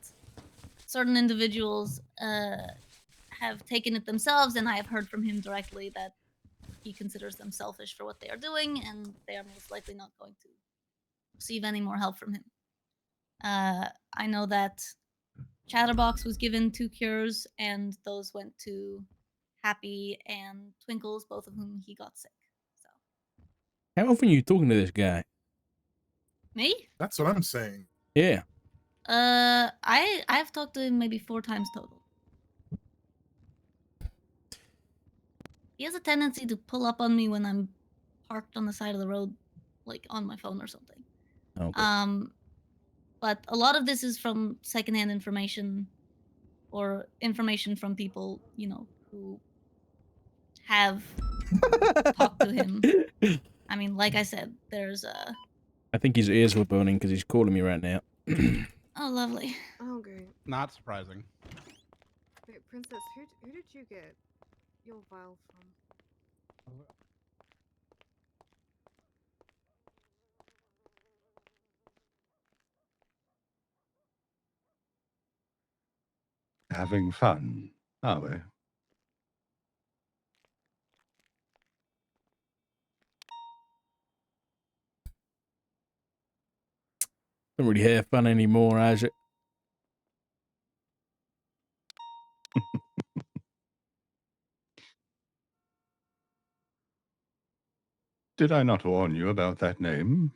certain individuals have taken it themselves, and I have heard from him directly that he considers them selfish for what they are doing, and they are most likely not going to receive any more help from him. I know that Chatterbox was given 2 cures, and those went to Happy and Twinkles, both of whom he got sick. How often are you talking to this guy? Me? That's what I'm saying. Yeah. I've talked to him maybe 4 times total. He has a tendency to pull up on me when I'm parked on the side of the road, like on my phone or something. Okay. But a lot of this is from secondhand information or information from people, you know, who have talked to him. I mean, like I said, there's a... I think his ears were burning because he's calling me right now. Oh, lovely. Oh, great. Not surprising. Wait, Princess, who did you get your vial from? Having fun, are we? Don't really have fun anymore, Isaac. Did I not warn you about that name?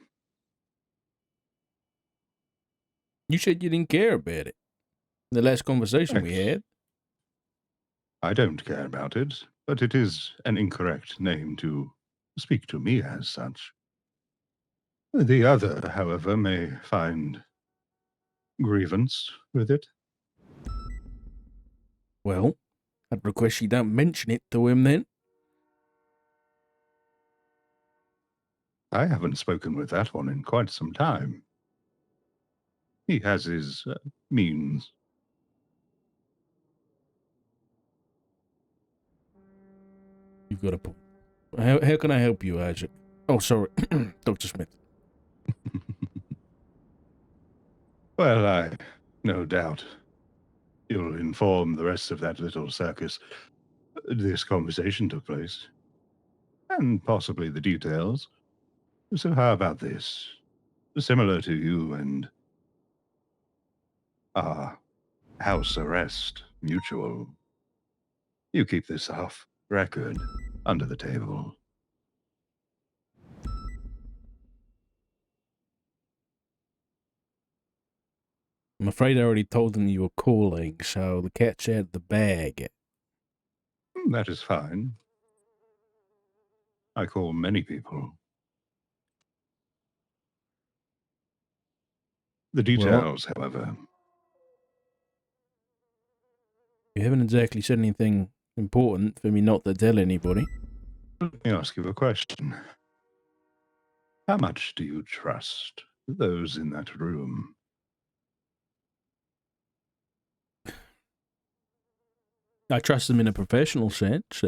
You said you didn't care about it. The last conversation we had. I don't care about it, but it is an incorrect name to speak to me as such. The other, however, may find grievance with it. Well, I'd request you don't mention it to him then. I haven't spoken with that one in quite some time. He has his means. You've got a point. How can I help you, Isaac? Oh, sorry, Dr. Smith. Well, I no doubt you'll inform the rest of that little circus this conversation took place, and possibly the details. So how about this? Similar to you and our house arrest mutual, you keep this off record under the table. I'm afraid I already told them you were calling, so the cat's out of the bag. That is fine. I call many people. The details, however. You haven't exactly said anything important for me not to tell anybody. Let me ask you a question. How much do you trust those in that room? I trust them in a professional sense.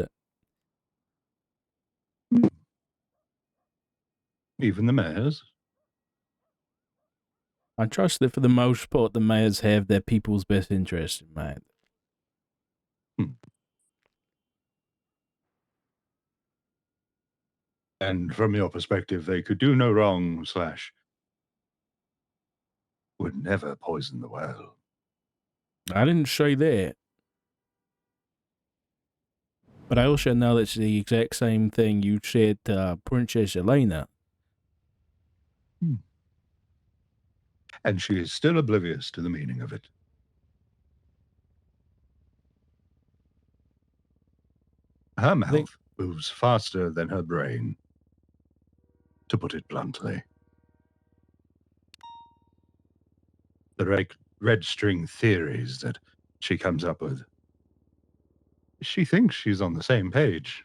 Even the mayors? I trust that for the most part, the mayors have their people's best interest in mind. And from your perspective, they could do no wrong / would never poison the well. I didn't say that. But I also know that's the exact same thing you said to Princess Elena. And she is still oblivious to the meaning of it. Her mouth moves faster than her brain, to put it bluntly. The red string theories that she comes up with. She thinks she's on the same page.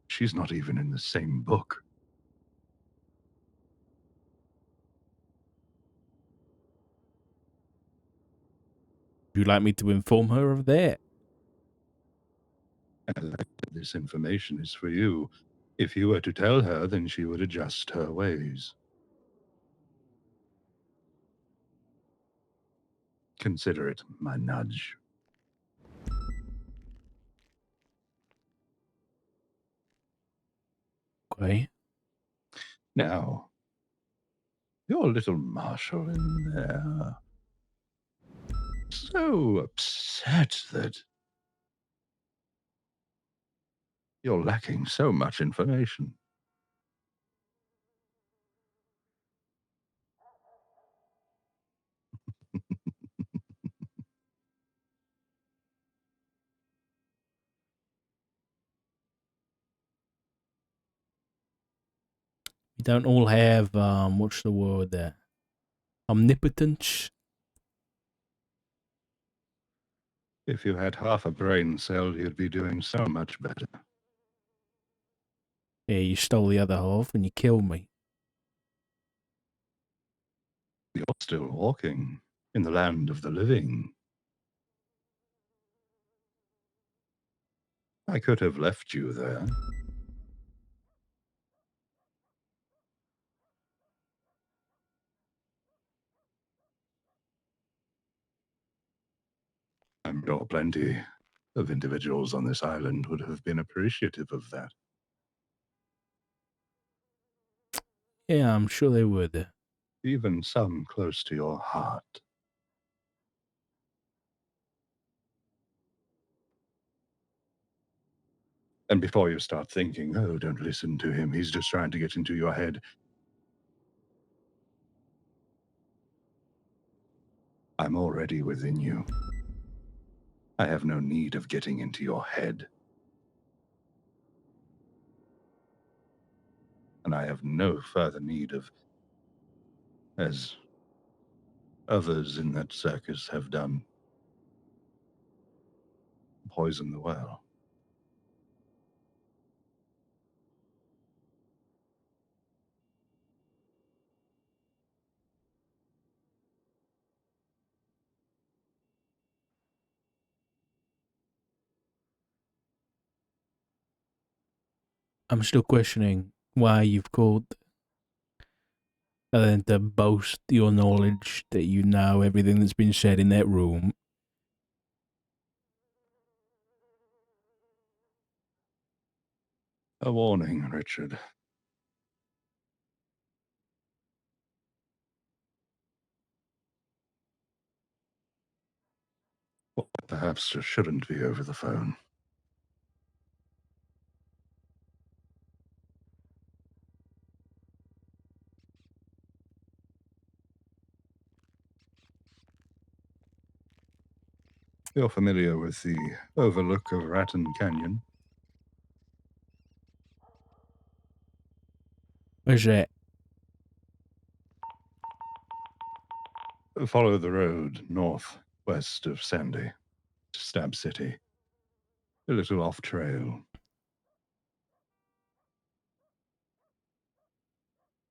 She's not even in the same book. Would you like me to inform her of that? This information is for you. If you were to tell her, then she would adjust her ways. Consider it my nudge. Okay. Now, your little Marshal in there, so upset that you're lacking so much information. We don't all have, what's the word there? Omnipotence? If you had half a brain cell, you'd be doing so much better. Yeah, you stole the other half and you killed me. You're still walking in the land of the living. I could have left you there. I'm sure plenty of individuals on this island would have been appreciative of that. Yeah, I'm sure they would. Even some close to your heart. And before you start thinking, oh, don't listen to him, he's just trying to get into your head, I'm already within you. I have no need of getting into your head. And I have no further need of, as others in that circus have done, poison the well. I'm still questioning why you've called. And then to boast your knowledge that you know everything that's been said in that room. A warning, Richard. What perhaps just shouldn't be over the phone. You're familiar with the overlook of Raton Canyon? Where's that? Follow the road northwest of Sandy to Stab City. A little off trail.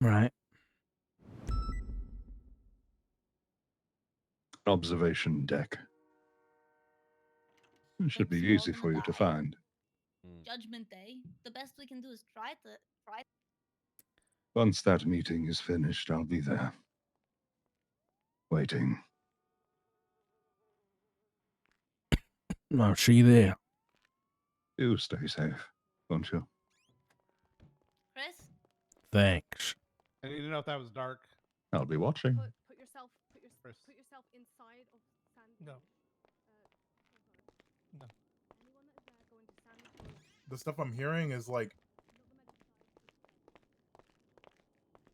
Right. Observation deck. It should be easy for you to find. Judgment Day. The best we can do is try. Once that meeting is finished, I'll be there. Waiting. I'll see you there. You stay safe, won't you? Chris? Thanks. I need to know if that was dark. I'll be watching. Put yourself inside of Sandy. No. No. Anyone that is there going to Sandy. The stuff I'm hearing is like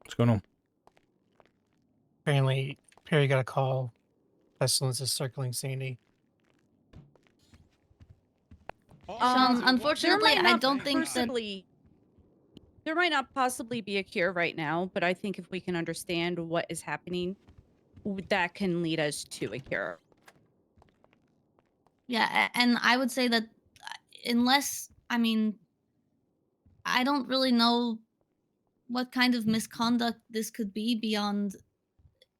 What's going on? Apparently, Perry got a call. Pestilence is circling Sandy. Sean, unfortunately, there might I not don't think that. possibly- There might not possibly be a cure right now, but I think if we can understand what is happening, that can lead us to a cure. Yeah, and I would say that unless, I mean, I don't really know what kind of misconduct this could be beyond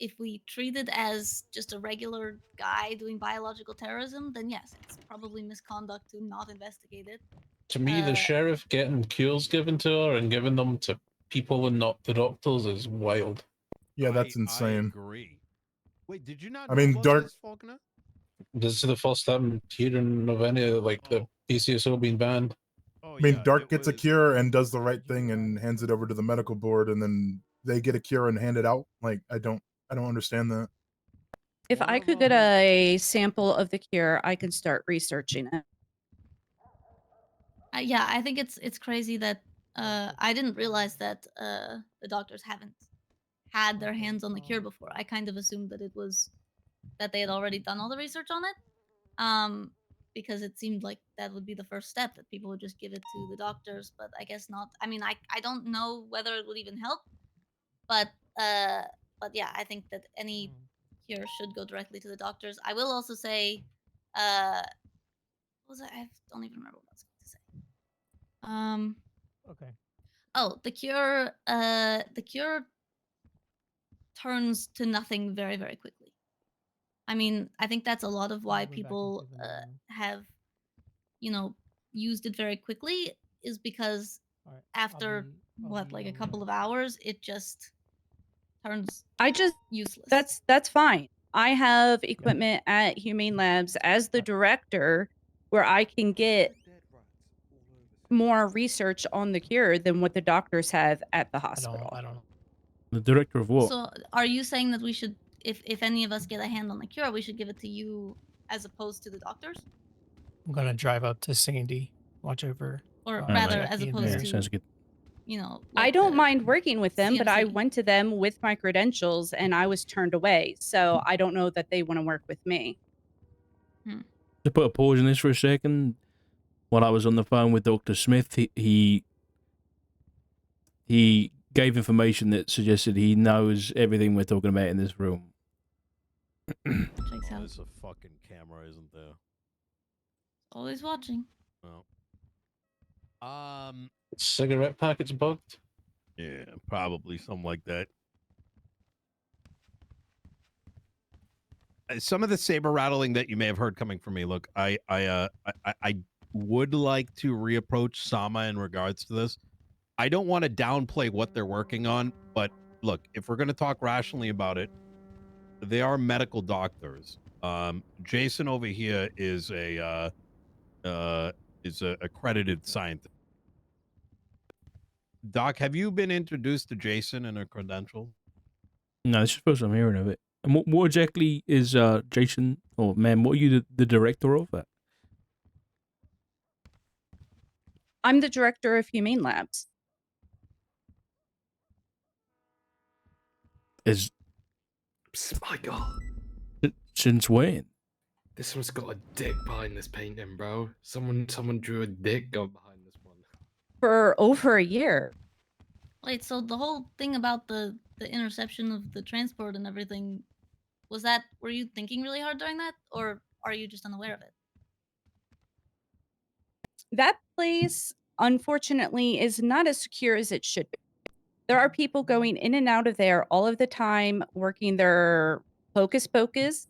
if we treat it as just a regular guy doing biological terrorism, then yes, it's probably misconduct to not investigate it. To me, the sheriff getting cures given to her and giving them to people and not the doctors is wild. yeah, that's insane. Agree. Wait, did you not? I mean, know about Dark. this, Faulkner? This is the first time hearing of any like the PCSO being banned. I mean, Dark gets a cure and does the right thing and hands it over to the medical board, and then they get a cure and hand it out. Like, I don't understand that. If I could get a sample of the cure, I could start researching it. Yeah, I think it's crazy that I didn't realize that the doctors haven't had their hands on the cure before. I kind of assumed that it was that they had already done all the research on it, because it seemed like that would be the first step, that people would just give it to the doctors. But I guess not. I mean, I don't know whether it would even help, but yeah, I think that any cure should go directly to the doctors. I will also say, what was I don't even remember what I was going to say. Okay. Oh, the cure turns to nothing very, very quickly. I mean, I think that's a lot of why people have, used it very quickly, is because after like a couple of hours, it just turns useless. That's fine. I have equipment at Humane Labs as the director where I can get more research on the cure than what the doctors have at the hospital. I don't know. The director of what? So, are you saying that we should, if any of us get a hand on the cure, we should give it to you as opposed to the doctors? I'm gonna drive up to Sandy, watch over. Or rather, Jackie as and opposed Mary. to, Sounds good. I don't mind working with them, but I CMC. went to them with my credentials and I was turned away. So I don't know that they want to work with me. To put a pause in this for a second, while I was on the phone with Dr. Smith, he gave information that suggested he knows everything we're talking about in this room. Checks out. There's a fucking camera, isn't there? Always watching. Well, Cigarette packets bugged. yeah, probably something like that. Some of the saber rattling that you may have heard coming from me. Look, I would like to reapproach Sama in regards to this. I don't want to downplay what they're working on, but look, if we're going to talk rationally about it, they are medical doctors. Jason over here is a accredited scientist. Doc, have you been introduced to Jason and her credentials? No, this is the first I'm hearing of it. And what exactly is Jason, or man, what are you the director of that? I'm the director of Humane Labs. Is My God, since when? this one's got a dick behind this painting, bro. Someone drew a dick going behind this one. For over a year. Wait, so the whole thing about the interception of the transport and everything, were you thinking really hard during that, or are you just unaware of it? That place, unfortunately, is not as secure as it should be. There are people going in and out of there all of the time, working their hocus pocus,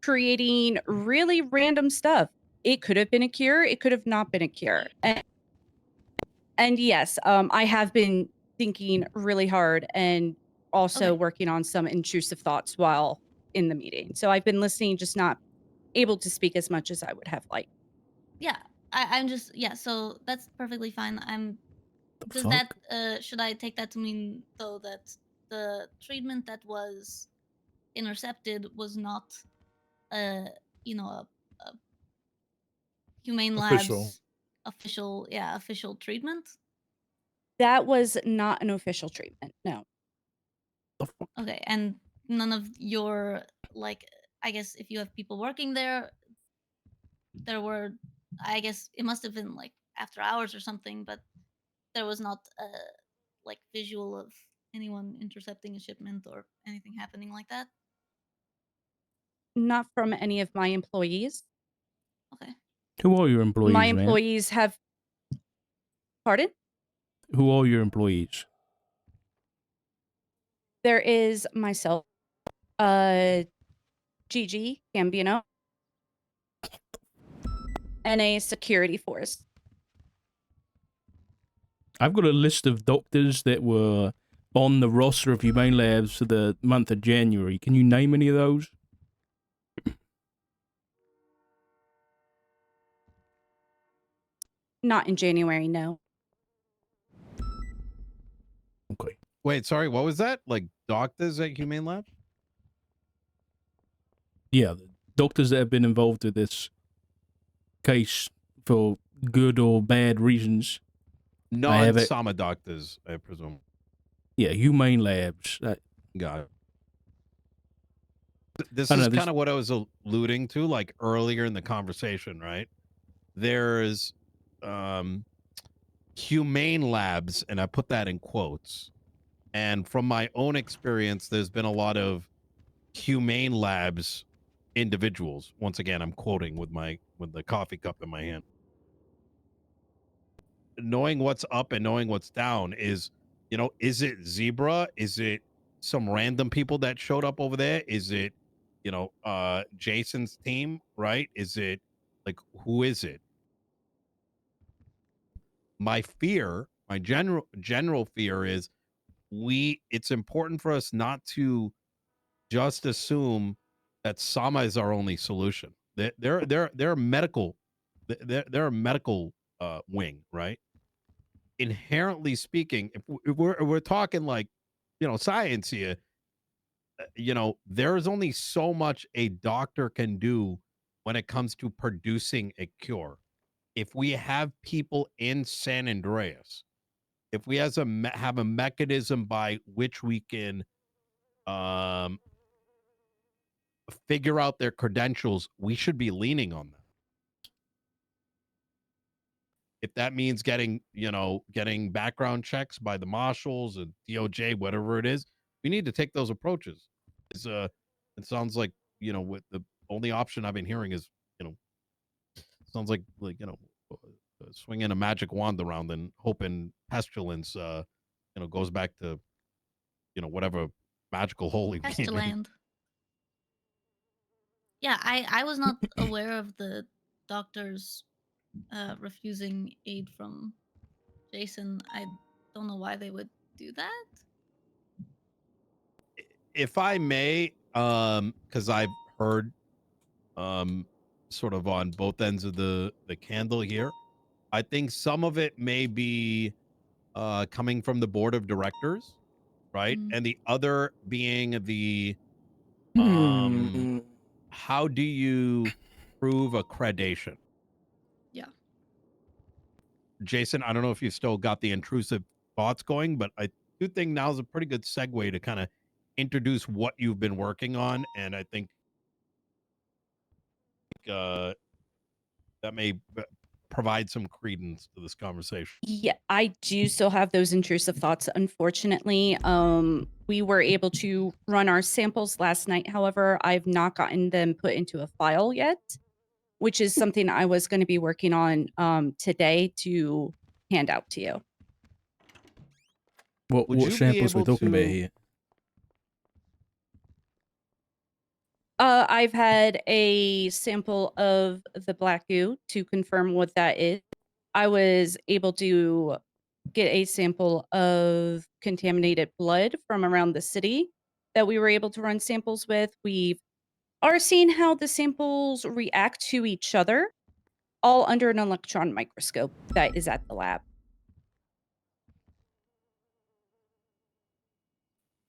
creating really random stuff. It could have been a cure, it could have not been a cure. And yes, I have been thinking really hard and also working on some intrusive thoughts while in the meeting. So I've been listening, just not able to speak as much as I would have liked. Yeah, I'm just so that's perfectly fine. Does fuck? that should I take that to mean though that the treatment that was intercepted was not a a Humane Official. Labs official treatment? That was not an official treatment. No. Okay, and none of your I guess if you have people working there, there were I guess it must have been like after hours or something, but there was not a visual of anyone intercepting a shipment or anything happening like that. Not from any of my employees. Okay. Who are your employees, My man? employees have. Pardon? Who are your employees? There is myself, Gigi Gambino, and a security force. I've got a list of doctors that were on the roster of Humane Labs for the month of January. Can you name any of those? Not in January, no. Okay. Wait, sorry, what was that? Like doctors at Humane Lab? Yeah, the doctors that have been involved with this case for good or bad reasons. I have it. Non-Sama doctors, I presume. Yeah, Humane Labs. Got it. This I don't is know, this- kind of what I was alluding to, like earlier in the conversation, right? There's Humane Labs, and I put that in quotes. And from my own experience, there's been a lot of Humane Labs individuals. Once again, I'm quoting with the coffee cup in my hand. Knowing what's up and knowing what's down is, is it Zebra? Is it some random people that showed up over there? Is it, Jason's team, right? Is it who is it? My fear, my general fear is it's important for us not to just assume that Sama is our only solution. They're a medical, they're a medical wing, right? Inherently speaking, if we're talking science here, there's only so much a doctor can do when it comes to producing a cure. If we have people in San Andreas, if we have a mechanism by which we can figure out their credentials, we should be leaning on them. If that means getting background checks by the marshals and DOJ, whatever it is, we need to take those approaches. It sounds like, with the only option I've been hearing is, sounds like swinging a magic wand around and hoping Pestilence, goes back to, whatever magical hole he came in. Pestilence. Yeah, I was not aware of the doctors refusing aid from Jason. don't know why they would do that. If I may, because I've heard sort of on both ends of the candle here. I think some of it may be coming from the board of directors, right? And the other being the how do you prove accreditation? Yeah. Jason, I don't know if you still got the intrusive thoughts going, but I do think now is a pretty good segue to kind of introduce what you've been working on, and I think that may provide some credence to this conversation. Yeah, I do still have those intrusive thoughts, unfortunately. We were able to run our samples last night. However, I've not gotten them put into a file yet, which is something I was going to be working on today to hand out to you. What Would you be samples are we able talking about to- here? I've had a sample of the black goo to confirm what that is. I was able to get a sample of contaminated blood from around the city that we were able to run samples with. We are seeing how the samples react to each other, all under an electron microscope that is at the lab.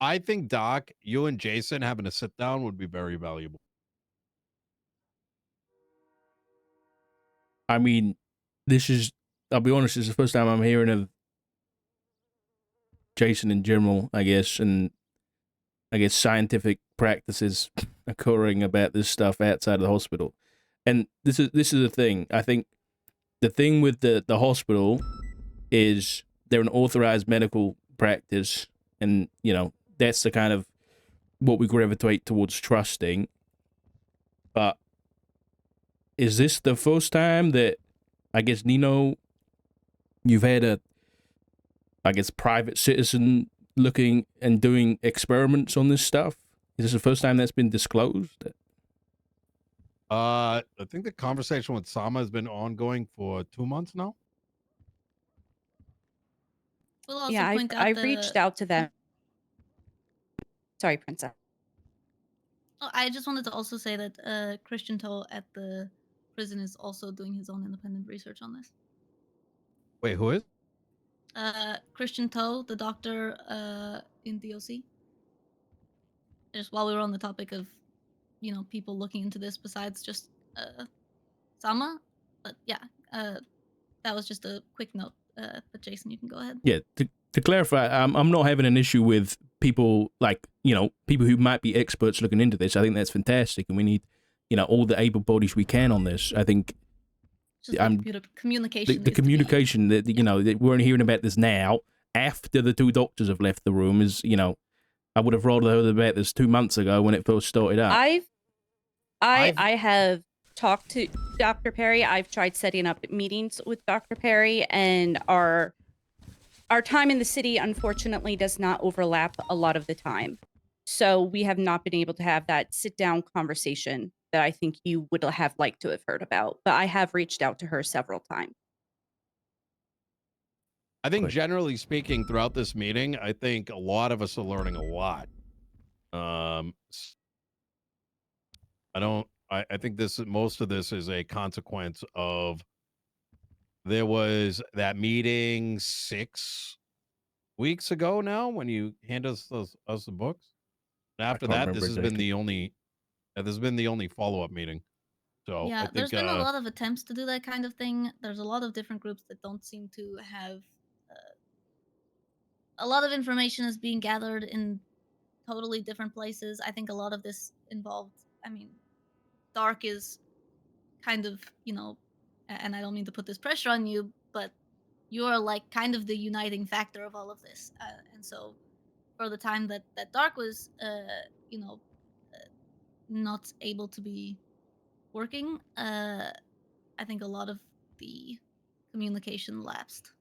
I think, Doc, you and Jason having a sit down would be very valuable. I mean, I'll be honest, this is the first time I'm hearing of Jason in general, I guess, and I guess scientific practices occurring about this stuff outside of the hospital. And this is the thing. I think the thing with the hospital is they're an authorized medical practice, and that's the kind of what we gravitate towards trusting. But is this the first time that, I guess, Nino, you've had a, I guess, private citizen looking and doing experiments on this stuff? Is this the first time that's been disclosed? I think the conversation with Sama has been ongoing for 2 months now. We'll also Yeah, point out I've reached out to them. Sorry, Princess. Oh, I just wanted to also say that Christian Toe at the prison is also doing his own independent research on this. Wait, who is? Christian Toe, the doctor in DOC. Just while we were on the topic of, people looking into this besides just Sama. But yeah, that was just a quick note. But Jason, you can go ahead. Yeah, to clarify, I'm not having an issue with people people who might be experts looking into this. I think that's fantastic, and we need, all the able bodies we can on this. I think Just the communication. the communication that that we're hearing about this now after the two doctors have left the room is I would have rather heard about this 2 months ago when it first started up. I have talked to Dr. Perry. I've tried setting up meetings with Dr. Perry, and our time in the city unfortunately does not overlap a lot of the time. So we have not been able to have that sit-down conversation that I think you would have liked to have heard about. But I have reached out to her several times. I think generally speaking, throughout this meeting, I think a lot of us are learning a lot. I think most of this is a consequence of there was that meeting 6 weeks ago now when you hand us the books. And after that, this has been the only follow-up meeting. So Yeah, I think, there's been a lot of attempts to do that kind of thing. There's a lot of different groups that don't seem to have a lot of information is being gathered in totally different places. I think a lot of this involved, Dark is kind of, and I don't mean to put this pressure on you, but you're like kind of the uniting factor of all of this. And so for the time that Dark was, not able to be working, I think a lot of the communication lapsed.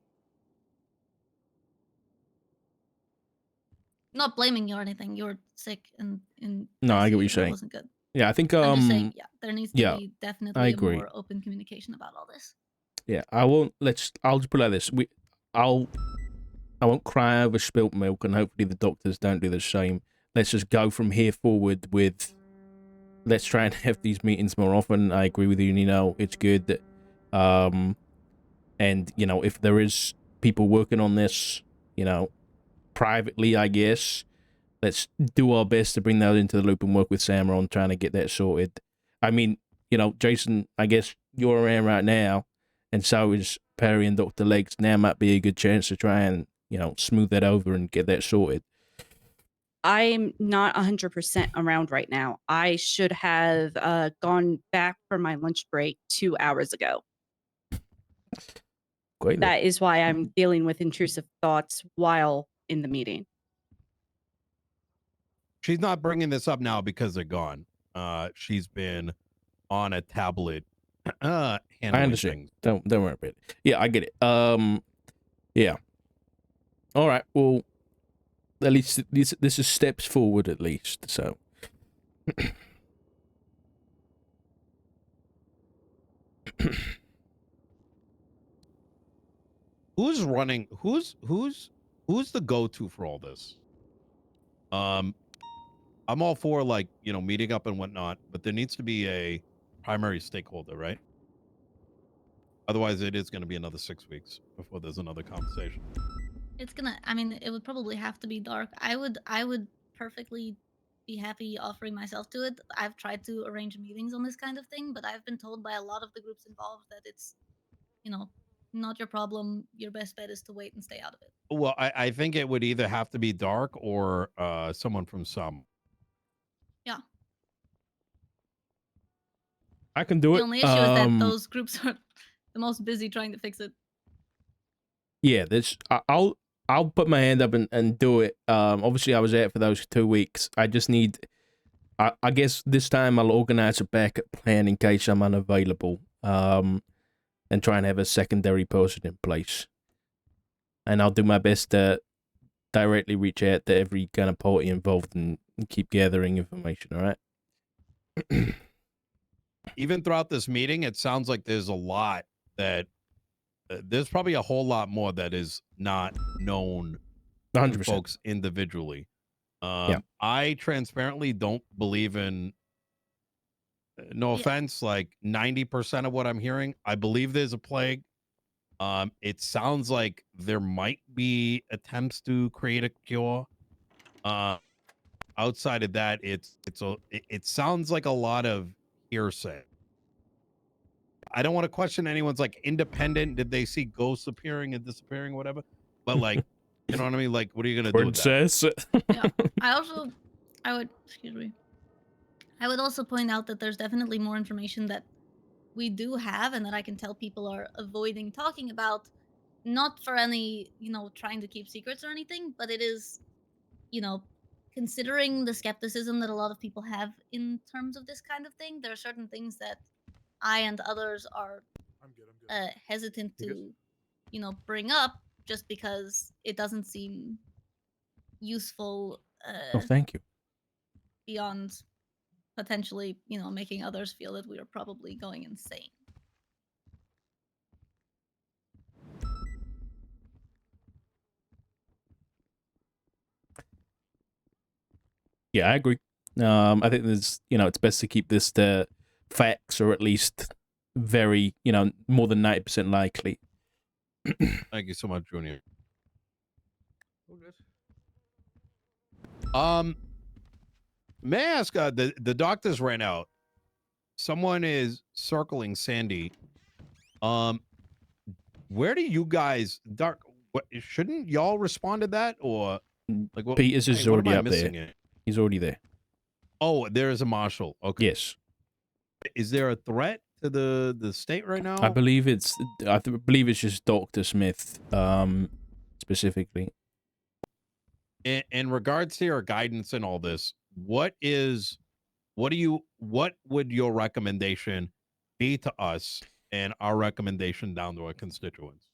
Not blaming you or anything. You're sick and No, I get what you're ICU, saying. That wasn't good. Yeah, I think I'm just saying, yeah, there needs to yeah, be I definitely a agree. more open communication about all this. Yeah, I won't. I'll just put it like this. I'm I won't cry over spilt milk, and hopefully the doctors don't do the same. Let's just go from here forward with. Let's try and have these meetings more often. I agree with you, Nino. It's good that, and you know, if there is people working on this, you know, privately, I guess, let's do our best to bring that into the loop and work with Sam on trying to get that sorted. I mean, you know, Jason, I guess you're around right now, and so is Perry and Dr. Legs. Now might be a good chance to try and, you know, smooth that over and get that sorted. I'm not 100% around right now. I should have gone back for my lunch break 2 hours ago. Great. That is why I'm dealing with intrusive thoughts while in the meeting. She's not bringing this up now because they're gone. She's been on a tablet I handling understand. things. Don't worry about it. Yeah, I get it. Yeah. All right. Well, at least this is steps forward, at least. So. Who's running? Who's the go-to for all this? I'm all for, like, you know, meeting up and whatnot, but there needs to be a primary stakeholder, right? Otherwise, it is going to be another 6 weeks before there's another conversation. It's gonna. I mean, it would probably have to be dark. I would perfectly be happy offering myself to it. I've tried to arrange meetings on this kind of thing, but I've been told by a lot of the groups involved that it's, you know, not your problem. Your best bet is to wait and stay out of it. Well, I think it would either have to be dark or someone from some. Yeah. I can do it. The only issue is that those groups are the most busy trying to fix it. Yeah, I'll put my hand up and do it. Obviously I was out for those 2 weeks. I just need, I guess this time I'll organize a backup plan in case I'm unavailable. And try and have a secondary person in place. And I'll do my best to directly reach out to every kind of party involved and keep gathering information. All right. Even throughout this meeting, it sounds like there's a lot that there's probably a whole lot more that is not known to 100%. folks individually. Yeah. I transparently don't believe in, no offense, like 90% of what I'm hearing. I believe there's a plague. It sounds like there might be attempts to create a cure. Outside of that, it sounds like a lot of hearsay. I don't want to question anyone's, like, independent. Did they see ghosts appearing and disappearing, whatever? But, like, you know what I mean? Like, what are you gonna do with that? Yeah. I would also point out that there's definitely more information that we do have and that I can tell people are avoiding talking about, not for any, you know, trying to keep secrets or anything, but it is, you know, considering the skepticism that a lot of people have in terms of this kind of thing, there are certain things that I and others are hesitant to, you know, bring up just because it doesn't seem useful. Oh, thank you. Beyond potentially, you know, making others feel that we are probably going insane. Yeah, I agree. I think there's, you know, it's best to keep this to facts, or at least very, you know, more than 90% likely. Thank you so much, Junior. May I ask, the doctors ran out. Someone is circling Sandy. Where do you guys, Dark, what, shouldn't y'all respond to that, or like what? Peters is hey, what am already I up there. missing it? He's already there. Oh, there is a marshal. Okay. Yes. Is there a threat to the state right now? I believe it's just Dr. Smith, specifically. In regards to your guidance and all this, what would your recommendation be to us and our recommendation down to our constituents?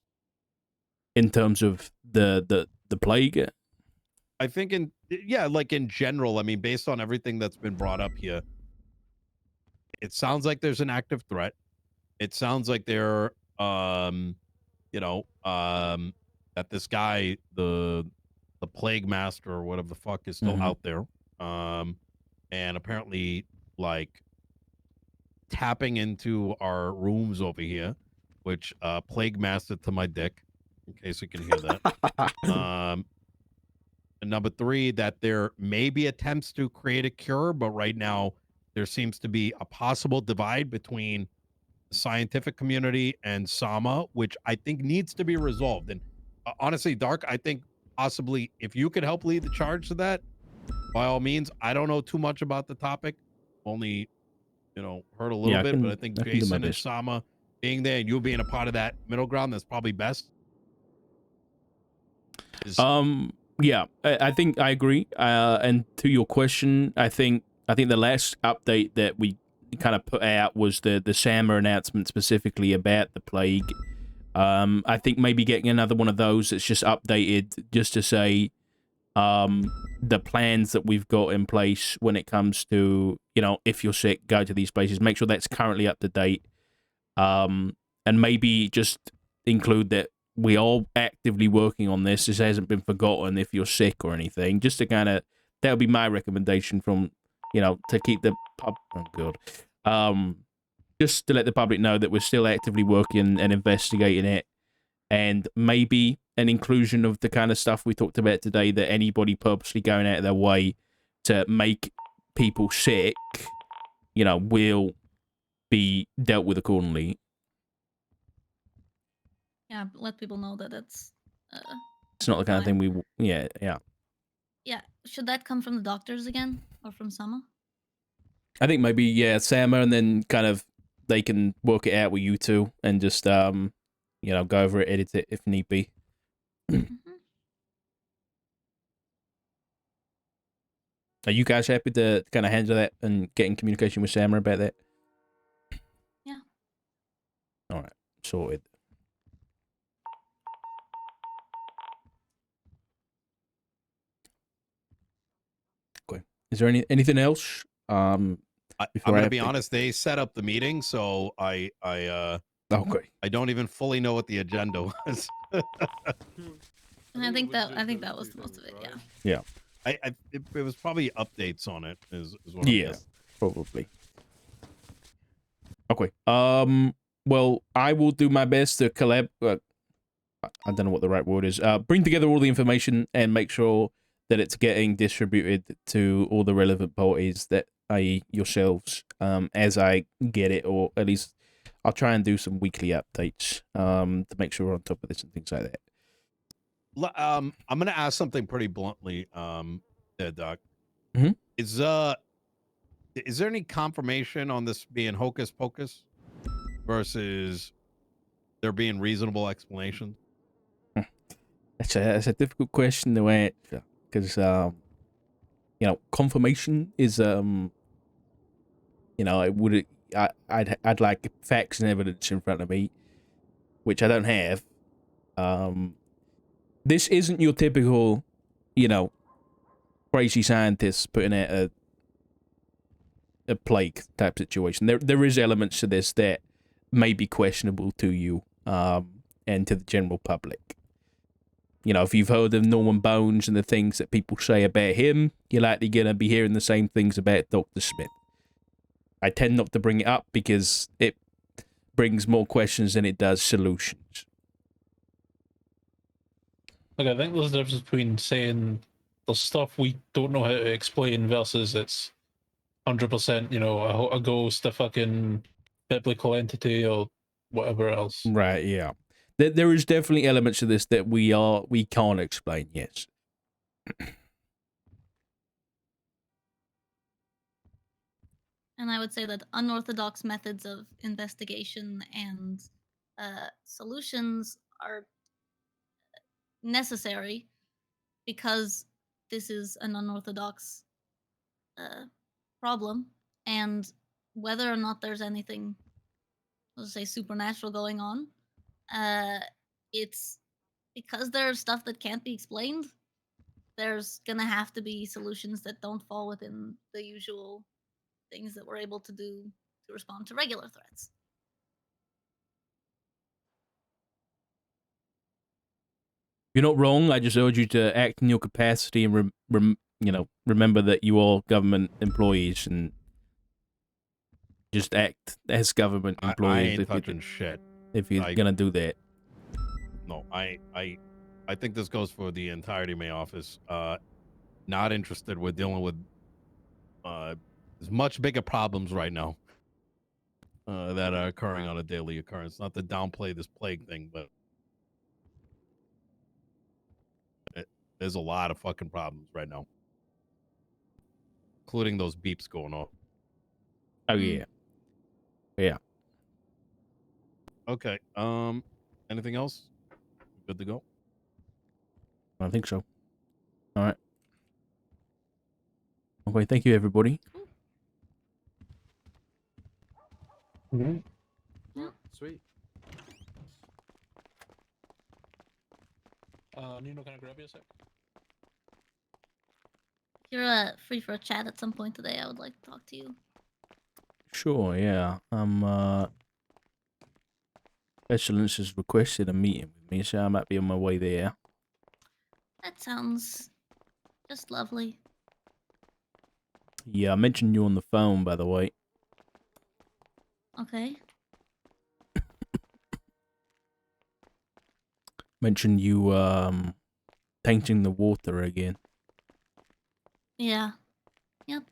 In terms of the plague? I think like in general, I mean, based on everything that's been brought up here, it sounds like there's an active threat. It sounds like there, that this guy, the plague master or whatever the fuck, is still Mhm. out there, and apparently like tapping into our rooms over here, which plague master to my dick, in case you can hear that. And number three, that there may be attempts to create a cure, but right now there seems to be a possible divide between the scientific community and Sama, which I think needs to be resolved. And honestly, Dark, I think possibly if you could help lead the charge to that, by all means. I don't know too much about the topic, only heard a little Yeah, I bit, but I can think do my Jason and best. Sama being there and you being a part of that middle ground, that's probably best. Yeah, I think I agree. And to your question, I think the last update that we kind of put out was the Sama announcement specifically about the plague. I think maybe getting another one of those that's just updated just to say the plans that we've got in place when it comes to, if you're sick, go to these places. Make sure that's currently up to date. And maybe just include that we are actively working on this. This hasn't been forgotten if you're sick or anything. Just to kind of, that would be my recommendation from, to keep the pub. Oh god. Just to let the public know that we're still actively working and investigating it, and maybe an inclusion of the kind of stuff we talked about today, that anybody purposely going out of their way to make people sick, will be dealt with accordingly. Yeah, let people know that it's. It's not the kind of thing we. Yeah. Yeah, should that come from the doctors again or from Sama? I think maybe Sama, and then kind of they can work it out with you two, and just go over it, edit it if need be. Are you guys happy to kind of handle that and get in communication with Sama about that? Yeah. All right, sorted. Okay. Is there anything else? I'm before gonna have be to- honest. They set up the meeting, so I Okay. I don't even fully know what the agenda was. And I think that was the most of it. Yeah. Yeah. It was probably updates on it. Is what I'm Yeah, guessing. probably. Okay. Well, I will do my best to collab. I don't know what the right word is. Bring together all the information and make sure that it's getting distributed to all the relevant parties, that i.e. yourselves, as I get it, or at least I'll try and do some weekly updates to make sure we're on top of this and things like that. I'm gonna ask something pretty bluntly, there, Doc. Mhm. Is there any confirmation on this being hocus pocus versus there being reasonable explanations? That's a difficult question to answer, because confirmation is I'd like facts and evidence in front of me, which I don't have. This isn't your typical, crazy scientist putting out a plague type situation. There is elements to this that may be questionable to you, and to the general public. If you've heard of Norman Bones and the things that people say about him, you're likely gonna be hearing the same things about Dr. Smith. I tend not to bring it up because it brings more questions than it does solutions. Like, I think there's a difference between saying the stuff we don't know how to explain versus it's 100%, a ghost, a fucking biblical entity, or whatever else. Right, yeah. There is definitely elements to this that we can't explain, yes. And I would say that unorthodox methods of investigation and solutions are necessary because this is an unorthodox problem. And whether or not there's anything, let's say, supernatural going on, it's because there's stuff that can't be explained. There's gonna have to be solutions that don't fall within the usual things that we're able to do to respond to regular threats. You're not wrong. I just urge you to act in your capacity and remember that you are government employees and just act as government I employees ain't touching shit. if you're gonna do that. No, I think this goes for the entirety of my office. Not interested with dealing with there's much bigger problems right now that are occurring on a daily occurrence. Not to downplay this plague thing, but there's a lot of fucking problems right now, including those beeps going off. Oh yeah, yeah. Okay. Anything else? Good to go. I think so. All right. Okay. Thank you, everybody. Sweet. Nino, can I grab you a sec? If you're free for a chat at some point today, I would like to talk to you. Sure. Yeah. Pestilence has requested a meeting with me, so I might be on my way there. That sounds just lovely. Yeah, I mentioned you on the phone, by the way. Okay. Mentioned you tainting the water again. Yeah. Yep.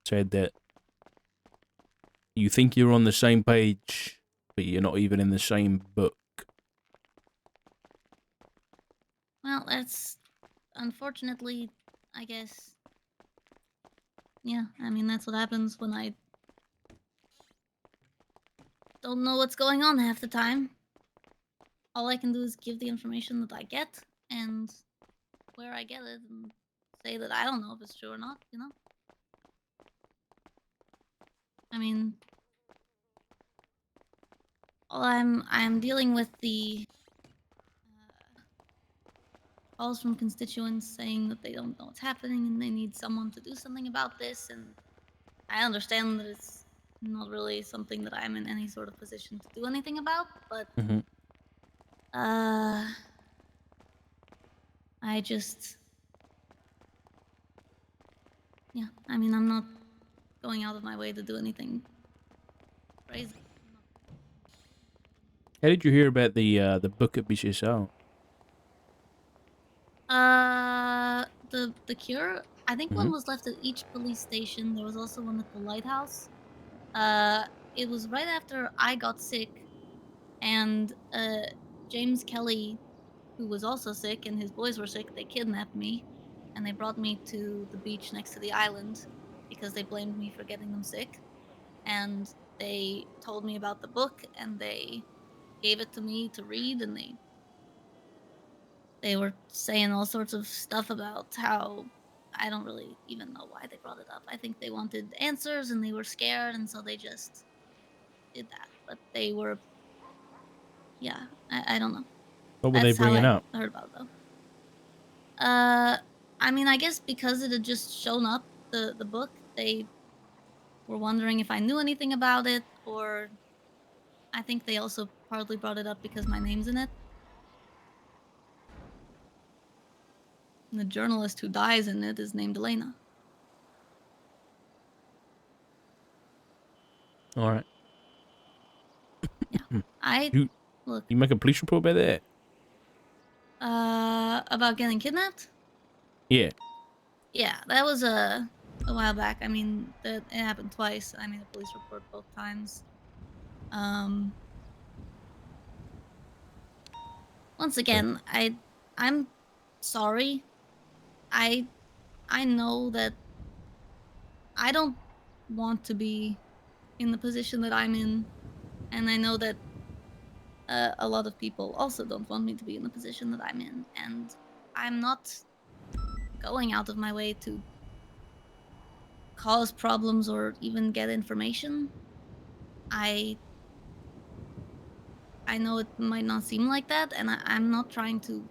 Said that you think you're on the same page, but you're not even in the same book. Well, that's unfortunately, I guess. Yeah, I mean, that's what happens when I don't know what's going on half the time. All I can do is give the information that I get and where I get it and say that I don't know if it's true or not, you know? I mean, well, I'm dealing with the calls from constituents saying that they don't know what's happening and they need someone to do something about this, and I understand that it's not really something that I'm in any sort of position to do anything about, but I just, yeah, I mean, I'm not going out of my way to do anything crazy. How did you hear about the book at BCSO? The cure, I think one was left at each police station. There was also one at the lighthouse. It was right after I got sick, and James Kelly, who was also sick, and his boys were sick. They kidnapped me, and they brought me to the beach next to the island because they blamed me for getting them sick. And they told me about the book, and they gave it to me to read, and they were saying all sorts of stuff about how I don't really even know why they brought it up. I think they wanted answers and they were scared, and so they just did that. But they were, yeah, I don't know. What were they That's how bringing I up? heard about it, though. I mean, I guess because it had just shown up, the book, they were wondering if I knew anything about it, or I think they also partly brought it up because my name's in it. And the journalist who dies in it is named Elena. All right. I look You make a police report about that? about getting kidnapped. Yeah. Yeah, that was a while back. I mean, that it happened twice. I made a police report both times. Once again, I'm sorry. I know that I don't want to be in the position that I'm in, and I know that a lot of people also don't want me to be in the position that I'm in, and I'm not going out of my way to cause problems or even get information. I know it might not seem like that, and I'm not trying to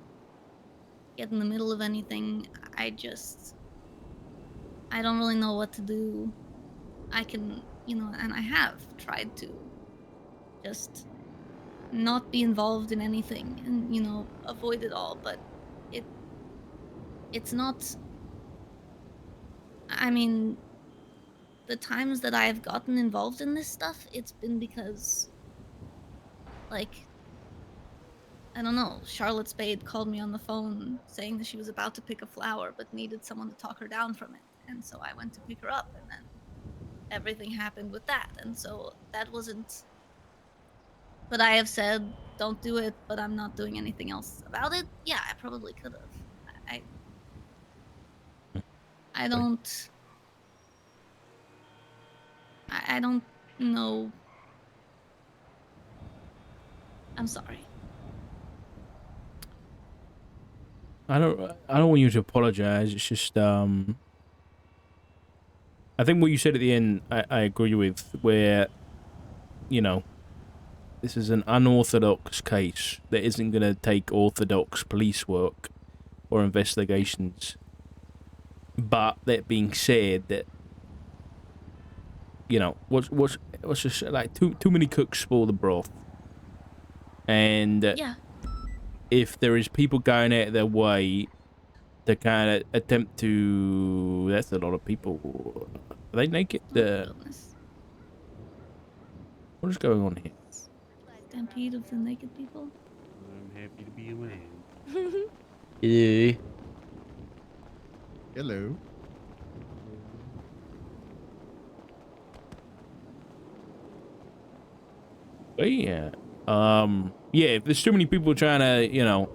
get in the middle of anything. I don't really know what to do. I can, and I have tried to just not be involved in anything and, you know, avoid it all, but it's not. I mean, the times that I've gotten involved in this stuff, it's been because, like, I don't know, Charlotte Spade called me on the phone saying that she was about to pick a flower but needed someone to talk her down from it. And so I went to pick her up, and then everything happened with that. And so that wasn't. But I have said, don't do it, but I'm not doing anything else about it. Yeah, I probably could have. I don't. I don't know. I'm sorry. I don't want you to apologize. It's just I think what you said at the end I agree with, where, you know, this is an unorthodox case that isn't going to take orthodox police work or investigations. But that being said, that, you know, what's just like too many cooks spoil the broth. And Yeah. if there is people going out of their way to kind of attempt to, that's a lot of people. Are they naked? Goodness. What is going on here? Stampede of the naked people. I'm happy to be a man. Yeah. Hello. But yeah. Yeah, if there's too many people trying to, you know,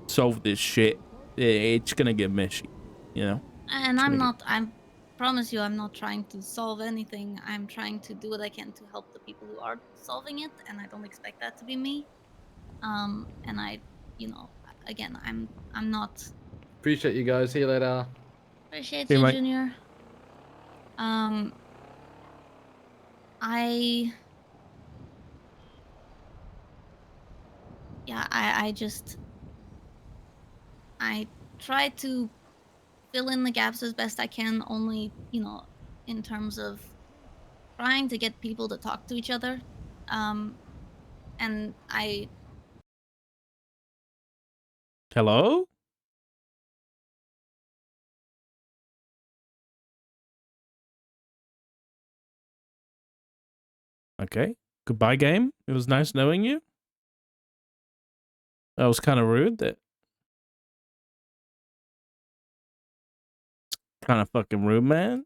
solve this shit, it's gonna get messy, you know? And I'm not. I promise you, I'm not trying to solve anything. I'm trying to do what I can to help the people who are solving it, and I don't expect that to be me. And I, you know, again, I'm not. Appreciate you guys. See you later. Appreciate Hey, you, mate. Junior. I. Yeah, I just. I try to fill in the gaps as best I can, only, you know, in terms of trying to get people to talk to each other. And I. Hello? Okay. Goodbye, game. It was nice knowing you. That was kind of rude. That kind of fucking rude, man.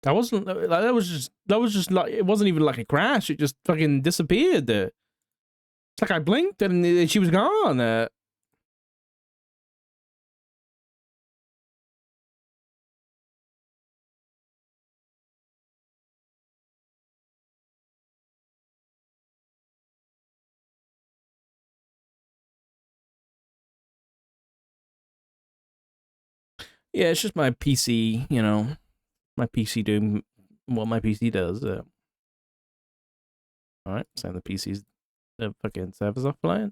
That wasn't like, that was just like, it wasn't even like a crash. It just fucking disappeared. It's like I blinked and she was gone. Yeah, it's just my PC, you know, my PC doing what my PC does. All right, send the PC's fucking servers offline.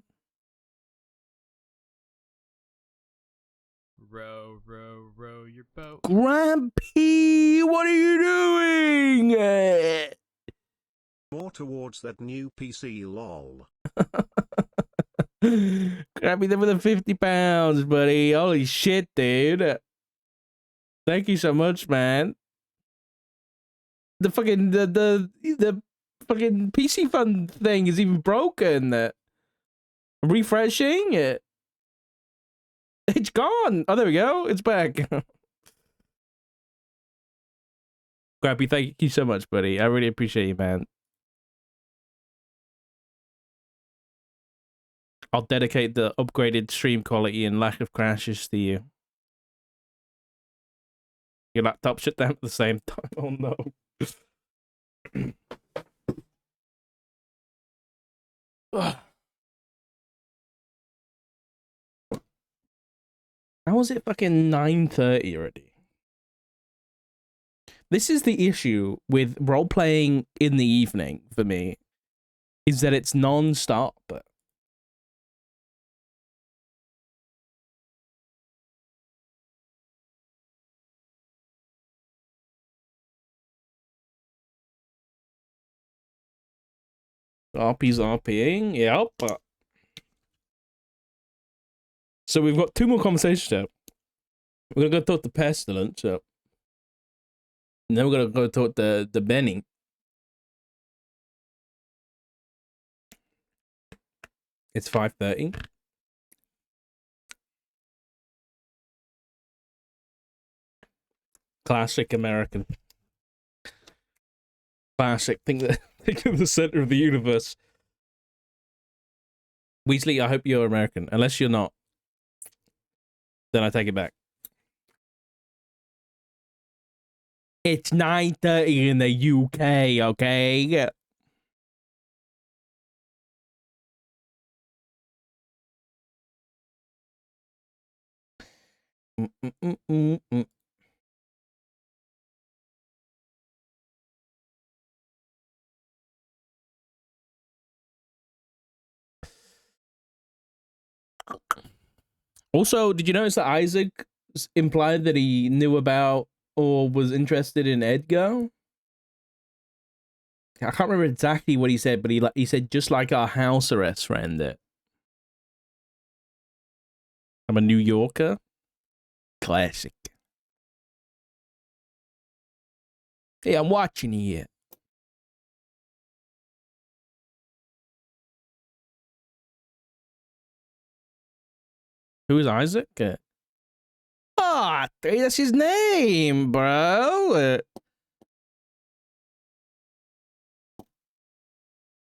Row, row, row your boat. Grampy, what are you doing? More towards that new PC, lol. Grampy there for the 50 pounds, buddy. Holy shit, dude. Thank you so much, man. The fucking the fucking PC fund thing is even broken. Refreshing it. It's gone. Oh, there we go. It's back. Grampy, thank you so much, buddy. I really appreciate you, man. I'll dedicate the upgraded stream quality and lack of crashes to you. Your laptop shut down at the same time. Oh no. How was it fucking 9:30 already? This is the issue with role-playing in the evening for me, is that it's non-stop. RP's RPing. Yep. So we've got 2 more conversations out. We're gonna go talk to Pestilence. And then we're gonna go talk to Benny. It's 5:30. Classic American. Classic. Think of the center of the universe. Weasley, I hope you're American. Unless you're not, then I take it back. It's 9:30 in the UK, okay? Mm-mm-mm-mm. Also, did you notice that Isaac implied that he knew about or was interested in Edgar? I can't remember exactly what he said, but he said just like our house arrest friend. I'm a New Yorker. Classic. Hey, I'm watching here. Who is Isaac? Ah, that's his name, bro.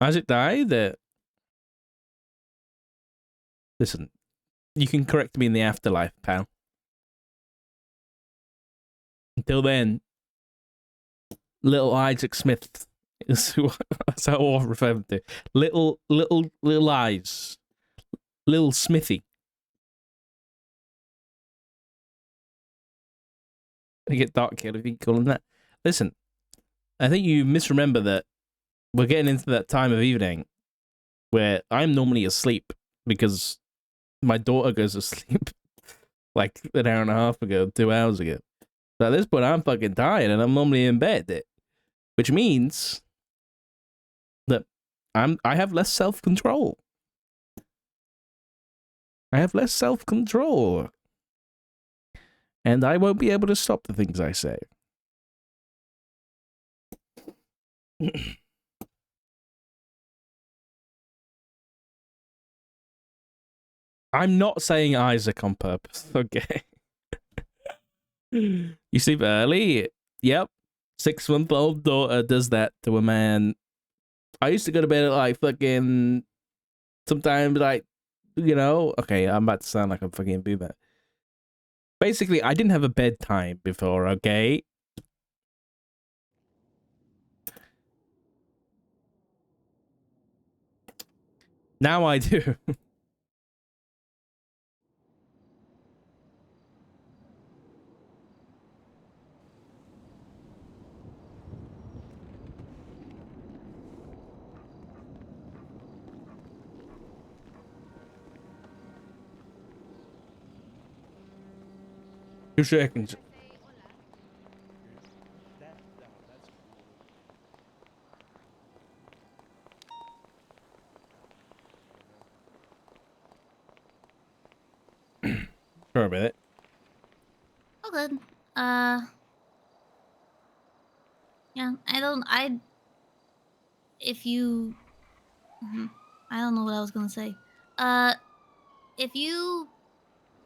Isaac died. Listen, you can correct me in the afterlife, pal. Until then, little Isaac Smith is who that's how I refer him to. Little eyes. Little Smithy. I get dark kid if you call him that. Listen, I think you misremember that we're getting into that time of evening where I'm normally asleep because my daughter goes to sleep like an hour and a half ago, 2 hours ago. So at this point, I'm fucking tired and I'm normally in bed, which means that I have less self-control. I have less self-control. And I won't be able to stop the things I say. I'm not saying Isaac on purpose, okay? You sleep early? Yep. 6-month-old daughter does that to a man. I used to go to bed at like fucking sometimes like, okay, I'm about to sound like a fucking boomer. Basically, I didn't have a bedtime before, okay? Now I do. Two seconds. Sorry about it. Oh, good. Yeah, if you, I don't know what I was gonna say. If you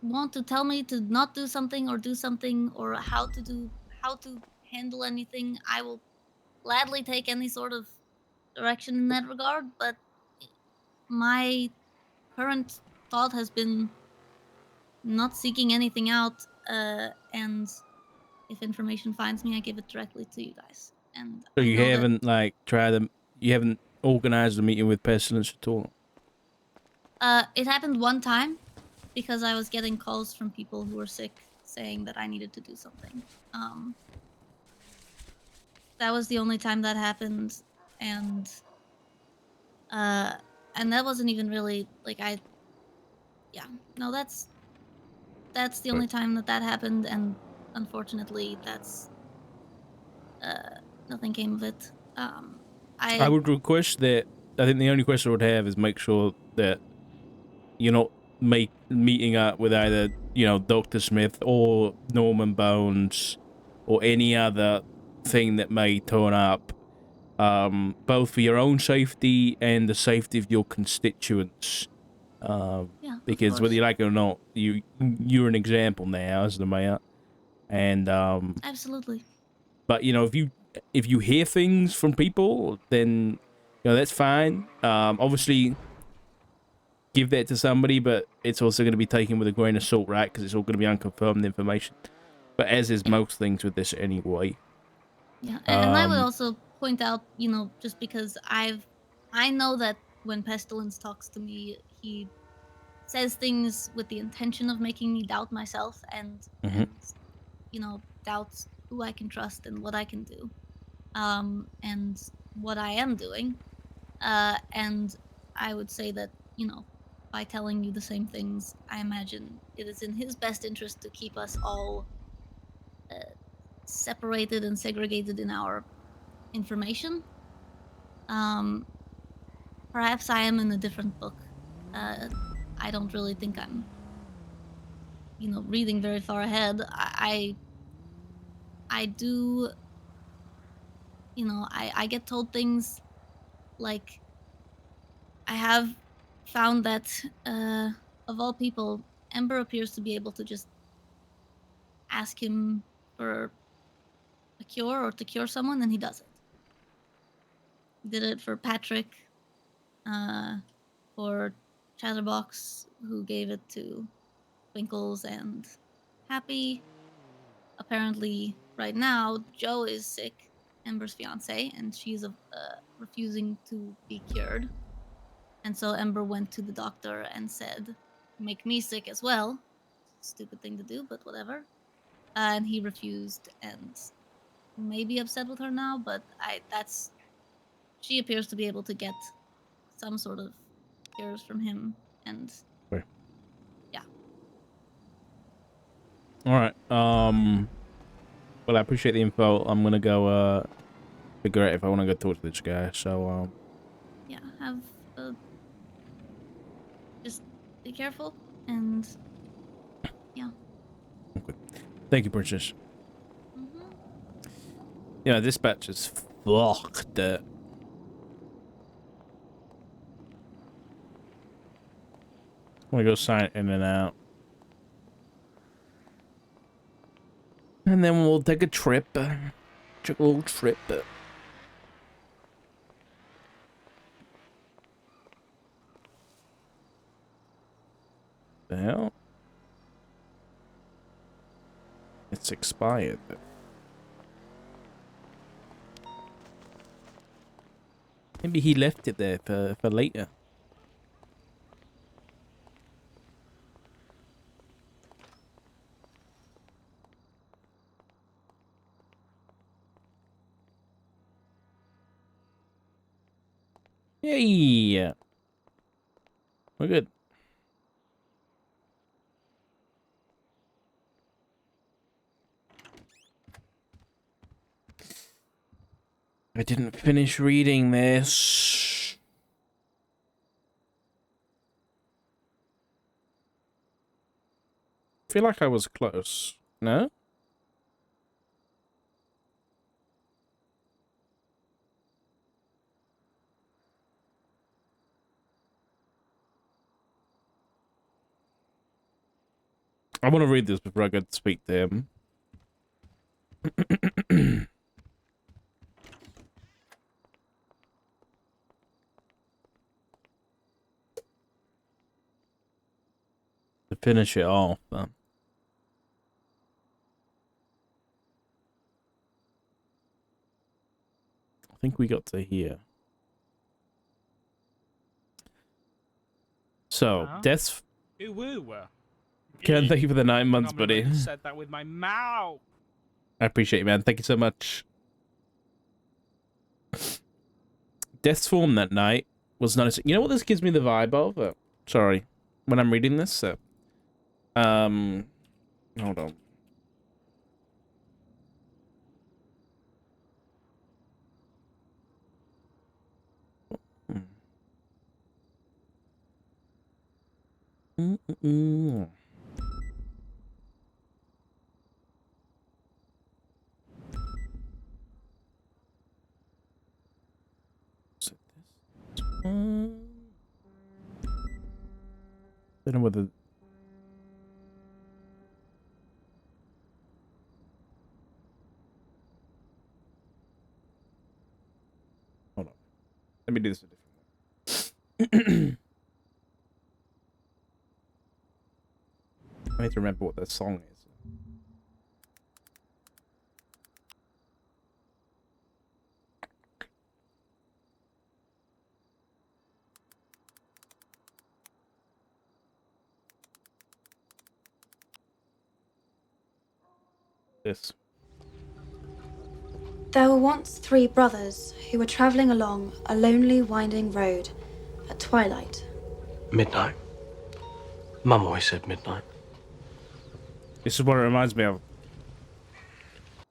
want to tell me to not do something or do something or how to handle anything, I will gladly take any sort of direction in that regard, but my current thought has been not seeking anything out, and if information finds me, I give it directly to you guys. And So I you know that- haven't like you haven't organized a meeting with Pestilence at all? It happened one time because I was getting calls from people who were sick saying that I needed to do something. That was the only time that happened, and that wasn't even really like that's the only time that happened, and unfortunately that's nothing came of it. I would request that I think the only question I would have is make sure that you're not meeting up with either, you know, Dr. Smith or Norman Bones or any other thing that may turn up, both for your own safety and the safety of your constituents. Yeah, of Because whether course. you like it or not, you're an example now as the mayor, and Absolutely. but you know, if you hear things from people, then you know that's fine. Obviously, give that to somebody, but it's also going to be taken with a grain of salt, right? Because it's all going to be unconfirmed information. But as is most things with this anyway. Yeah, and I would also point out, you know, just because I know that when Pestilence talks to me, he says things with the intention of making me doubt myself and you know, doubts who I can trust and what I can do, and what I am doing, and I would say that, you know, by telling you the same things, I imagine it is in his best interest to keep us all separated and segregated in our information. Perhaps I am in a different book. I don't really think I'm, you know, reading very far ahead. I do, you know, I get told things like I have found that of all people, Ember appears to be able to just ask him for a cure or to cure someone, and he does it. He did it for Patrick, for Chatterbox, who gave it to Twinkles and Happy. Apparently, right now, Joe is sick, Ember's fiance, and she's refusing to be cured. And so Ember went to the doctor and said, "Make me sick as well." Stupid thing to do, but whatever. And he refused, and may be upset with her now, but she appears to be able to get some sort of cures from him, and Okay. yeah. All right. Well, I appreciate the info. I'm gonna go figure out if I want to go talk to this guy. So Yeah, have just be careful, and yeah. thank you, Princess. Yeah, this batch is fucked. I'm gonna go sign in and out. And then we'll take a trip. Take a little trip. The hell? It's expired. Maybe he left it there for later. Yay! We're good. I didn't finish reading this. I feel like I was close. No? I want to read this before I go to speak to him. To finish it off. I think we got to here. So, deaths. Ooh. Ken, thank you for the 9 months, buddy. I said that with my mouth. I appreciate you, man. Thank you so much. Death's form that night was noticing. You know what this gives me the vibe of? Sorry. When I'm reading this. Hold on. Mm-mm-mm. Don't know whether. Hold on. Let me do this a different way. I need to remember what their song is. This. There were once 3 brothers who were traveling along a lonely, winding road at twilight. Midnight. Mum always said midnight. This is what it reminds me of.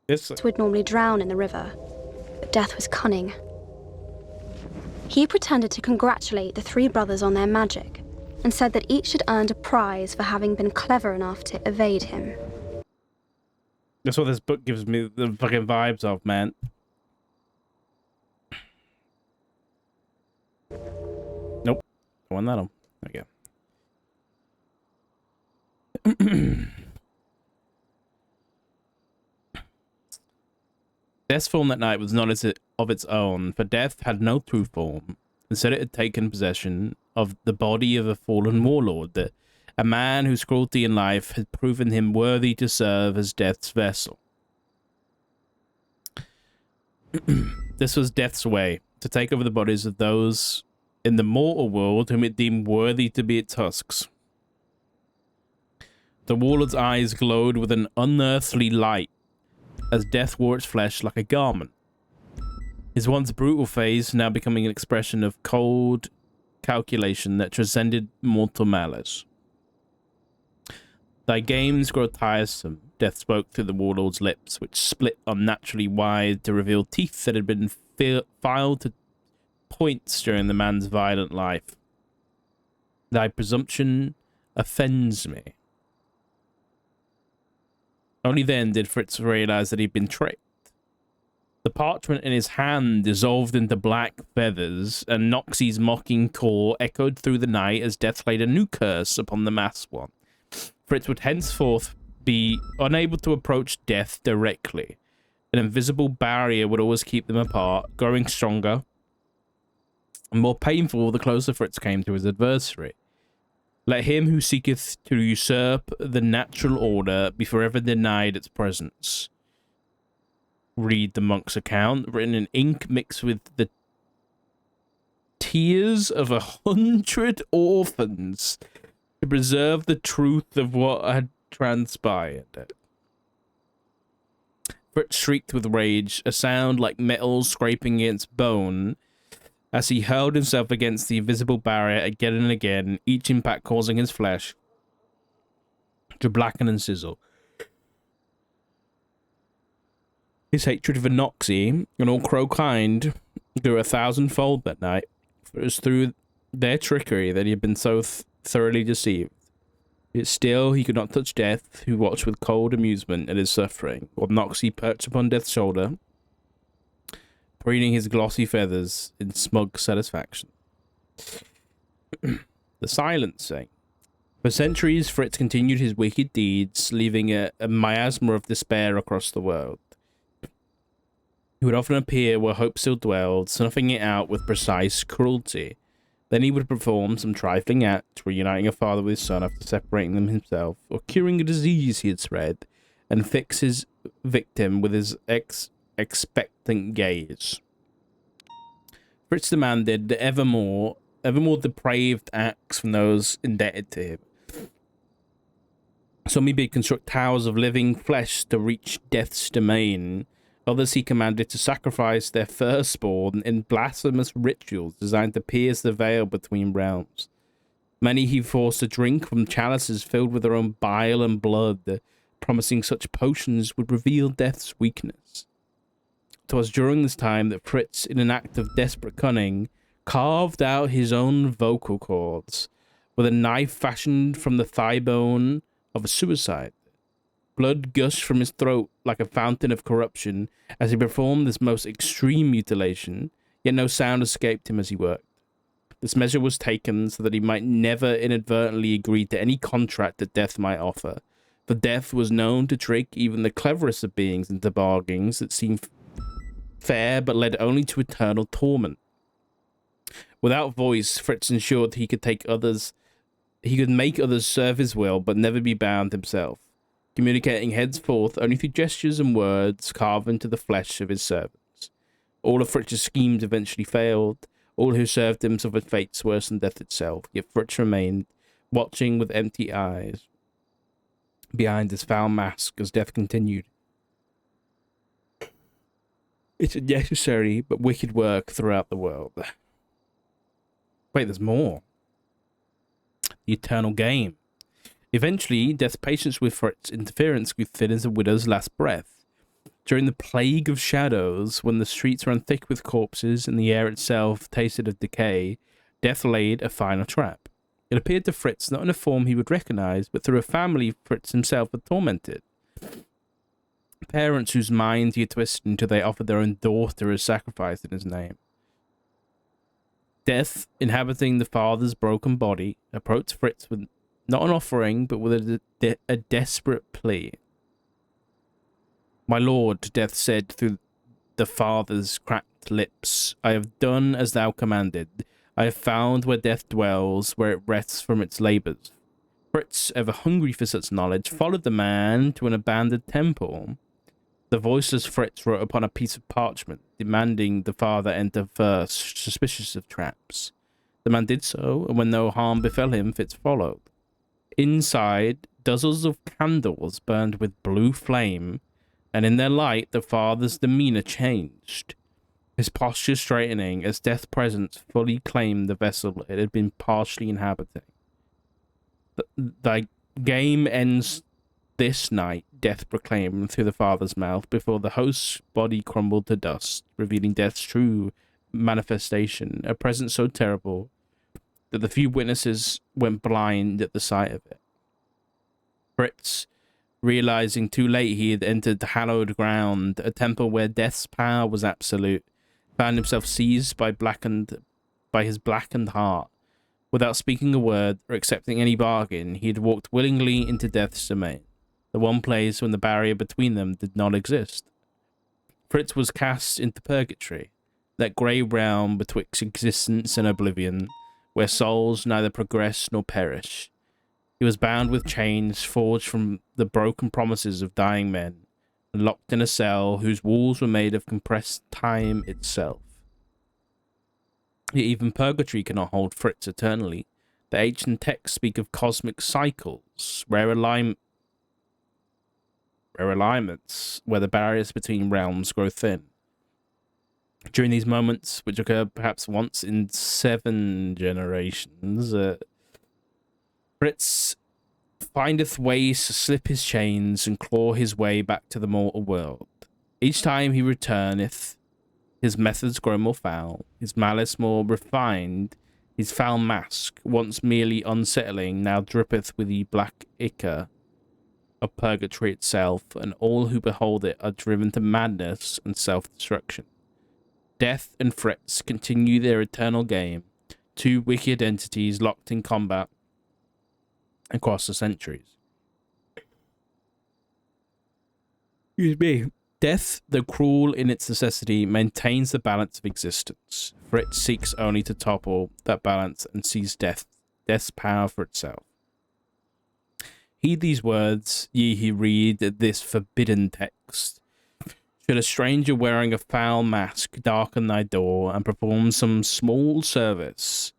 This. Would normally drown in the river, but Death was cunning. He pretended to congratulate the 3 brothers on their magic and said that each had earned a prize for having been clever enough to evade him. That's what this book gives me the fucking vibes of, man. Nope. I want that on. There we go. Death's form that night was not of its own, for Death had no true form. Instead, it had taken possession of the body of a fallen warlord, that a man whose cruelty in life had proven him worthy to serve as Death's vessel. This was Death's way, to take over the bodies of those in the mortal world whom it deemed worthy to be its husks. The warlord's eyes glowed with an unearthly light, as Death wore its flesh like a garment. His once brutal face now becoming an expression of cold calculation that transcended mortal malice. Thy games grow tiresome, Death spoke through the warlord's lips, which split unnaturally wide to reveal teeth that had been filed to points during the man's violent life. Thy presumption offends me. Only then did Fritz realize that he'd been tricked. The parchment in his hand dissolved into black feathers, and Noxie's mocking call echoed through the night as Death laid a new curse upon the masked one. Fritz would henceforth be unable to approach Death directly. An invisible barrier would always keep them apart, growing stronger and more painful the closer Fritz came to his adversary. Let him who seeketh to usurp the natural order be forever denied its presence. Read the monk's account, written in ink mixed with the tears of 100 orphans to preserve the truth of what had transpired. Fritz shrieked with rage, a sound like metal scraping against bone, as he hurled himself against the invisible barrier again and again, each impact causing his flesh to blacken and sizzle. His hatred for Noxie and all crow kind grew 1,000-fold that night. It was through their trickery that he had been so thoroughly deceived. Yet still he could not touch Death, who watched with cold amusement at his suffering, while Noxie perched upon Death's shoulder, preening his glossy feathers in smug satisfaction. The silencing. For centuries, Fritz continued his wicked deeds, leaving a miasma of despair across the world. He would often appear where hope still dwelled, snuffing it out with precise cruelty. Then he would perform some trifling act, reuniting a father with his son after separating them himself, or curing a disease he had spread, and fix his victim with his expectant gaze. Fritz demanded ever more depraved acts from those indebted to him. Some he bid construct towers of living flesh to reach Death's domain. Others he commanded to sacrifice their firstborn in blasphemous rituals designed to pierce the veil between realms. Many he forced to drink from chalices filled with their own bile and blood, promising such potions would reveal Death's weakness. 'Twas during this time that Fritz, in an act of desperate cunning, carved out his own vocal cords, with a knife fashioned from the thigh bone of a suicide. Blood gushed from his throat like a fountain of corruption as he performed this most extreme mutilation, yet no sound escaped him as he worked. This measure was taken so that he might never inadvertently agree to any contract that death might offer, for death was known to trick even the cleverest of beings into bargains that seemed fair but led only to eternal torment. Without voice, Fritz ensured he could make others serve his will but never be bound himself, communicating henceforth only through gestures and words carved into the flesh of his servants. All of Fritz's schemes eventually failed. All who served him suffered fates worse than death itself, yet Fritz remained, watching with empty eyes behind his foul mask as death continued. It's a necessary but wicked work throughout the world. Wait, there's more. The eternal game. Eventually, death's patience with Fritz's interference grew thin as a widow's last breath. During the plague of shadows, when the streets ran thick with corpses and the air itself tasted of decay, death laid a final trap. It appeared to Fritz not in a form he would recognize, but through a family Fritz himself had tormented. Parents whose minds he had twisted until they offered their own daughter as sacrifice in his name. Death, inhabiting the father's broken body, approached Fritz with not an offering, but with a desperate plea. "My lord," Death said through the father's cracked lips, "I have done as thou commanded. I have found where death dwells, where it rests from its labors." Fritz, ever hungry for such knowledge, followed the man to an abandoned temple. The voiceless Fritz wrote upon a piece of parchment, demanding the father enter first, suspicious of traps. The man did so, and when no harm befell him, Fritz followed. Inside, dozens of candles burned with blue flame, and in their light the father's demeanor changed, his posture straightening as death's presence fully claimed the vessel it had been partially inhabiting. "Thy game ends this night," Death proclaimed through the father's mouth, before the host's body crumbled to dust, revealing Death's true manifestation, a presence so terrible that the few witnesses went blind at the sight of it. Fritz, realizing too late he had entered hallowed ground, a temple where death's power was absolute, found himself seized by his blackened heart. Without speaking a word or accepting any bargain, he had walked willingly into death's domain, the one place when the barrier between them did not exist. Fritz was cast into purgatory, that grey realm betwixt existence and oblivion, where souls neither progress nor perish. He was bound with chains forged from the broken promises of dying men, and locked in a cell whose walls were made of compressed time itself. Yet even purgatory cannot hold Fritz eternally. The ancient texts speak of cosmic cycles, rare alignments, where the barriers between realms grow thin. During these moments, which occur perhaps once in 7 generations, Fritz findeth ways to slip his chains and claw his way back to the mortal world. Each time he returneth, his methods grow more foul, his malice more refined, his foul mask, once merely unsettling, now drippeth with the black ichor of purgatory itself, and all who behold it are driven to madness and self-destruction. Death and Fritz continue their eternal game, two wicked entities locked in combat across the centuries. Excuse me. Death, though cruel in its necessity, maintains the balance of existence. Fritz seeks only to topple that balance and seize death's power for itself. Heed these words, ye who read this forbidden text. Should a stranger wearing a foul mask darken thy door and perform some small service,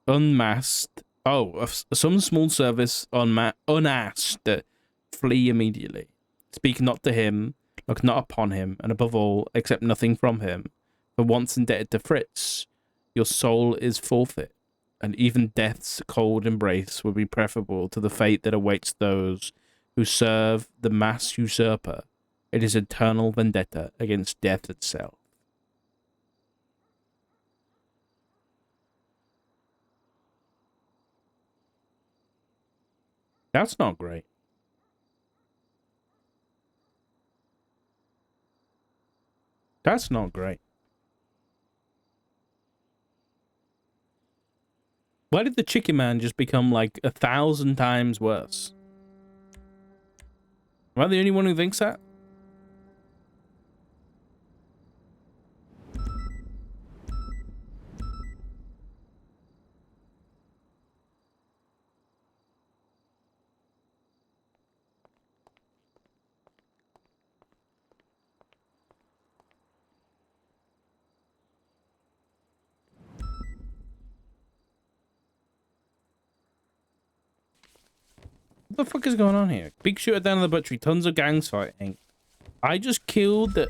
unasked, flee immediately. Speak not to him, look not upon him, and above all, accept nothing from him. For once indebted to Fritz, your soul is forfeit, and even death's cold embrace would be preferable to the fate that awaits those who serve the mass usurper. It is eternal vendetta against death itself. That's not great. That's not great. Why did the Chicken Man just become like 1,000 times worse? Am I the only one who thinks that? What the fuck is going on here? Big shooter down in the butchery. Tons of gangs fighting. I just killed the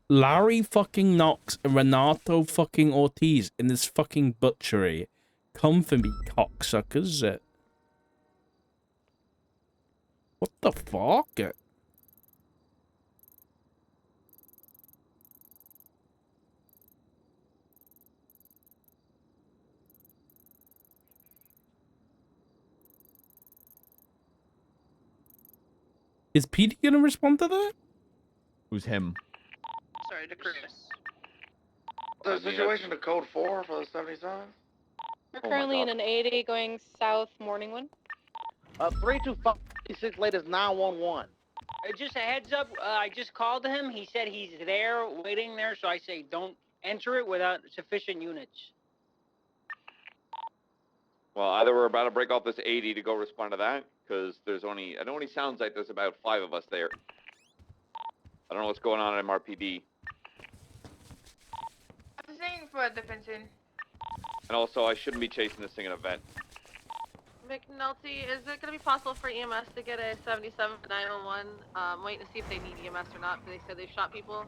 Larry fucking Knox and Renato fucking Ortiz in this fucking butchery. Come for me, cocksuckers. What the fuck? Is Petey gonna respond to that? Who's him? Sorry, to Chris. The situation to code 4 for the 77? We're Oh my currently in God. an 80 going south Morningwood. 325 late is 911. Just a heads up, I just called him. He said he's there, waiting there, so I say don't enter it without sufficient units. Well, either we're about to break off this 80 to go respond to that, because there's only, it only sounds like there's about 5 of us there. I don't know what's going on at MRPD. I'm saying for defensive. And also, I shouldn't be chasing this thing in a vent. McNulty, is it going to be possible for EMS to get a 77 911? Waiting to see if they need EMS or not, because they said they shot people.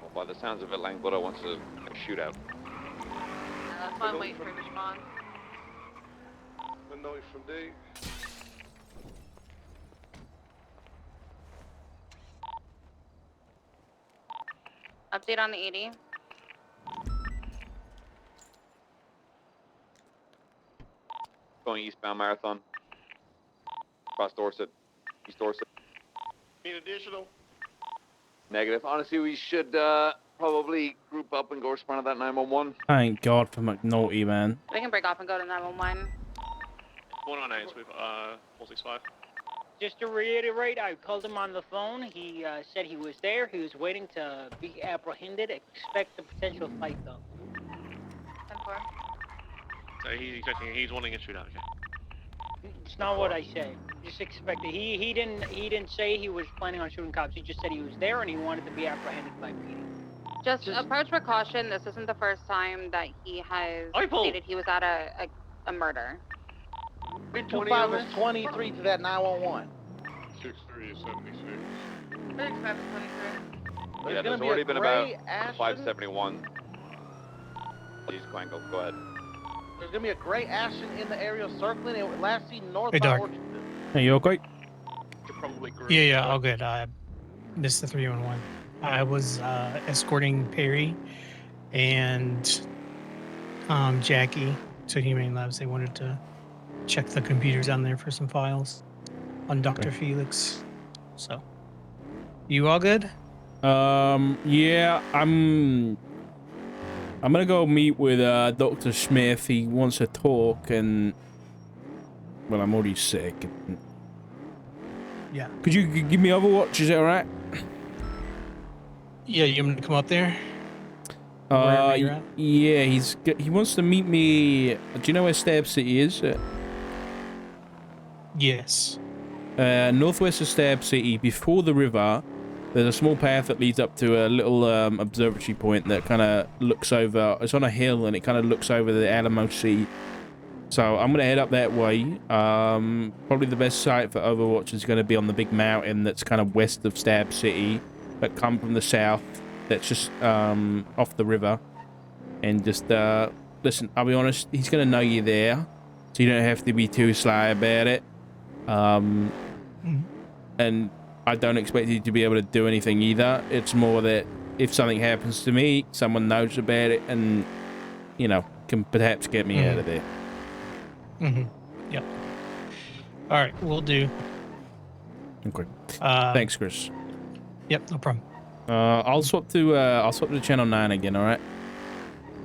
Well, by the sounds of it, Langbuddha wants a shootout. That's why I'm waiting for a response. Minoti from D. Update on the 80. Going eastbound Marathon. Across Dorset. East Dorset. Need additional? Negative. Honestly, we should probably group up and go respond to that 911. Thank God for McNulty, man. We can break off and go to 911. 198 with 465. Just to reiterate, I called him on the phone. He said he was there. He was waiting to be apprehended. Expect a potential fight, though. 10-4. So he's expecting, he's wanting a shootout, okay. It's not what I said. Just expect it. He didn't say he was planning on shooting cops. He just said he was there and he wanted to be apprehended by PD. Just approach with caution. This isn't the first time that he has stated he was at a murder. 325 is 23 to that 911. 63 is 76. 35 is 23. Yeah, there's already been about 571. Please, Quango, go ahead. There's gonna be a gray Ashton in the area circling. It was last seen north Hey, by Doc. Orchard. Hey, you okay? Yeah, all good. This is the 311. I was escorting Perry and Jackie to Humane Labs. They wanted to check the computers on there for some files on Dr. Felix. So, you all good? Yeah, I'm gonna go meet with Dr. Smith. He wants to talk, and well, I'm already sick. Yeah. Could you give me Overwatch? Is that all right? Yeah, you want me to come up there? Wherever you're at? Yeah, he wants to meet me. Do you know where Stab City is? Yes. Northwest of Stab City, before the river. There's a small path that leads up to a little observatory point that kind of looks over. It's on a hill and it kind of looks over the Alamo Sea. So I'm gonna head up that way. Probably the best site for Overwatch is gonna be on the big mountain that's kind of west of Stab City, but come from the south. That's just off the river. And just listen. I'll be honest. He's gonna know you're there, so you don't have to be too sly about it. And I don't expect you to be able to do anything either. It's more that if something happens to me, someone knows about it and, you know, can perhaps get me out of there. Yep. All right, we'll do. Okay. Um, Thanks, Chris. Yep, no problem. I'll swap to channel 9 again. All right.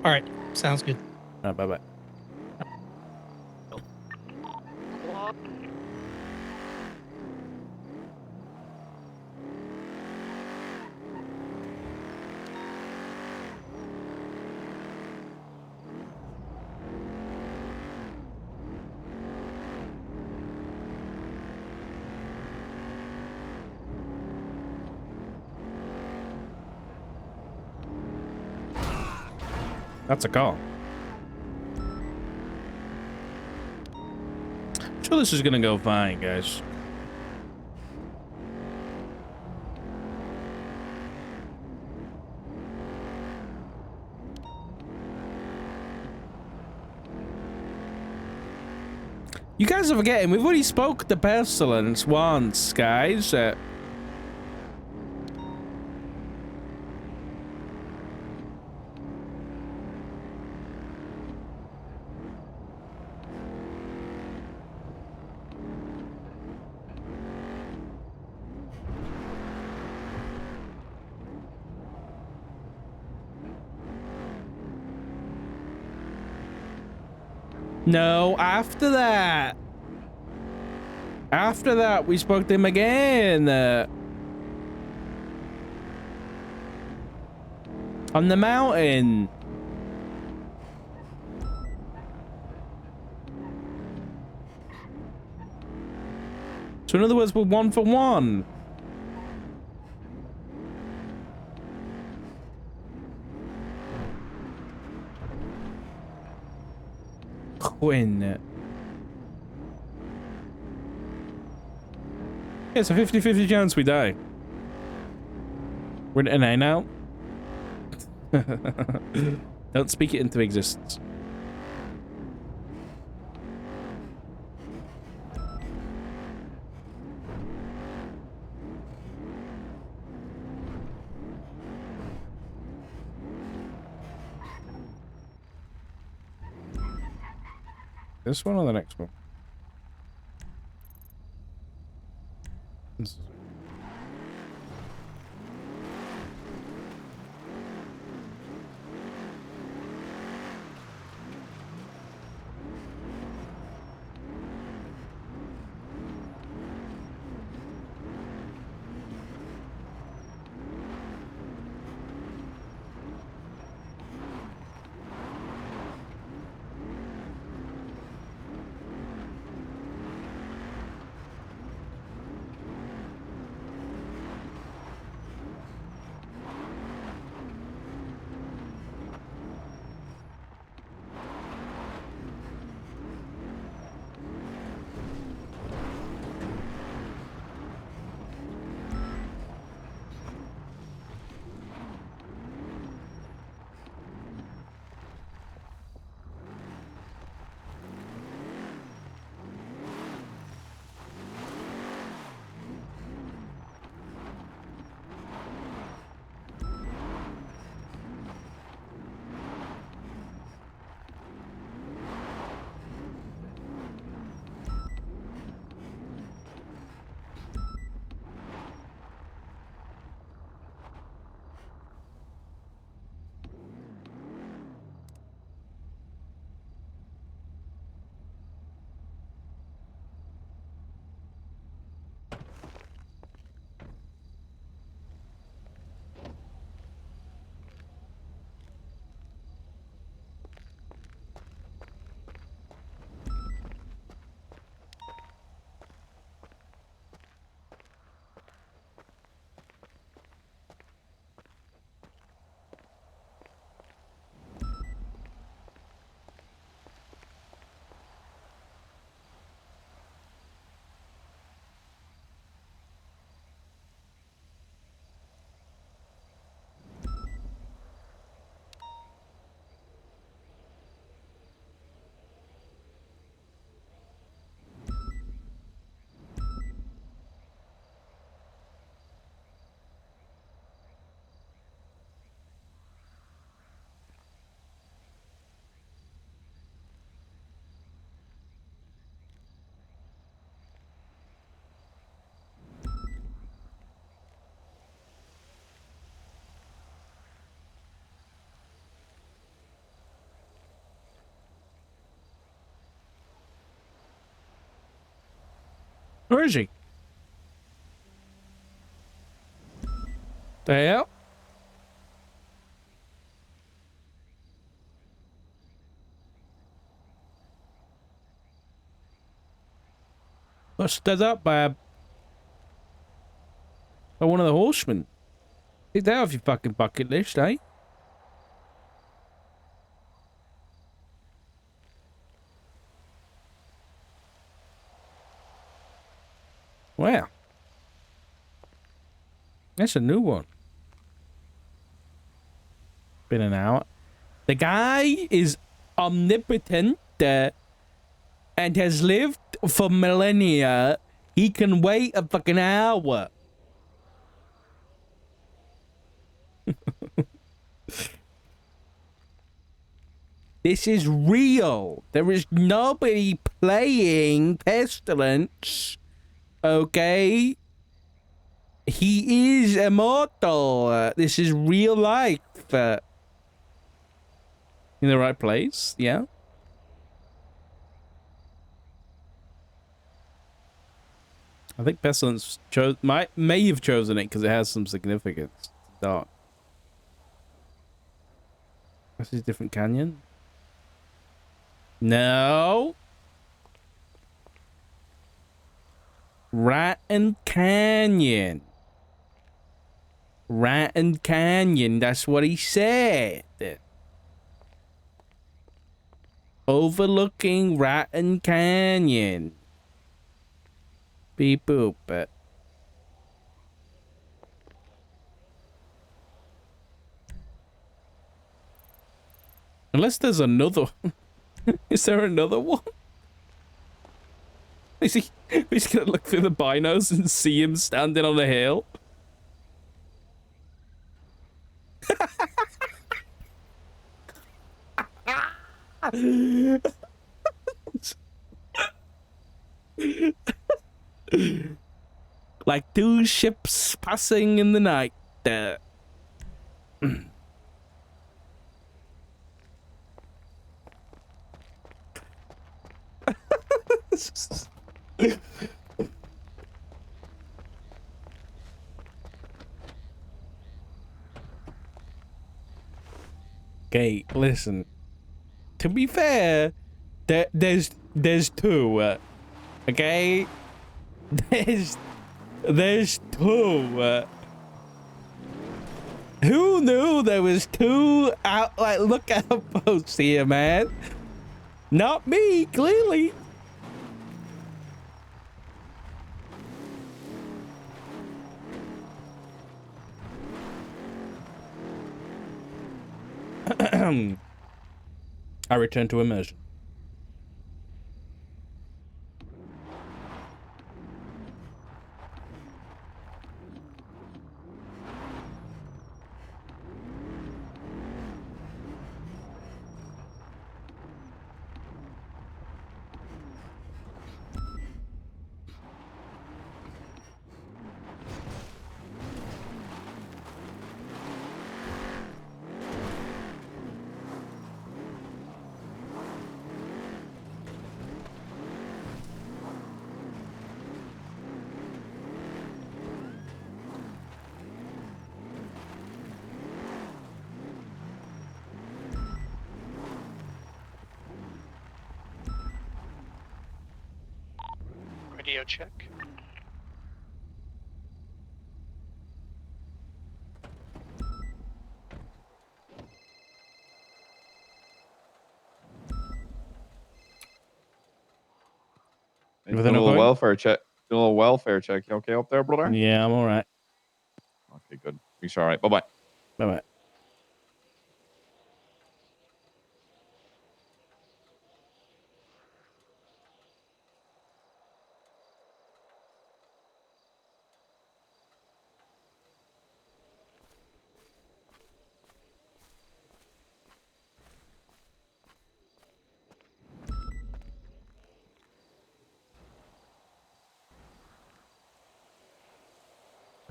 All right, sounds good. All right. Bye bye. That's a call. I'm sure this is gonna go fine, guys. You guys are forgetting, we've already spoke to Pestilence once, guys. No, after that. After that, we spoke to him again. On the mountain. So in other words, we're 1 for 1. Quinn. Yeah, it's a 50-50 chance we die. We're in NA now. Don't speak it into existence. This one or the next one? Where is she? The hell? Busted up by one of the horsemen. Take that off your fucking bucket list, eh? Wow. That's a new one. Been an hour. The guy is omnipotent and has lived for millennia. He can wait a fucking hour. This is real. There is nobody playing Pestilence. Okay? He is immortal. This is real life. In the right place, yeah? I think Pestilence may have chosen it because it has some significance. It's dark. This is a different canyon. No. Ratton Canyon. Ratton Canyon. That's what he said. Overlooking Ratton Canyon. Beep boop. Unless there's another one. Is there another one? Is he? He's gonna look through the binos and see him standing on a hill. Like two ships passing in the night. Okay, listen. To be fair, there's two. Okay, there's two. Who knew there was two outposts here, man? Not me, clearly. I return to immersion. Radio check. Doing a little welfare check. Doing a little welfare check. You okay up there, brother? Yeah, I'm all right. Okay, good. You're all right. Bye bye. Bye bye.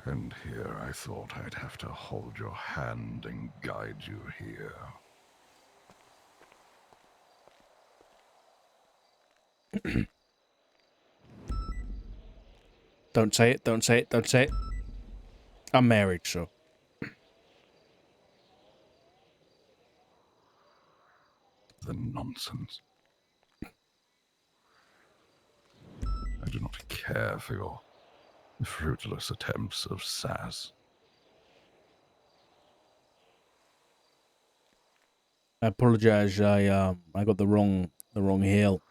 And here I thought I'd have to hold your hand and guide you here. Don't say it. Don't say it. Don't say it. I'm married, so. The nonsense. I do not care for your fruitless attempts of sass. I apologize. I got the wrong hill.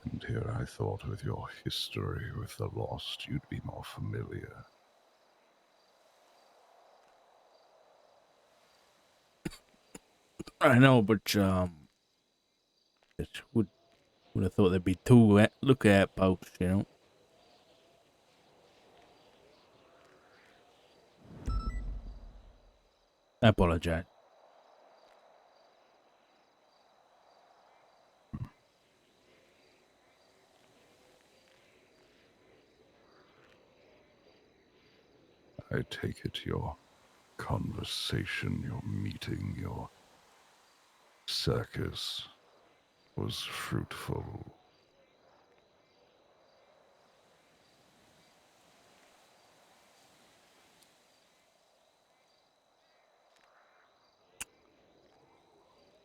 And here I thought with your history with the lost, you'd be more familiar. I know, but it would have thought there'd be two lookout posts, you know. I apologize. I take it your conversation, your meeting, your circus was fruitful.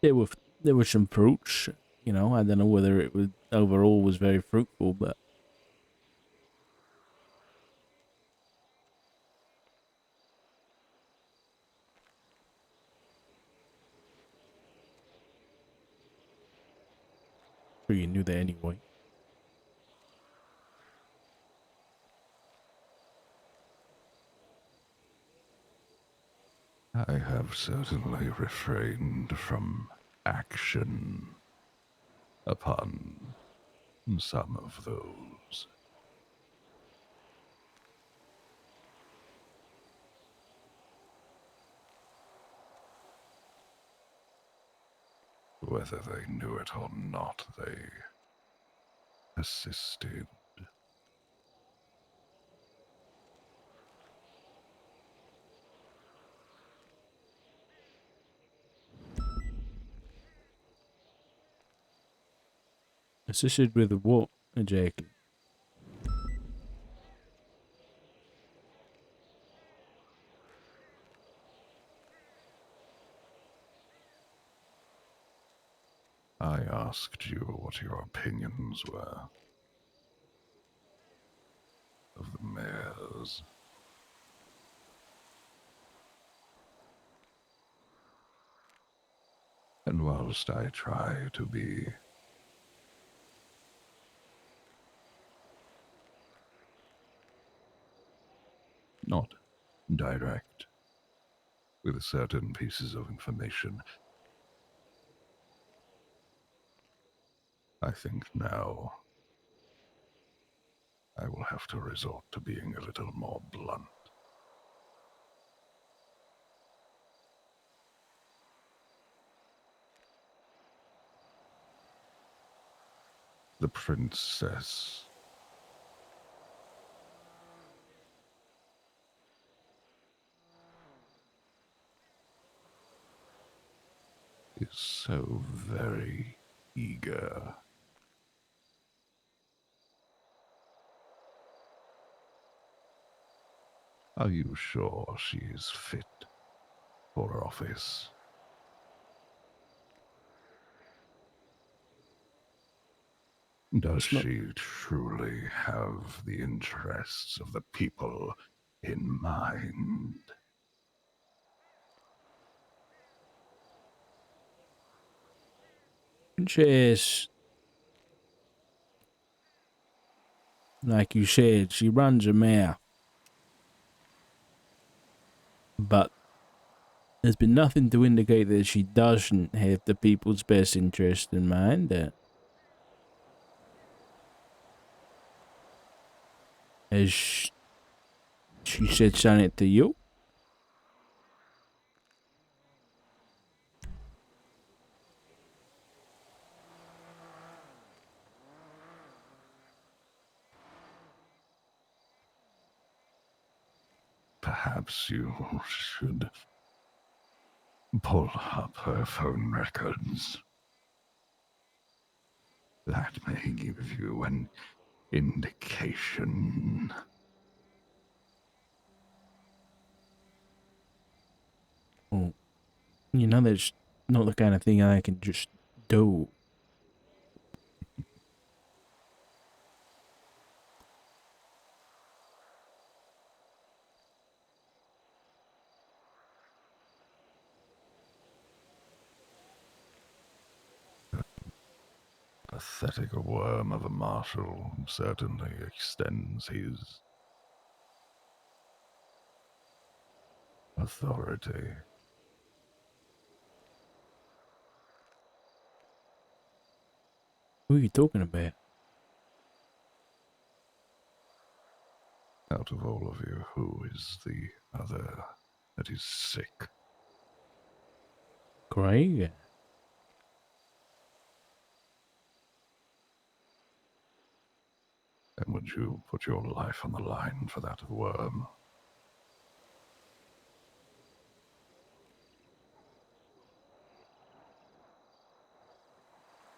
There were some fruits, you know. I don't know whether it was overall was very fruitful, but sure you knew that anyway. I have certainly refrained from action upon some of those. Whether they knew it or not, they persisted. Assisted with what exactly? I asked you what your opinions were of the mayors. And whilst I try to be not direct with certain pieces of information, I think now I will have to resort to being a little more blunt. The princess is so very eager. Are you sure she is fit for office? Does she truly have the interests of the people in mind? Princess, like you said, she runs her mouth. But there's been nothing to indicate that she doesn't have the people's best interest in mind. Has she said something to you? Perhaps you should pull up her phone records. That may give you an indication. Oh, you know, that's not the kind of thing I can just do. Pathetic worm of a marshal certainly extends his authority. Who are you talking about? Out of all of you, who is the other that is sick? Craig? And would you put your life on the line for that worm?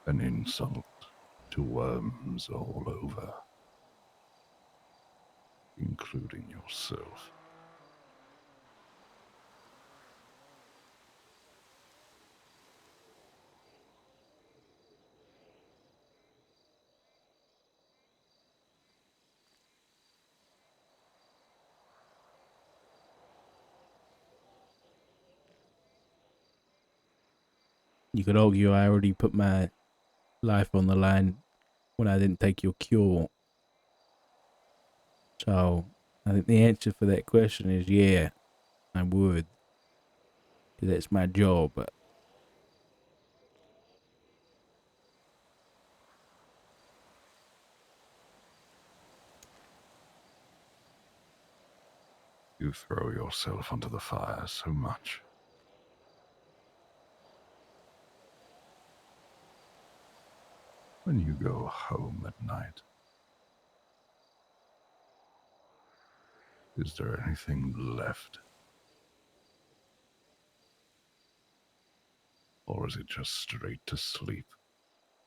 An insult to worms all over, including yourself. You could argue I already put my life on the line when I didn't take your cure. So, I think the answer for that question is yeah, I would. 'Cause that's my job. You throw yourself onto the fire so much. When you go home at night, is there anything left? Or is it just straight to sleep,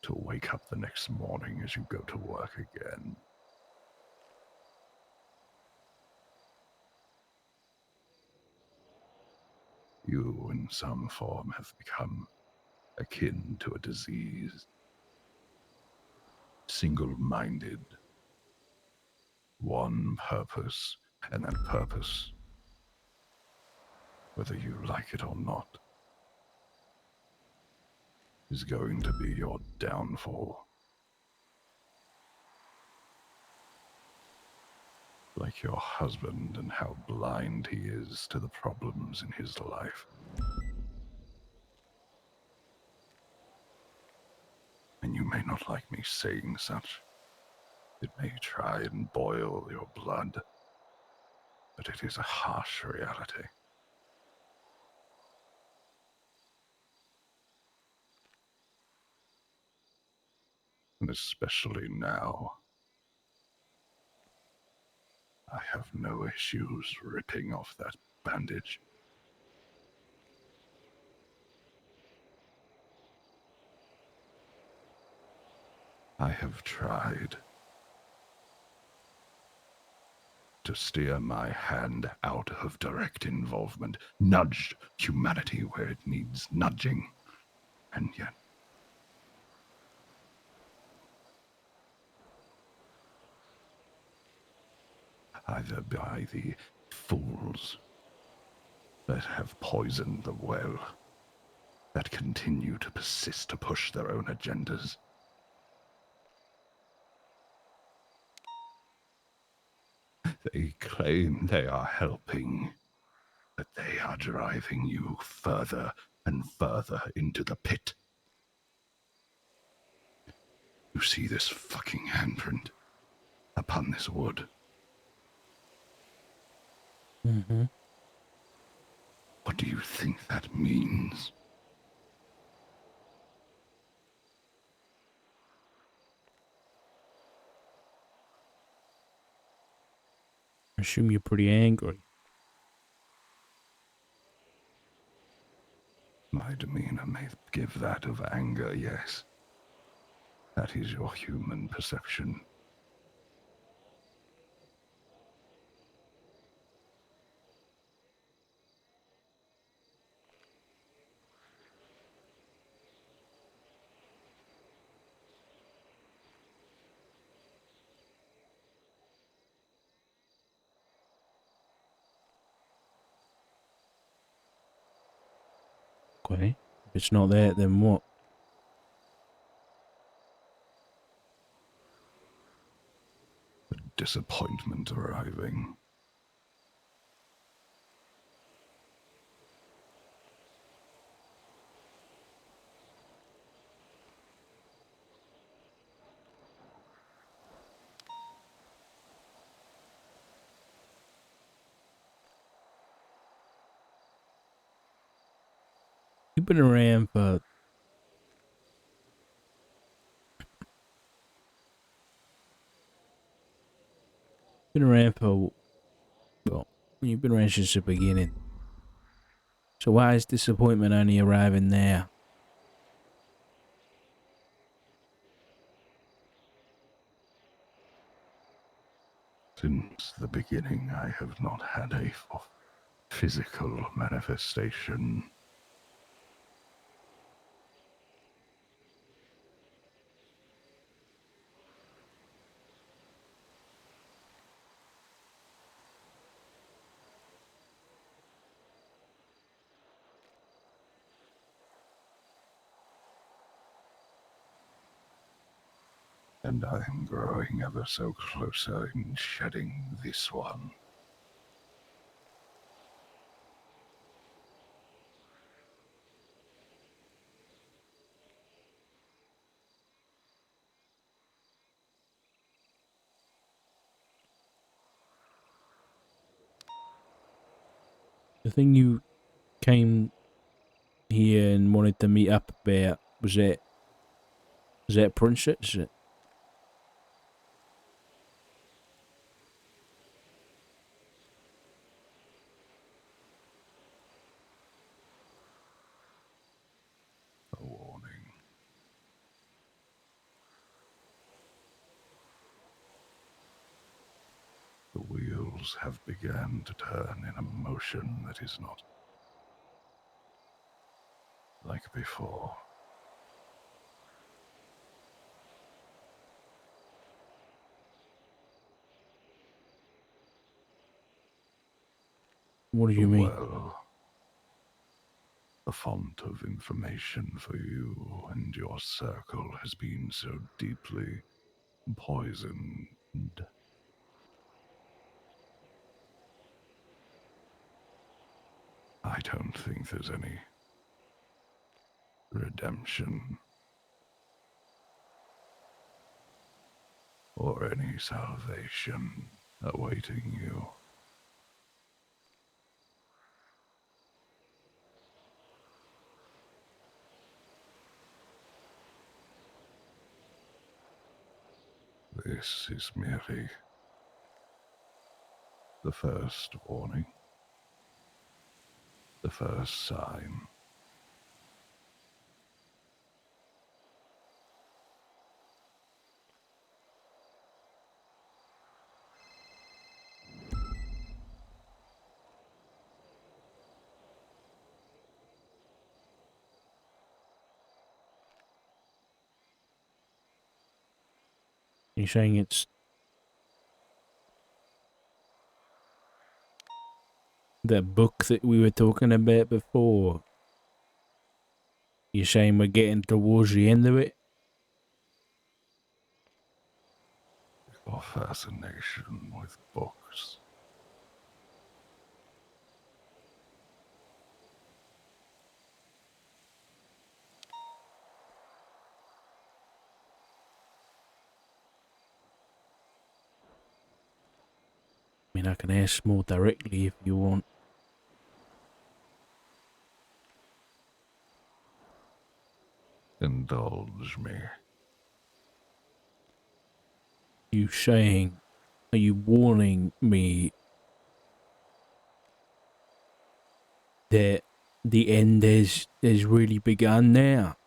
to wake up the next morning as you go to work again? You, in some form, have become akin to a disease. Single-minded. One purpose, and that purpose, whether you like it or not, is going to be your downfall. Like your husband and how blind he is to the problems in his life. And you may not like me saying such. It may try and boil your blood, but it is a harsh reality. And especially now, I have no issues ripping off that bandage. I have tried to steer my hand out of direct involvement, nudged humanity where it needs nudging, and yet either by the fools that have poisoned the well, that continue to persist to push their own agendas. They claim they are helping, but they are driving you further and further into the pit. You see this fucking handprint upon this wood? Mm-hmm. What do you think that means? I assume you're pretty angry. My demeanor may give that of anger, yes. That is your human perception. Okay. If it's not there, then what? Disappointment arriving. You've been around for... Been around for... Well, you've been around since the beginning. So why is disappointment only arriving now? Since the beginning, I have not had a physical manifestation. And I am growing ever so closer in shedding this one. The thing you came here and wanted to meet up about, was that Princess? A warning. The wheels have begun to turn in a motion that is not like before. What do you mean? Well, the font of information for you and your circle has been so deeply poisoned. I don't think there's any redemption or any salvation awaiting you. This is merely the first warning, the first sign. You're saying it's the book that we were talking about before? You're saying we're getting towards the end of it? Your fascination with books. I mean, I can ask more directly if you want. Indulge me. You saying, are you warning me that the end has really begun now?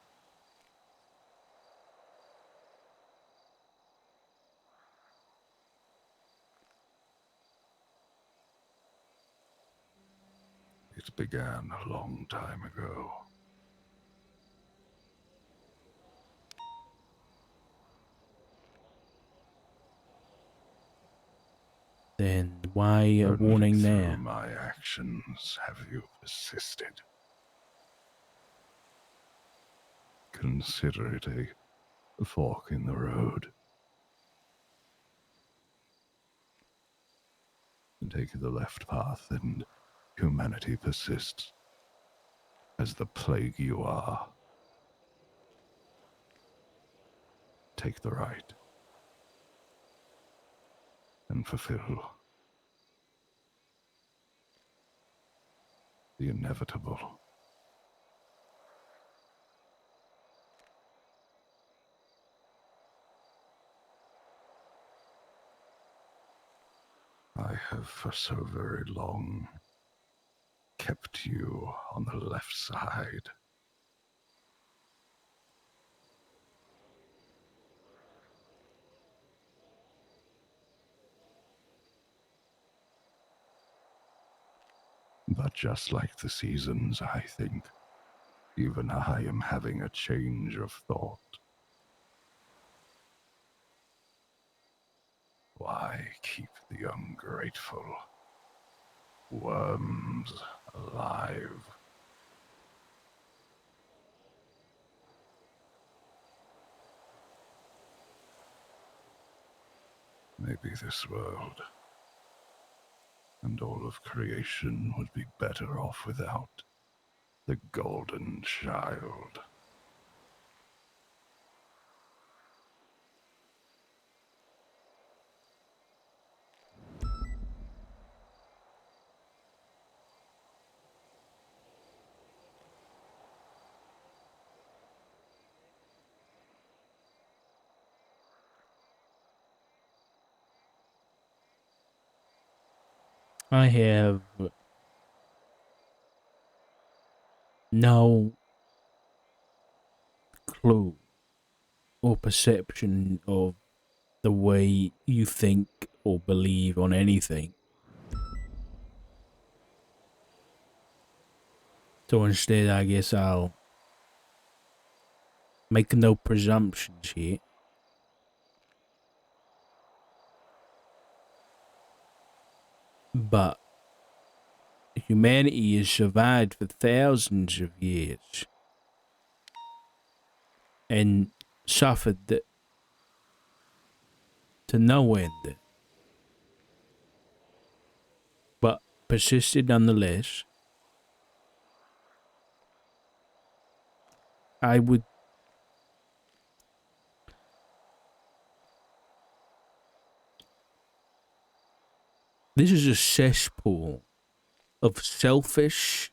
began a long time ago. Then why a Only warning through there? my actions have you persisted. Consider it a fork in the road. Take the left path and humanity persists. As the plague you are. Take the right. And fulfill the inevitable. I have for so very long kept you on the left side. But just like the seasons, I think, even I am having a change of thought. Why keep the ungrateful worms alive? Maybe this world and all of creation would be better off without the golden child. I have no clue or perception of the way you think or believe on anything. So instead, I guess I'll make no presumptions here. But humanity has survived for thousands of years and suffered to no end, but persisted nonetheless. This is a cesspool of selfish,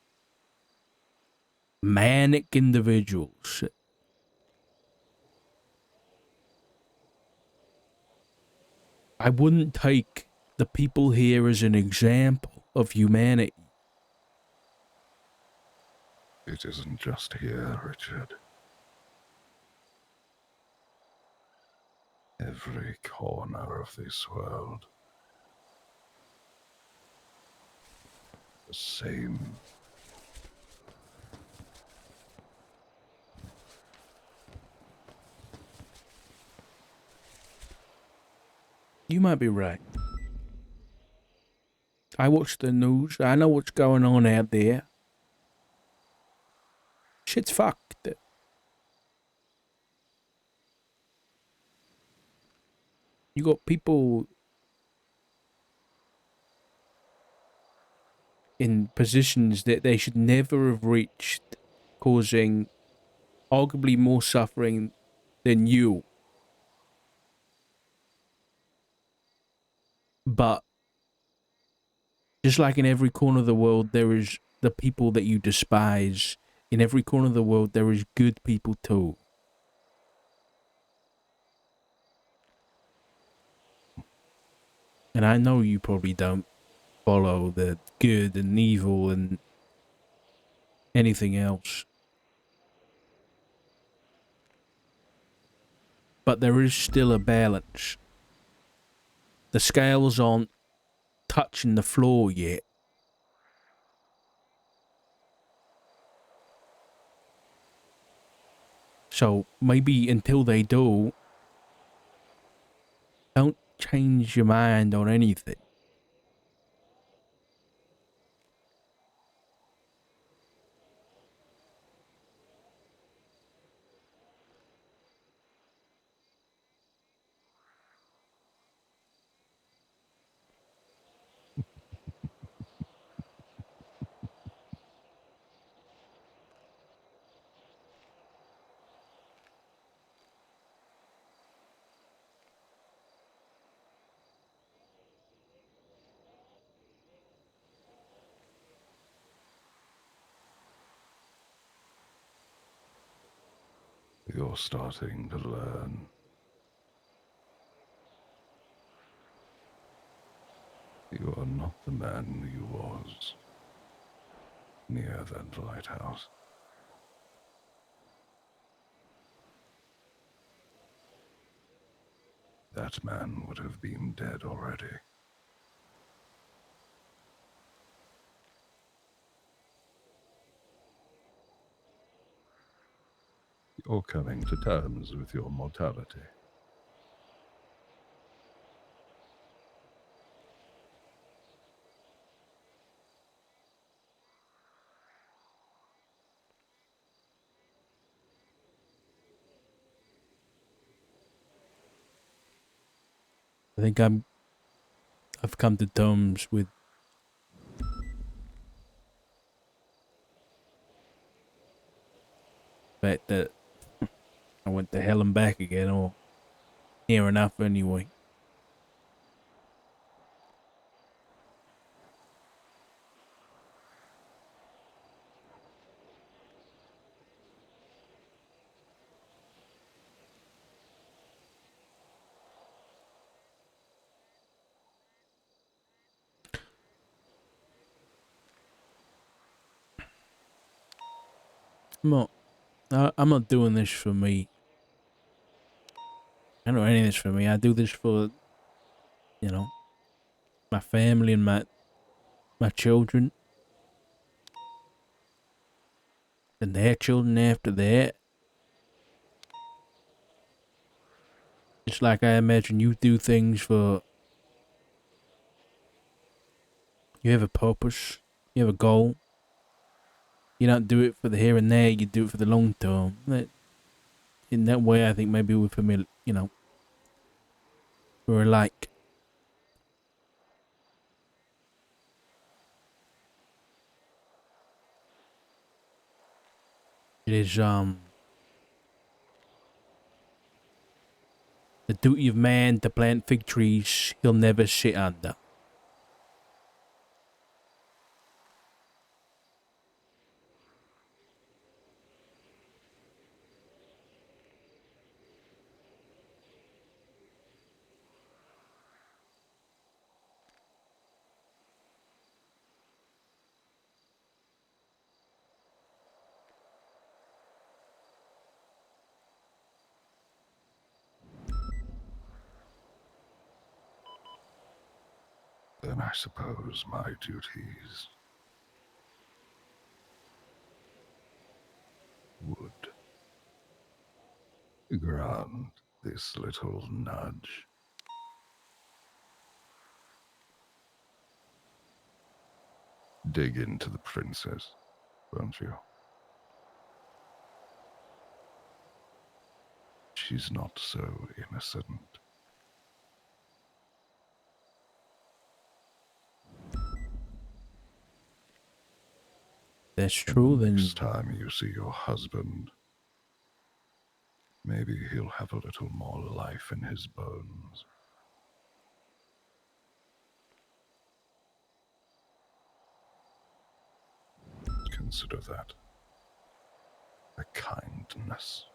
manic individuals. I wouldn't take the people here as an example of humanity. It isn't just here, Richard. Every corner of this world. The same. You might be right. I watch the news. I know what's going on out there. Shit's fucked. You got people in positions that they should never have reached, causing arguably more suffering than you. But just like in every corner of the world, there is the people that you despise. In every corner of the world, there is good people too. And I know you probably don't follow the good and evil and anything else. But there is still a balance. The scales aren't touching the floor yet. So maybe until they do, don't change your mind on anything. You're starting to learn. You are not the man you was near that lighthouse. That man would have been dead already. You're coming to terms with your mortality. I think I've come to terms with the fact that I went to hell and back again, or near enough anyway. I'm not doing this for me. I don't do any of this for me. I do this for, you know, my family and my children. And their children after that. It's like I imagine you do things for... You have a purpose. You have a goal. You don't do it for the here and there. You do it for the long term. In that way, I think maybe we're familiar, you know, we're alike. It is, the duty of man to plant fig trees he'll never sit under. Then I suppose my duties would grant this little nudge. Dig into the princess, won't you? She's not so innocent. That's true, then. Next time you see your husband, maybe he'll have a little more life in his bones. Consider that a kindness.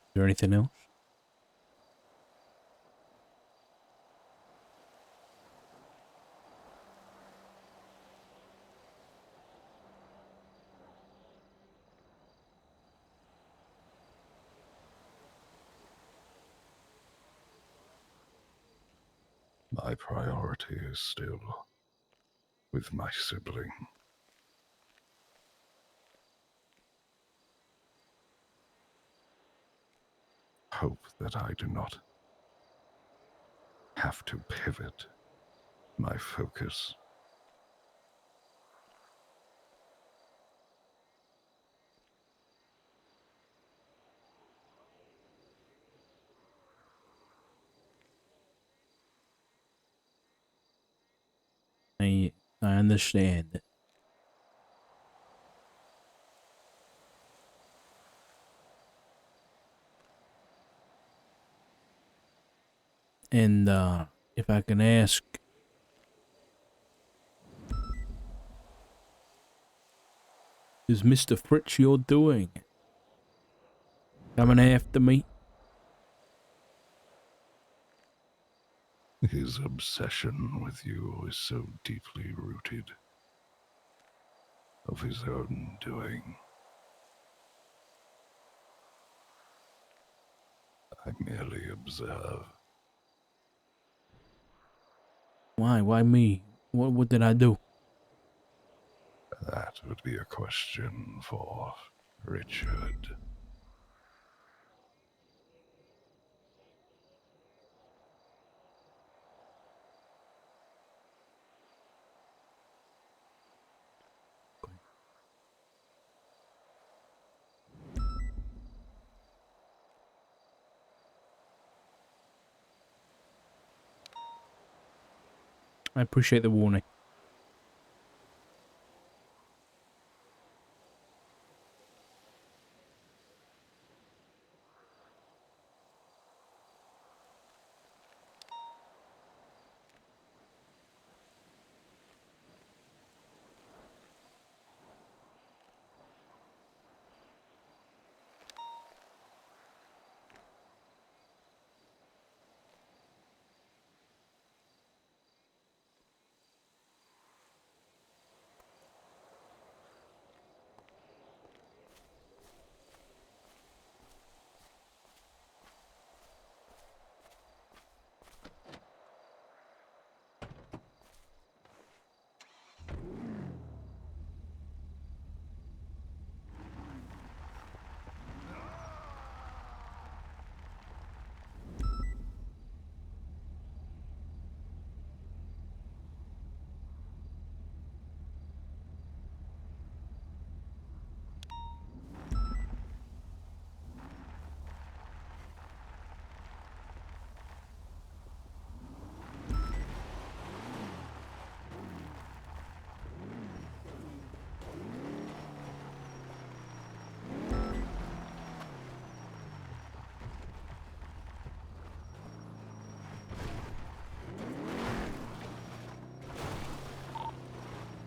Is there anything else? My priority is still with my sibling. Hope that I do not have to pivot my focus. I understand. And if I can ask, is Mr. Fritz you're doing coming after me? His obsession with you is so deeply rooted, of his own doing. I merely observe. Why? Why me? What did I do? That would be a question for Richard. I appreciate the warning.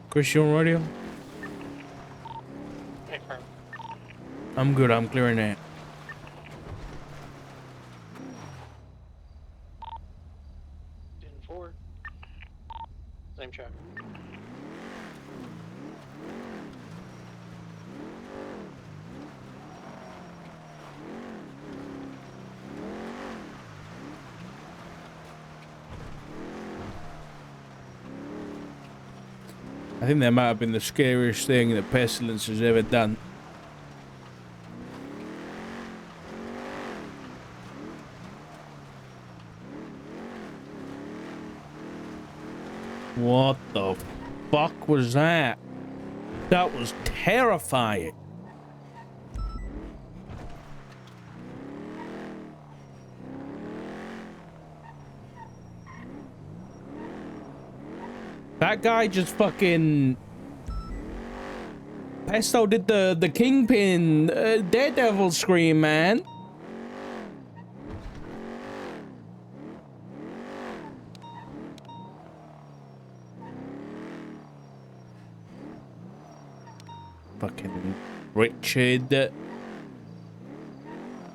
Chris, you on radio? I'm good. I'm clearing that. Forward. Same track. I think that might have been the scariest thing that Pestilence has ever done. What the fuck was that? That was terrifying. That guy just fucking... Pesto did the Kingpin Daredevil scream, man. Fucking Richard.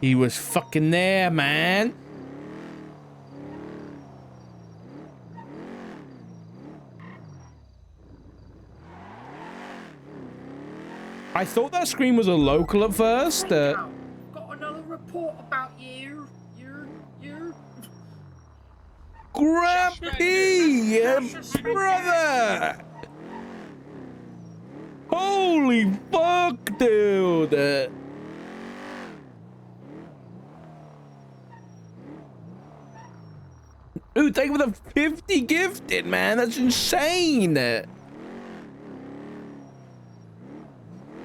He was fucking there, man. I thought that scream was a local at first. Got another report about you. Grumpy, brother! Holy fuck, dude! Ooh, thank you for the 50 gifted, man. That's insane.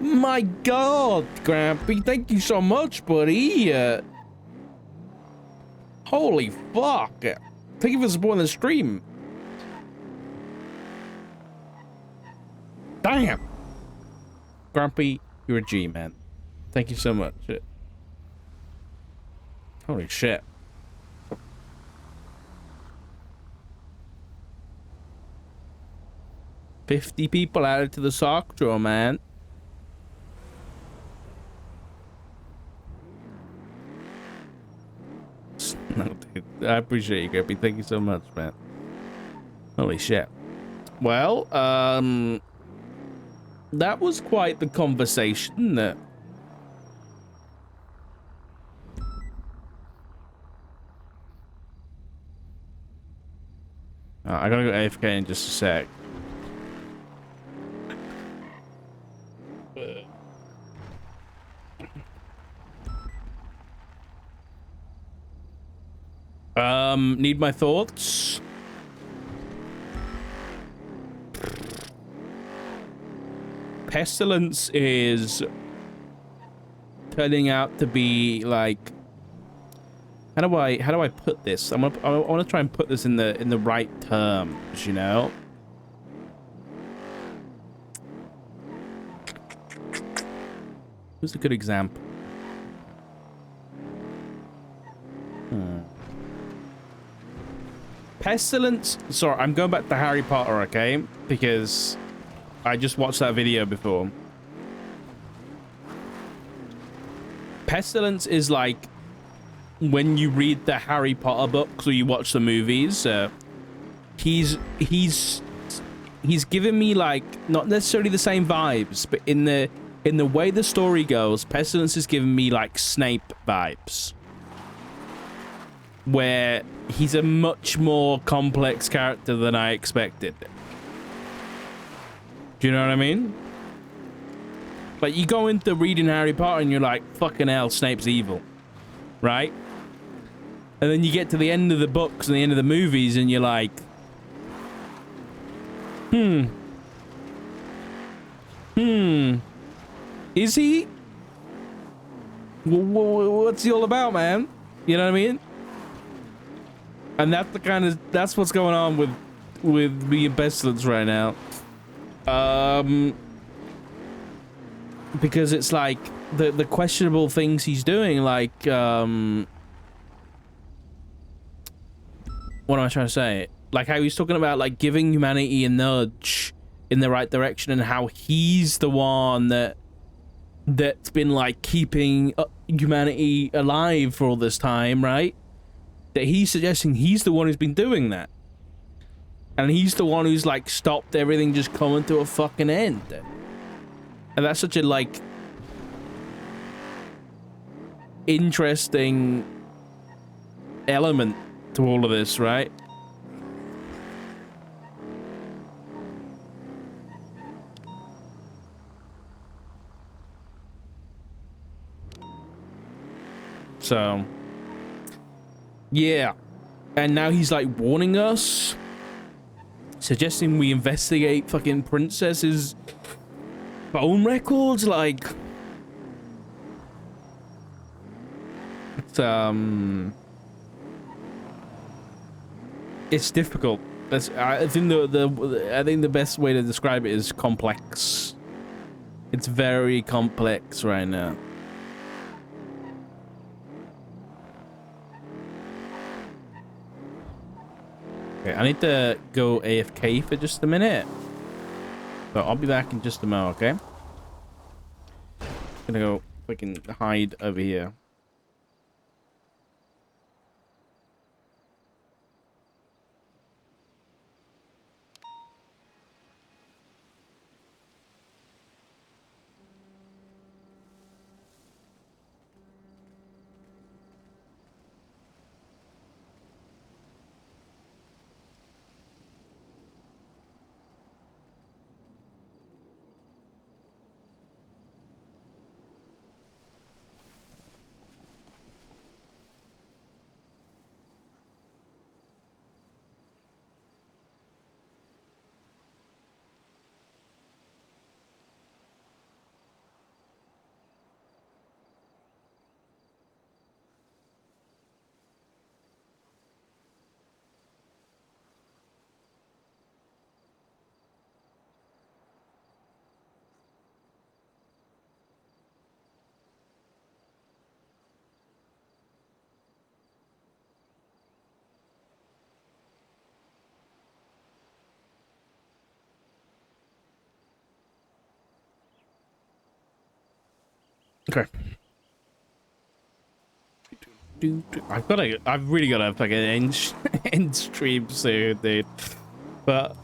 My God, Grampy, thank you so much, buddy. Holy fuck. Thank you for supporting the stream. Damn. Grumpy, you're a G, man. Thank you so much. Holy shit. $50 people added to the sock drawer, man. No, dude. I appreciate you, Grumpy. Thank you so much, man. Holy shit. Well, that was quite the conversation. I gotta go AFK in just a sec. Need my thoughts? Pestilence is turning out to be like, how do I put this? I want to try and put this in the right terms, you know? Who's a good example? Pestilence. Sorry, I'm going back to Harry Potter, okay? Because I just watched that video before. Pestilence is like when you read the Harry Potter books or you watch the movies. He's given me like not necessarily the same vibes, but in the way the story goes, Pestilence has given me like Snape vibes, where he's a much more complex character than I expected. Do you know what I mean? Like, you go into reading Harry Potter and you're like, fucking hell, Snape's evil. Right? And then you get to the end of the books and the end of the movies and you're like, is he? What's he all about, man? You know what I mean? And that's what's going on with me and Pestilence right now. Because it's like the questionable things he's doing, like what am I trying to say? Like how he's talking about like giving humanity a nudge in the right direction, and how he's the one that's been like keeping humanity alive for all this time, right? That he's suggesting he's the one who's been doing that. And he's the one who's like stopped everything just coming to a fucking end. And that's such a like interesting element to all of this, right? So yeah. And now he's like warning us, suggesting we investigate fucking Princess's phone records. Like, it's difficult. I think the best way to describe it is complex. It's very complex right now. Okay, I need to go AFK for just a minute, but I'll be back in just a moment, okay? Gonna go fucking hide over here. Okay. I've really gotta fucking end stream soon, dude. But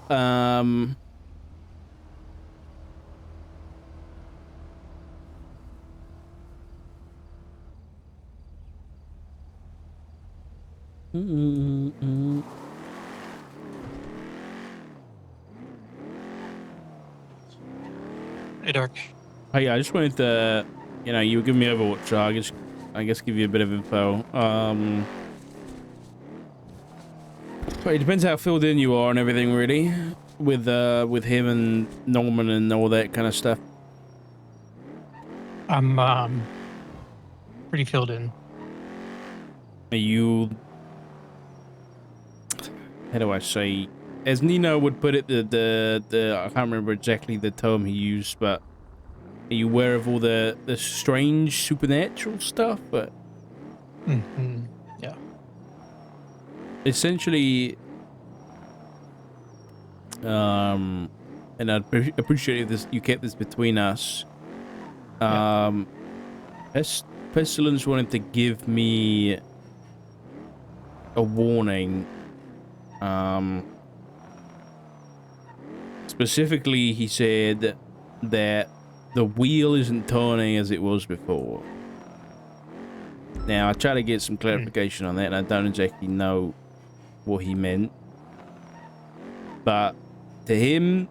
Hey, Dark. Hey, I just wanted to, you were giving me Overwatch, so I guess give you a bit of info. It depends how filled in you are and everything, really, with him and Norman and all that kind of stuff. I'm pretty filled in. Are you? How do I say? As Nino would put it, the I can't remember exactly the term he used, but are you aware of all the strange supernatural stuff? But yeah, essentially, and I'd appreciate if you kept this between us. Pestilence wanted to give me a warning. Specifically, he said that the wheel isn't turning as it was before. Now, I tried to get some clarification on that, and I don't exactly know what he meant. But to him,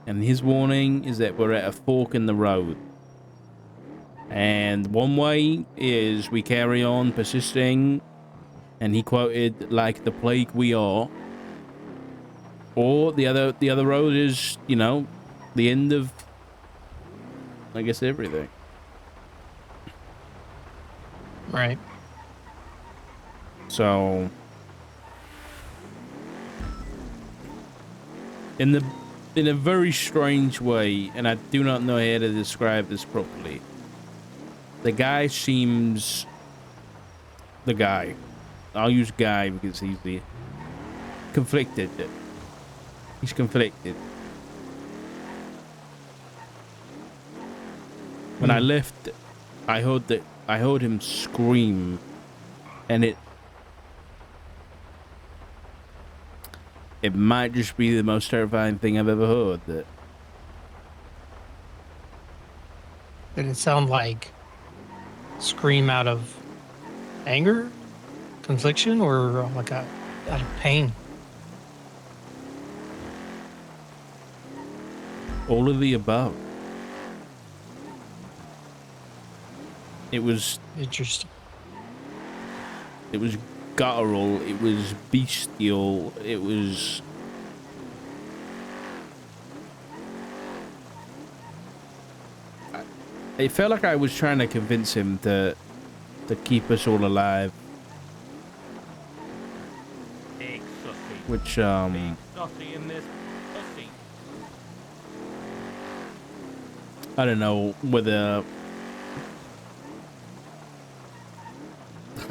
and his warning is that we're at a fork in the road. And one way is we carry on persisting, and he quoted, like the plague we are. Or the other road is, the end of, I guess, everything. right. So, in a very strange way, and I do not know how to describe this properly, the guy seems... The guy. I'll use guy because he's the... Conflicted. He's conflicted. When I left, I heard him scream, and it might just be the most terrifying thing I've ever heard. Did it sound like scream out of anger, confliction, or like out of pain? All of the above. It was interesting. It was guttural. It was bestial. It was... It felt like I was trying to convince him to keep us all alive. Big sussy. Which, Big sussy in this pussy. I don't know whether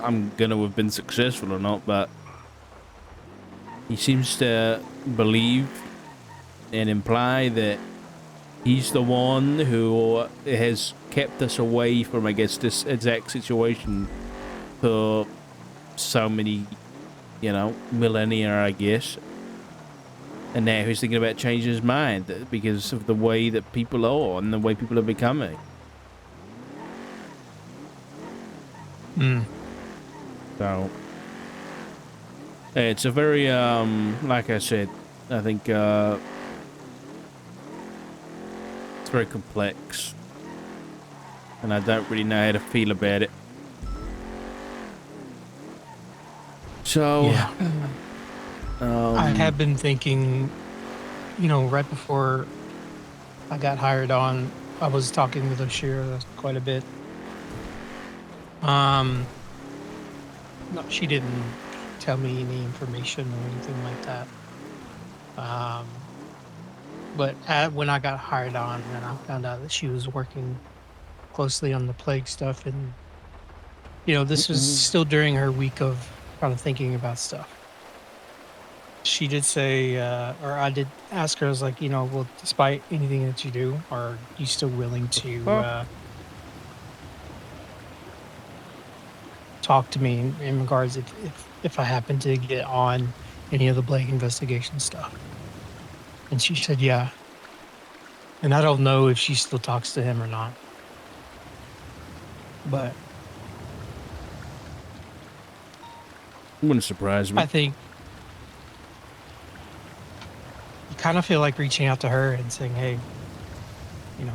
I'm gonna have been successful or not, but he seems to believe and imply that he's the one who has kept us away from, I guess, this exact situation for so many, millennia, I guess. And now he's thinking about changing his mind because of the way that people are and the way people are becoming. So it's a very, like I said, I think it's very complex, and I don't really know how to feel about it. So, yeah. I have been thinking, right before I got hired on, I was talking with Oshira quite a bit. No, she didn't tell me any information or anything like that. But when I got hired on, and I found out that she was working closely on the plague stuff, and this was still during her week of kind of thinking about stuff. She did say, or I did ask her, I was like, well, despite anything that you do, are you still willing to talk to me in regards if I happen to get on any of the Blake investigation stuff. And she said, yeah. And I don't know if she still talks to him or not. But Wouldn't surprise me. I think you kind of feel like reaching out to her and saying, hey, you know,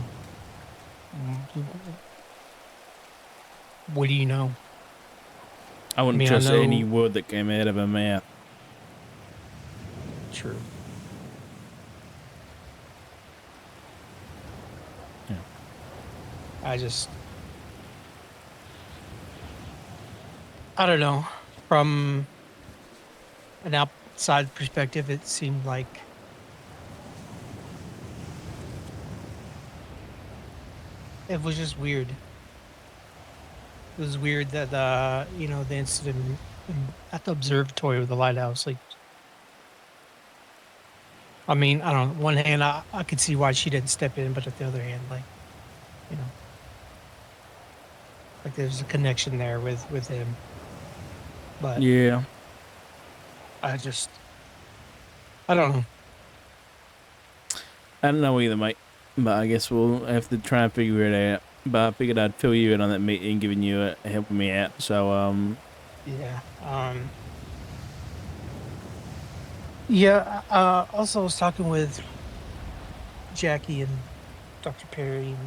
what do you know? I wouldn't mean, I trust any know- word that came out of her mouth. True. Yeah. I don't know. From an outside perspective, it seemed like it was just weird. It was weird that the incident at the observatory with the lighthouse, like, I mean, I don't know. One hand, I could see why she didn't step in, but at the other hand, like, you know, like there's a connection there with him. But Yeah. I don't know. I don't know either, mate. But I guess we'll have to try and figure it out. But I figured I'd fill you in on that meeting, giving you helping me out. So Yeah. Yeah. Also, I was talking with Jackie and Dr. Perry, and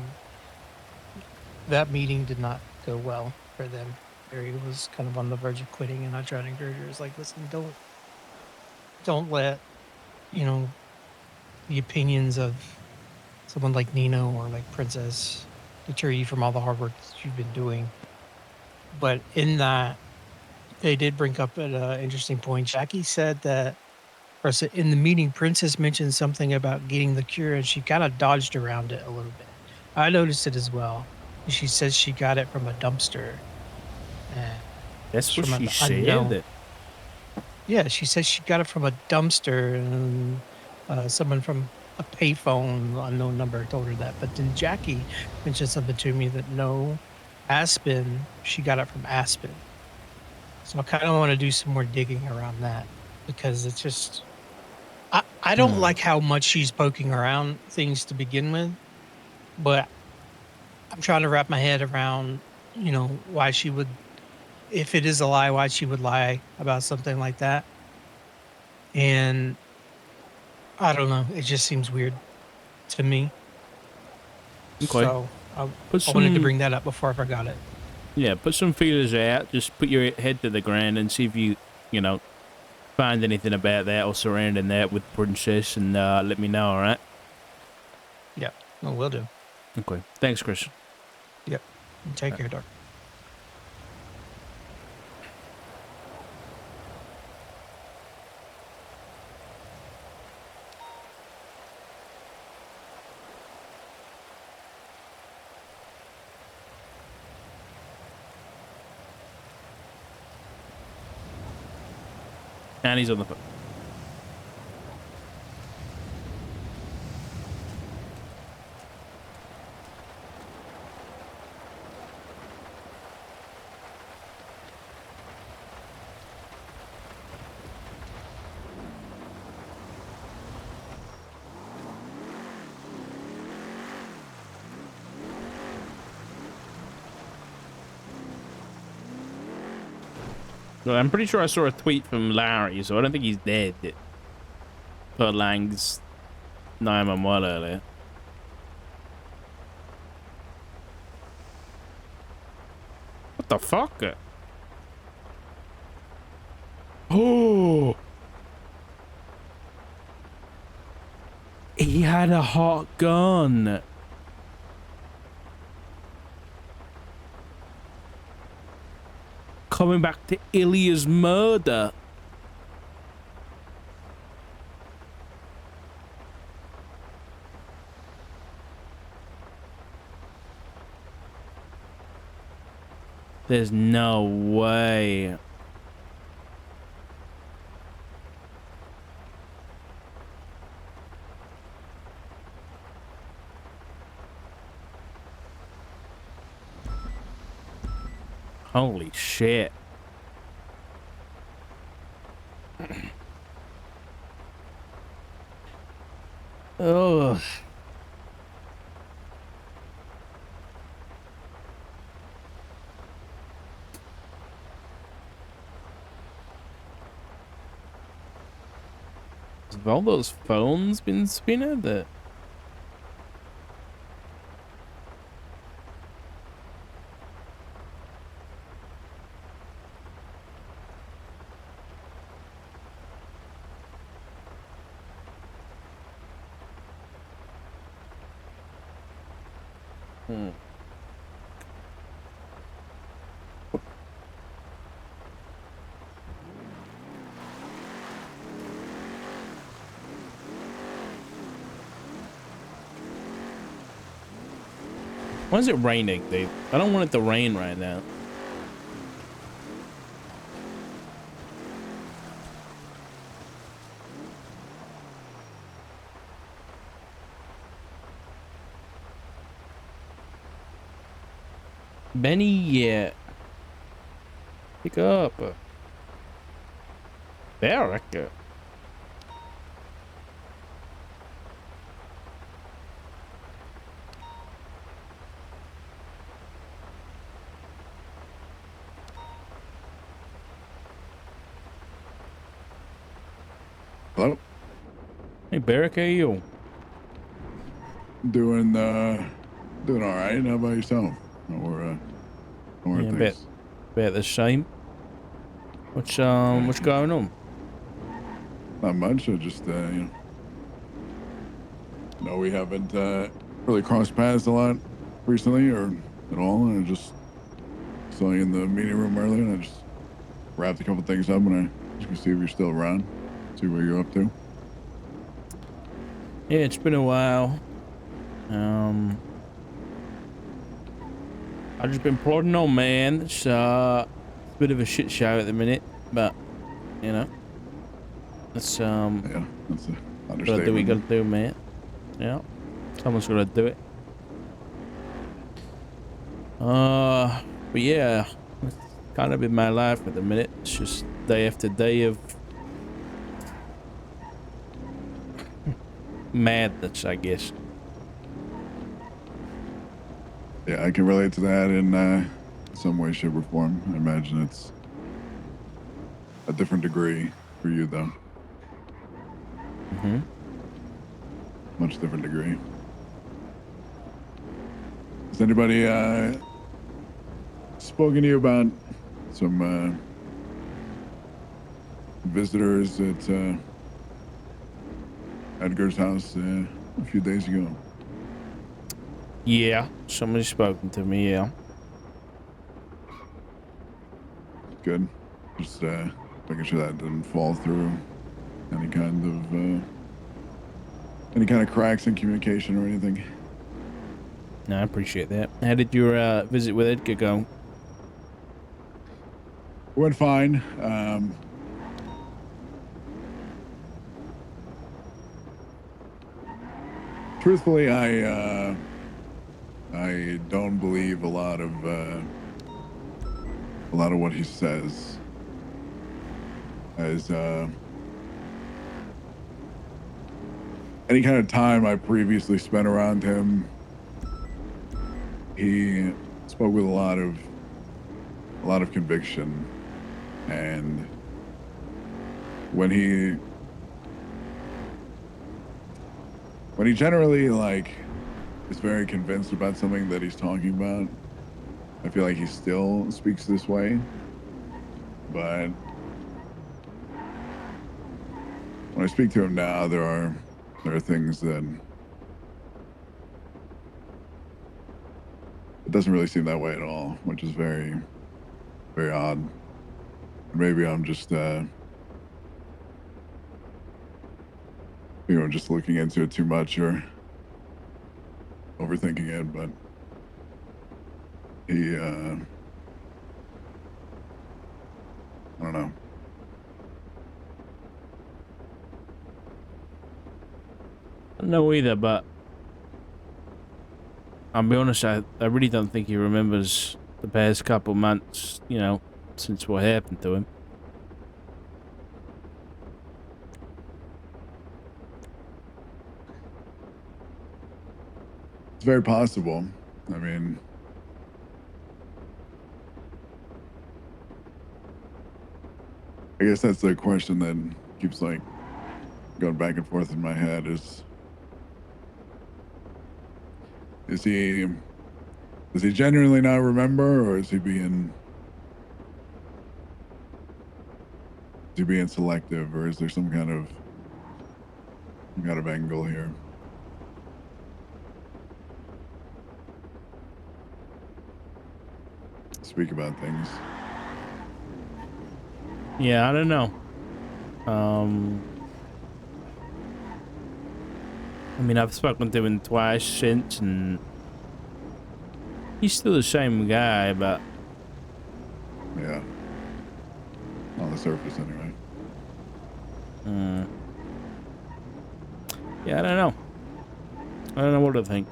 that meeting did not go well for them. Perry was kind of on the verge of quitting, and I tried to encourage her. It's like, listen, don't let the opinions of someone like Nino or like Princess deter you from all the hard work that you've been doing. But in that, they did bring up an interesting point. Jackie said that, or said in the meeting, Princess mentioned something about getting the cure, and she kind of dodged around it a little bit. I noticed it as well. She says she got it from a dumpster. And that's it's what from she an said. unknown. Yeah, she says she got it from a dumpster, and someone from a payphone, unknown number, told her that. But then Jackie mentioned something to me that no, Aspen, she got it from Aspen. So I kind of want to do some more digging around that, because it's just, I don't like how much she's poking around things to begin with, but I'm trying to wrap my head around, why she would, if it is a lie, why she would lie about something like that. And I don't know. It just seems weird to me. Okay. So I wanted to bring that up before I forgot it. Yeah, put some feelers out. Just put your head to the ground and see if you find anything about that or surrounding that with Princess, and let me know, all right? Yeah, I will do. Okay. Thanks, Christian. Yep. Take care, Doc. And he's on the phone. Well, I'm pretty sure I saw a tweet from Larry, so I don't think he's dead. Per Lang's 911 earlier. What the fuck? Oh! He had a hot gun. Coming back to Ilya's murder. There's no way. Holy shit. Oh. Have all those phones been spinning? That Why is it raining, dude? I don't want it to rain right now. Benny, yeah. Pick up. Barracker. Hello? Hey, Barrack, how you? Doing all right. How about yourself? How are Yeah, things? about the same. What's going on? Not much. I just no, we haven't really crossed paths a lot recently or at all. And I just saw you in the meeting room earlier, and I just wrapped a couple things up, and I just gonna see if you're still around, see what you're up to. Yeah, it's been a while. I've just been plodding on, man. It's a bit of a shit show at the minute, but you know, it's yeah, that's an gotta do what you understatement. gotta do, man. Yeah, someone's gotta do it. But yeah, it's kind of in my life at the minute. It's just day after day of madness, I guess. Yeah, I can relate to that in some way, shape, or form. I imagine it's a different degree for you, though. Mm-hmm. Much different degree. Has anybody spoken to you about some visitors at Edgar's house a few days ago? Yeah, somebody's spoken to me. Yeah. Good. Just making sure that didn't fall through any kind of cracks in communication or anything. No, I appreciate that. How did your visit with Edgar go? It went fine. Truthfully, I don't believe a lot of what he says. As any kind of time I previously spent around him, he spoke with a lot of conviction, and when he generally is very convinced about something that he's talking about, I feel like he still speaks this way. But when I speak to him now, there are things that it doesn't really seem that way at all, which is very, very odd. Maybe I'm just just looking into it too much or overthinking it, but he I don't know. I don't know either, but I'll be honest, I really don't think he remembers the past couple months, you know, since what happened to him. It's very possible. I mean, I guess that's the question that keeps like going back and forth in my head is he does he genuinely not remember, or is he being selective, or is there some kind of angle here? Speak about things. Yeah, I don't know. I mean, I've spoken to him twice since, and he's still the same guy, but yeah, on the surface anyway. Yeah, I don't know. I don't know what to think.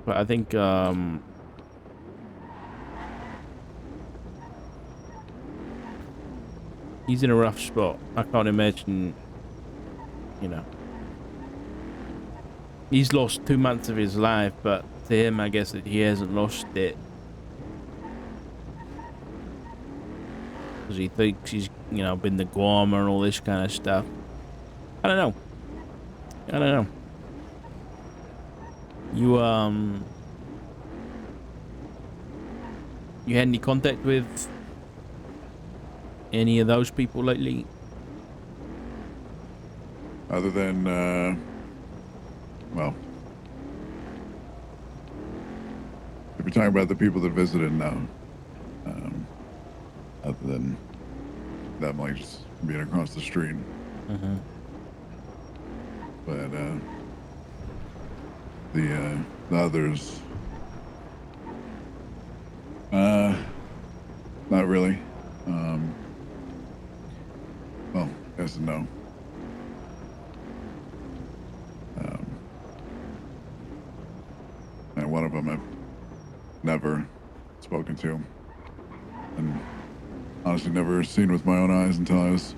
But I think, he's in a rough spot. I can't imagine, you know. He's lost 2 months of his life, but to him, I guess that he hasn't lost it. Because he thinks he's, you know, been to Guam and all this kind of stuff. I don't know. I don't know. You had any contact with any of those people lately? Other than, well, if you're talking about the people that visited, no. Other than them, like, just being across the street. But, the others, not really. Well, yes and no. And one of them I've never spoken to, and honestly never seen with my own eyes until I was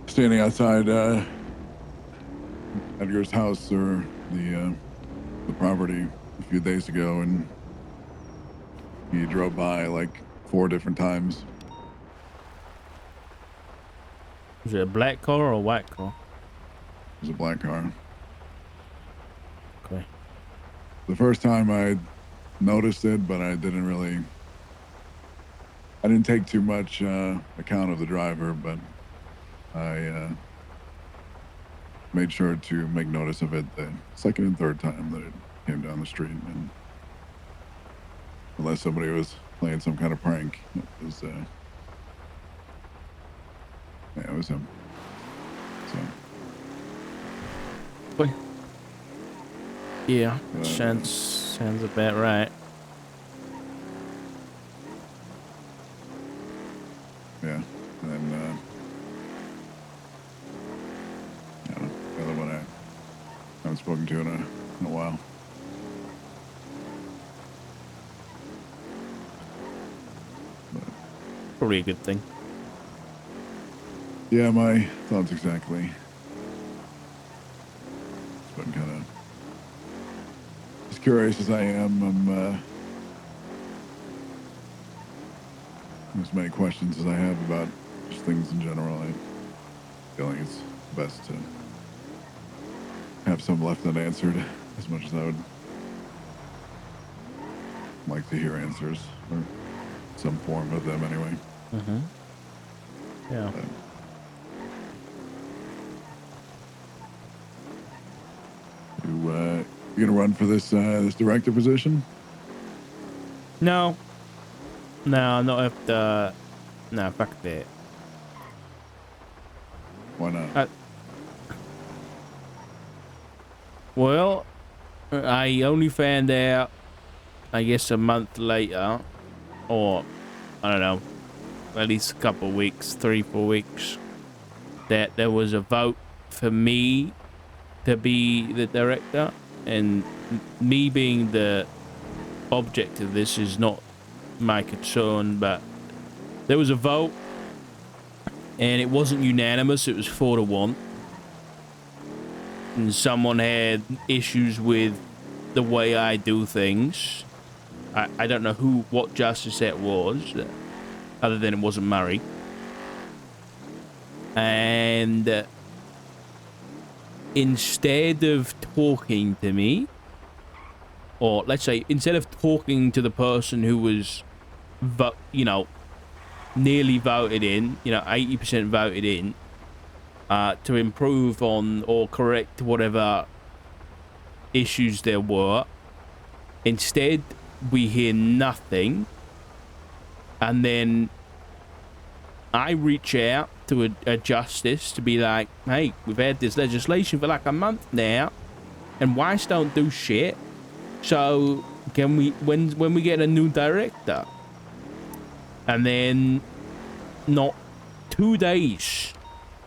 standing outside Edgar's house or the property a few days ago, and he drove by like 4 different times. Was it a black car or a white car? It was a black car. Okay. The first time I noticed it, but I didn't take too much account of the driver, but I made sure to make notice of it the second and third time that it came down the street. And unless somebody was playing some kind of prank, it was it was him. So. Boy. Yeah, sounds about right. Yeah, and then the other one I haven't spoken to in a while. Probably a good thing. Yeah, my thoughts exactly. It's been kind of, as curious as I am, as many questions as I have about just things in general. I feel like it's best to have some left unanswered, as much as I would like to hear answers, or some form of them anyway. Yeah. But, you gonna run for this this director position? No, not if the. No, fuck that. Why not? Well, I only found out, I guess, a month later, or I don't know, at least a couple of weeks, 3-4 weeks, that there was a vote for me to be the director, and me being the object of this is not my concern, but there was a vote and it wasn't unanimous. It was 4-1, and someone had issues with the way I do things. I don't know what justice that was, other than it wasn't Murray. And instead of talking to me, or let's say instead of talking to the person who was, nearly voted in, 80% voted in, to improve on or correct whatever issues there were, instead we hear nothing, and then I reach out to a justice to be like, hey, we've had this legislation for like a month now, and Weiss don't do shit. So can we, when we get a new director? And then not 2 days,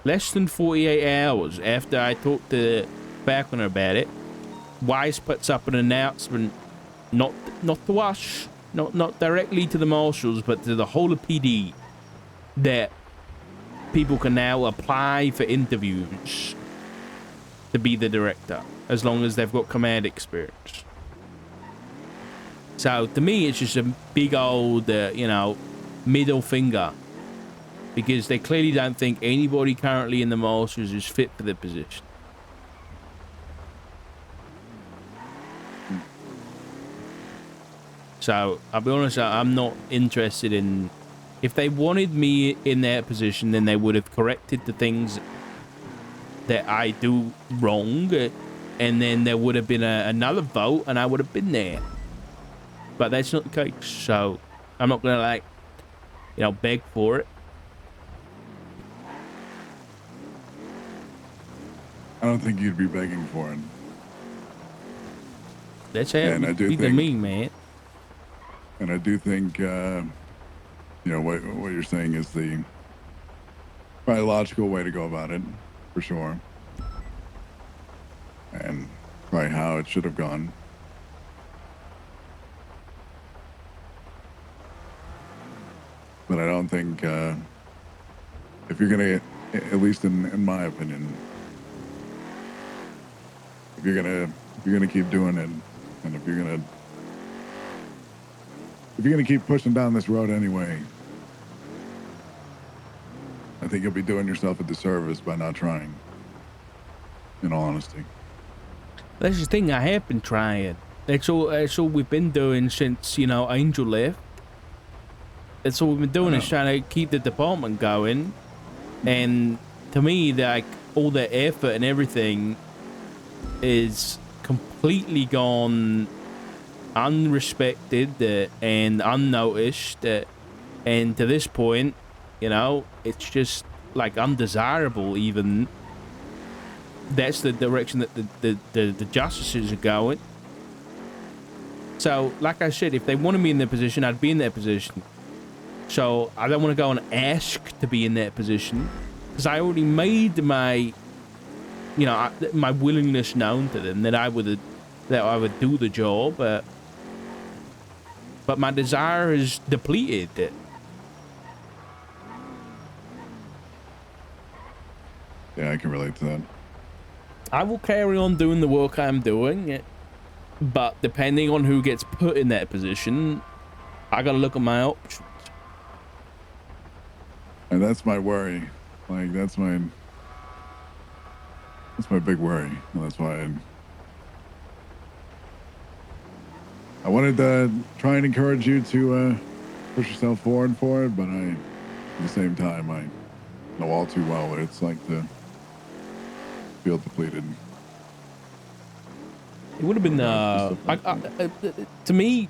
less than 48 hours after I talked to Falconer about it, Weiss puts up an announcement, not to us, not directly to the marshals, but to the whole of PD, that people can now apply for interviews to be the director, as long as they've got command experience. So to me, it's just a big old, middle finger, because they clearly don't think anybody currently in the marshals is fit for the position. So I'll be honest, I'm not interested in. If they wanted me in that position, then they would have corrected the things that I do wrong, and then there would have been another vote, and I would have been there. But that's not the case, so I'm not gonna beg for it. I don't think you'd be begging for it. That's how it be to me, man. And I do think, what you're saying is the probably logical way to go about it, for sure. And probably how it should have gone. But I don't think, if you're going to, at least in my opinion, if you're gonna keep doing it, and if you're gonna keep pushing down this road anyway, I think you'll be doing yourself a disservice by not trying, in all honesty. That's the thing, I have been trying. That's all we've been doing since, Angel left. That's all we've been doing, is trying to keep the department going. And to me, all the effort and everything is completely gone unrespected and unnoticed, and to this point, it's just undesirable even. That's the direction that the justices are going. So like I said, if they wanted me in their position, I'd be in their position. So I don't want to go and ask to be in that position, because I already made my my willingness known to them, that I would do the job, but my desire is depleted. Yeah, I can relate to that. I will carry on doing the work I'm doing, but depending on who gets put in that position, I gotta look at my options. And that's my worry. That's my big worry. And that's why I wanted to try and encourage you to push yourself forward for it, but at the same time, I know all too well what it's like to feel depleted. It would have been, to me,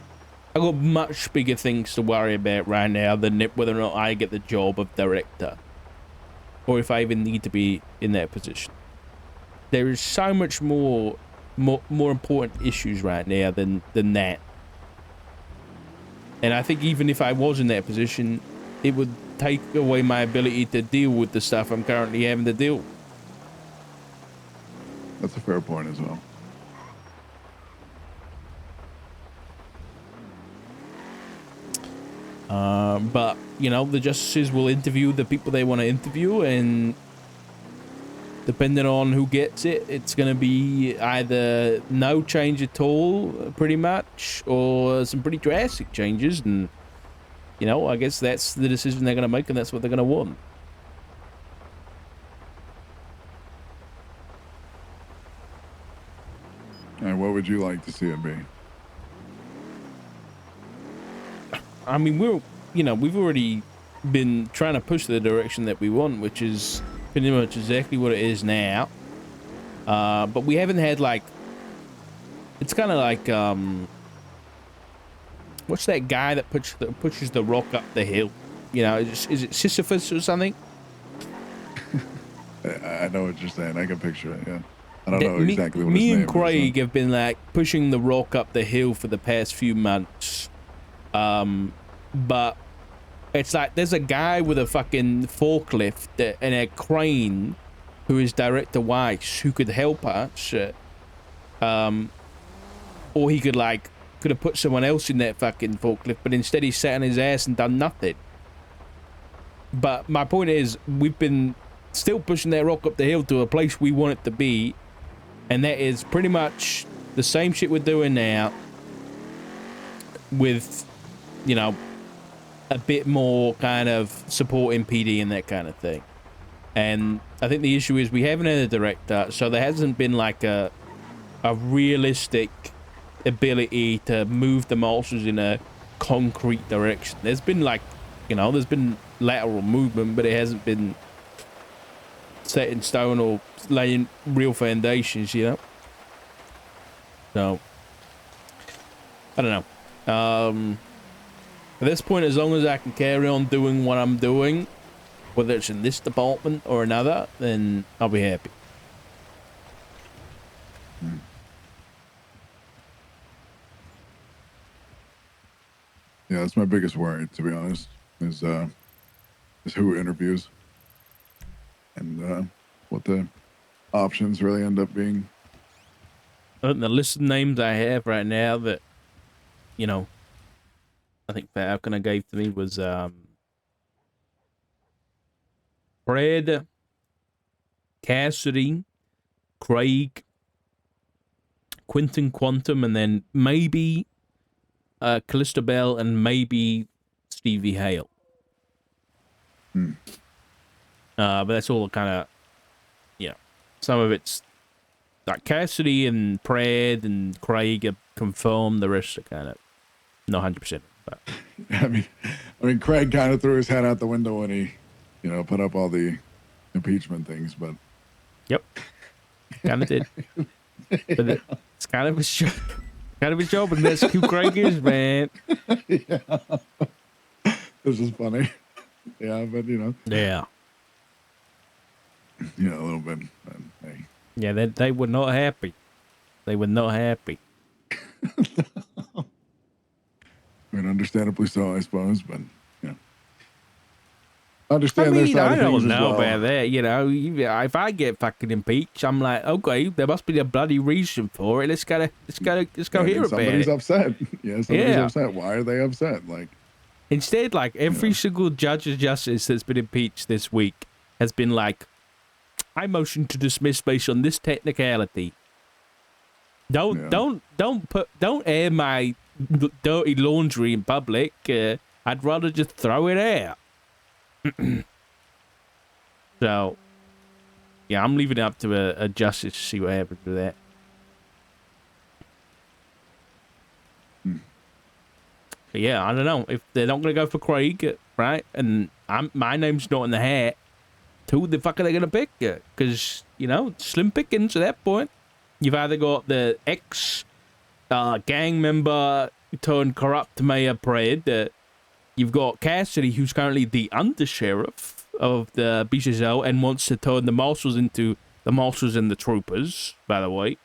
I got much bigger things to worry about right now than whether or not I get the job of director, or if I even need to be in that position. There is so much more important issues right now than that. And I think even if I was in that position, it would take away my ability to deal with the stuff I'm currently having to deal with. That's a fair point as well. But you know, the justices will interview the people they want to interview, and depending on who gets it, it's going to be either no change at all, pretty much, or some pretty drastic changes. And you know, I guess that's the decision they're going to make, and that's what they're going to want. And what would you like to see it be? I mean, we've already been trying to push the direction that we want, which is pretty much exactly what it is now. But we haven't had like, it's kind of like, what's that guy that pushes the rock up the hill? You know, is it Sisyphus or something? I know what you're saying. I can picture it. Yeah. I don't know exactly what his Me name and is. Craig have been like pushing the rock up the hill for the past few months. But it's like there's a guy with a fucking forklift and a crane who is Director Weiss who could help us. Or he could have put someone else in that fucking forklift, but instead he sat on his ass and done nothing. But my point is, we've been still pushing that rock up the hill to a place we want it to be, and that is pretty much the same shit we're doing now with, you know, a bit more kind of supporting PD and that kind of thing. And I think the issue is we haven't had a director, so there hasn't been like a realistic ability to move the monsters in a concrete direction. There's been like, you know, there's been lateral movement, but it hasn't been set in stone or laying real foundations, you know? So, I don't know. At this point, as long as I can carry on doing what I'm doing, whether it's in this department or another, then I'll be happy. Yeah, that's my biggest worry, to be honest, is who interviews and what the options really end up being. I think the list of names I have right now that, you know, I think Falcon gave to me was Fred, Cassidy, Craig, Quentin Quantum, and then maybe Callista Bell and maybe Stevie Hale. But that's all kind of, you know, some of it's like Cassidy and Pred and Craig have confirmed. The rest are kind of not 100%. But I mean, Craig kind of threw his head out the window when he, you know, put up all the impeachment things, but. Yep. Kind of did. But it's kind of a show. Kind of a job, and that's who Craig is, man. Yeah. This is funny. Yeah, but you know. Yeah. Yeah, a little bit. But, hey. Yeah, they were not happy. They were not happy. I mean, understandably so, I suppose, but yeah. Understand their side of things don't know as well. about that. You know, if I get fucking impeached, I'm like, okay, there must be a bloody reason for it. Let's go hear about somebody's it. upset. Yeah, somebody's upset. Why are they upset? Like, instead, like every single judge of justice that's been impeached this week has been like, I motion to dismiss based on this technicality. Don't air my dirty laundry in public. I'd rather just throw it out. So, yeah, I'm leaving it up to a justice to see what happens with that. But yeah, I don't know if they're not gonna go for Craig, right? And my name's not in the hat. Who the fuck are they gonna pick? Because you know, slim pickings at that point. You've either got the ex gang member turned corrupt mayor Pred. You've got Cassidy, who's currently the undersheriff of the BCSL and wants to turn the marshals into the marshals and the troopers, by the way.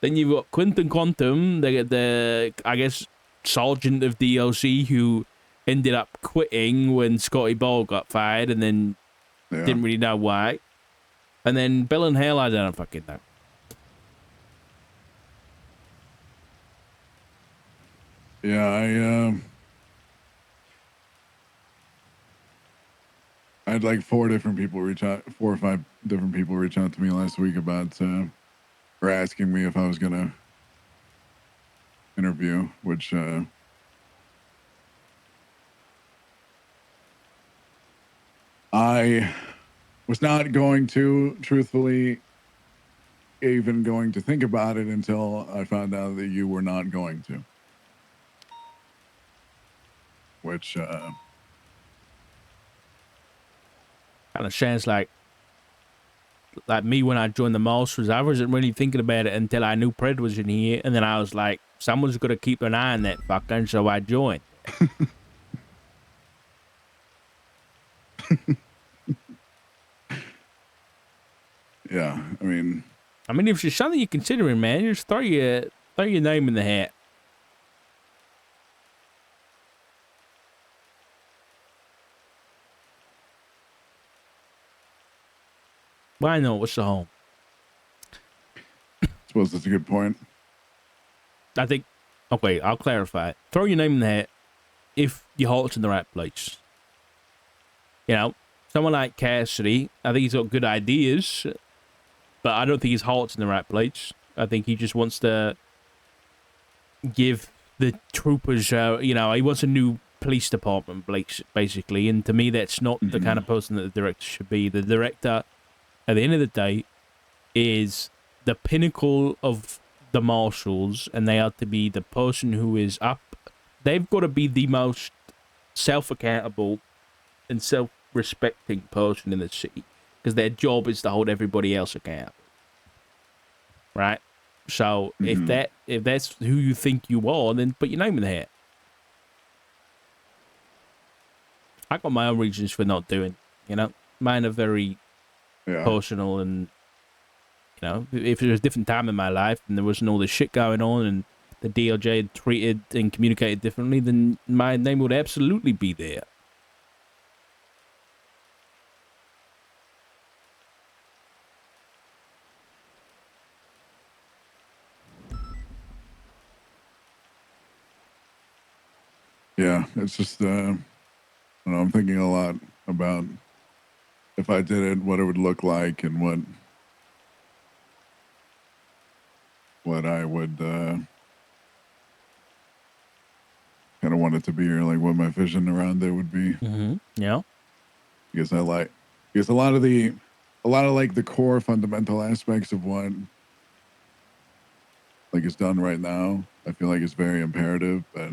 Then you've got Quentin Quantum, the I guess, sergeant of DLC, who ended up quitting when Scotty Ball got fired and then didn't really know why. And then Bill and Hale, I don't fucking know. Yeah, I had like 4 or 5 different people reach out to me last week about or asking me if I was gonna interview, which I was not going to, truthfully, even going to think about it until I found out that you were not going to. Which kind of sounds like me when I joined the Masters. I wasn't really thinking about it until I knew Pred was in here, and then I was like, someone's got to keep an eye on that fucker, and so I joined. yeah, I mean, if it's something you're considering, man, just throw your name in the hat. Why not? What's the harm? I suppose that's a good point. I think, okay, I'll clarify. Throw your name in the hat if your heart's in the right place. You know, someone like Cassidy, I think he's got good ideas, but I don't think his heart's in the right place. I think he just wants to give the troopers, he wants a new police department, basically. And to me, that's not the kind of person that the director should be. The director, at the end of the day, is the pinnacle of the marshals, and they are to be the person who is up. They've got to be the most self-accountable and self-respecting person in the city, because their job is to hold everybody else accountable. Right? So if that's who you think you are, then put your name in the hat. I got my own reasons for not doing, mine are very personal, and if there was a different time in my life and there wasn't all this shit going on and the DOJ had treated and communicated differently, then my name would absolutely be there. Yeah, it's just, I'm thinking a lot about if I did it, what it would look like, and what I would kind of want it to be, or like what my vision around it would be. Yeah. Because a lot of like the core fundamental aspects of what like is done right now, I feel like it's very imperative, but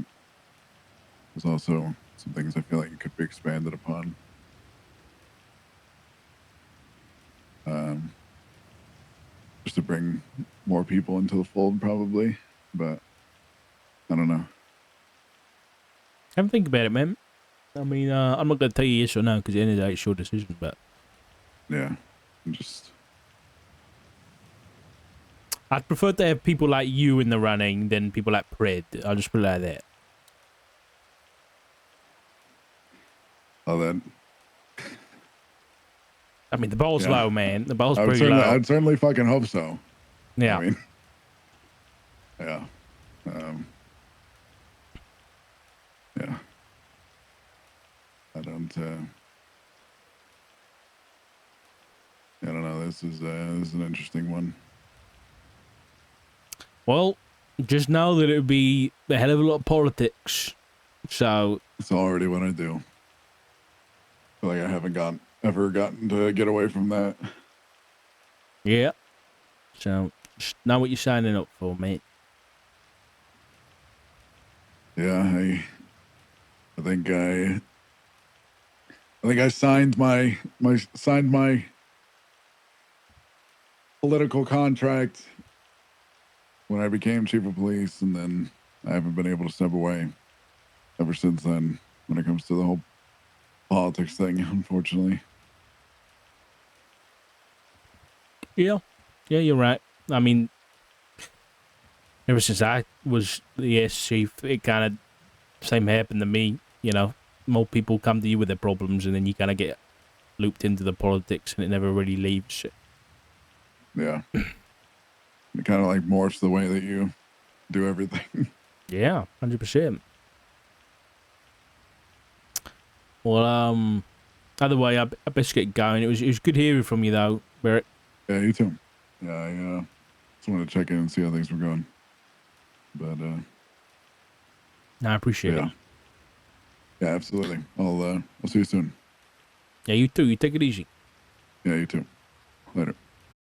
there's also some things I feel like it could be expanded upon. Just to bring more people into the fold, probably, but I don't know. Have a think about it, man. I'm not going to tell you yes or no, because at the end of the day, it's your decision, but... Yeah, I'd prefer to have people like you in the running than people like Pred. I'll just put it like that. Oh, then. The ball's low, man. The ball's pretty low. low. I'd certainly fucking hope so. Yeah. Yeah. Yeah. I don't know. This is an interesting one. Well, just know that it would be a hell of a lot of politics. So it's already what I do. I feel like I haven't ever gotten to get away from that. Yeah. So just know what you're signing up for, mate. Yeah, I think I signed my political contract when I became chief of police, and then I haven't been able to step away ever since then when it comes to the whole politics thing, unfortunately. Yeah, you're right. Ever since I was the S chief, it kind of same happened to me. More people come to you with their problems, and then you kind of get looped into the politics, and it never really leaves. Yeah. It kind of like morphs the way that you do everything. Yeah, 100%. Well, either way, I best get going. It was good hearing from you though, Barrett. Yeah, you too. Yeah, I just wanted to check in and see how things were going. But No, I appreciate it. Yeah, absolutely. I'll see you soon. Yeah, you too. You take it easy. Yeah, you too. Later.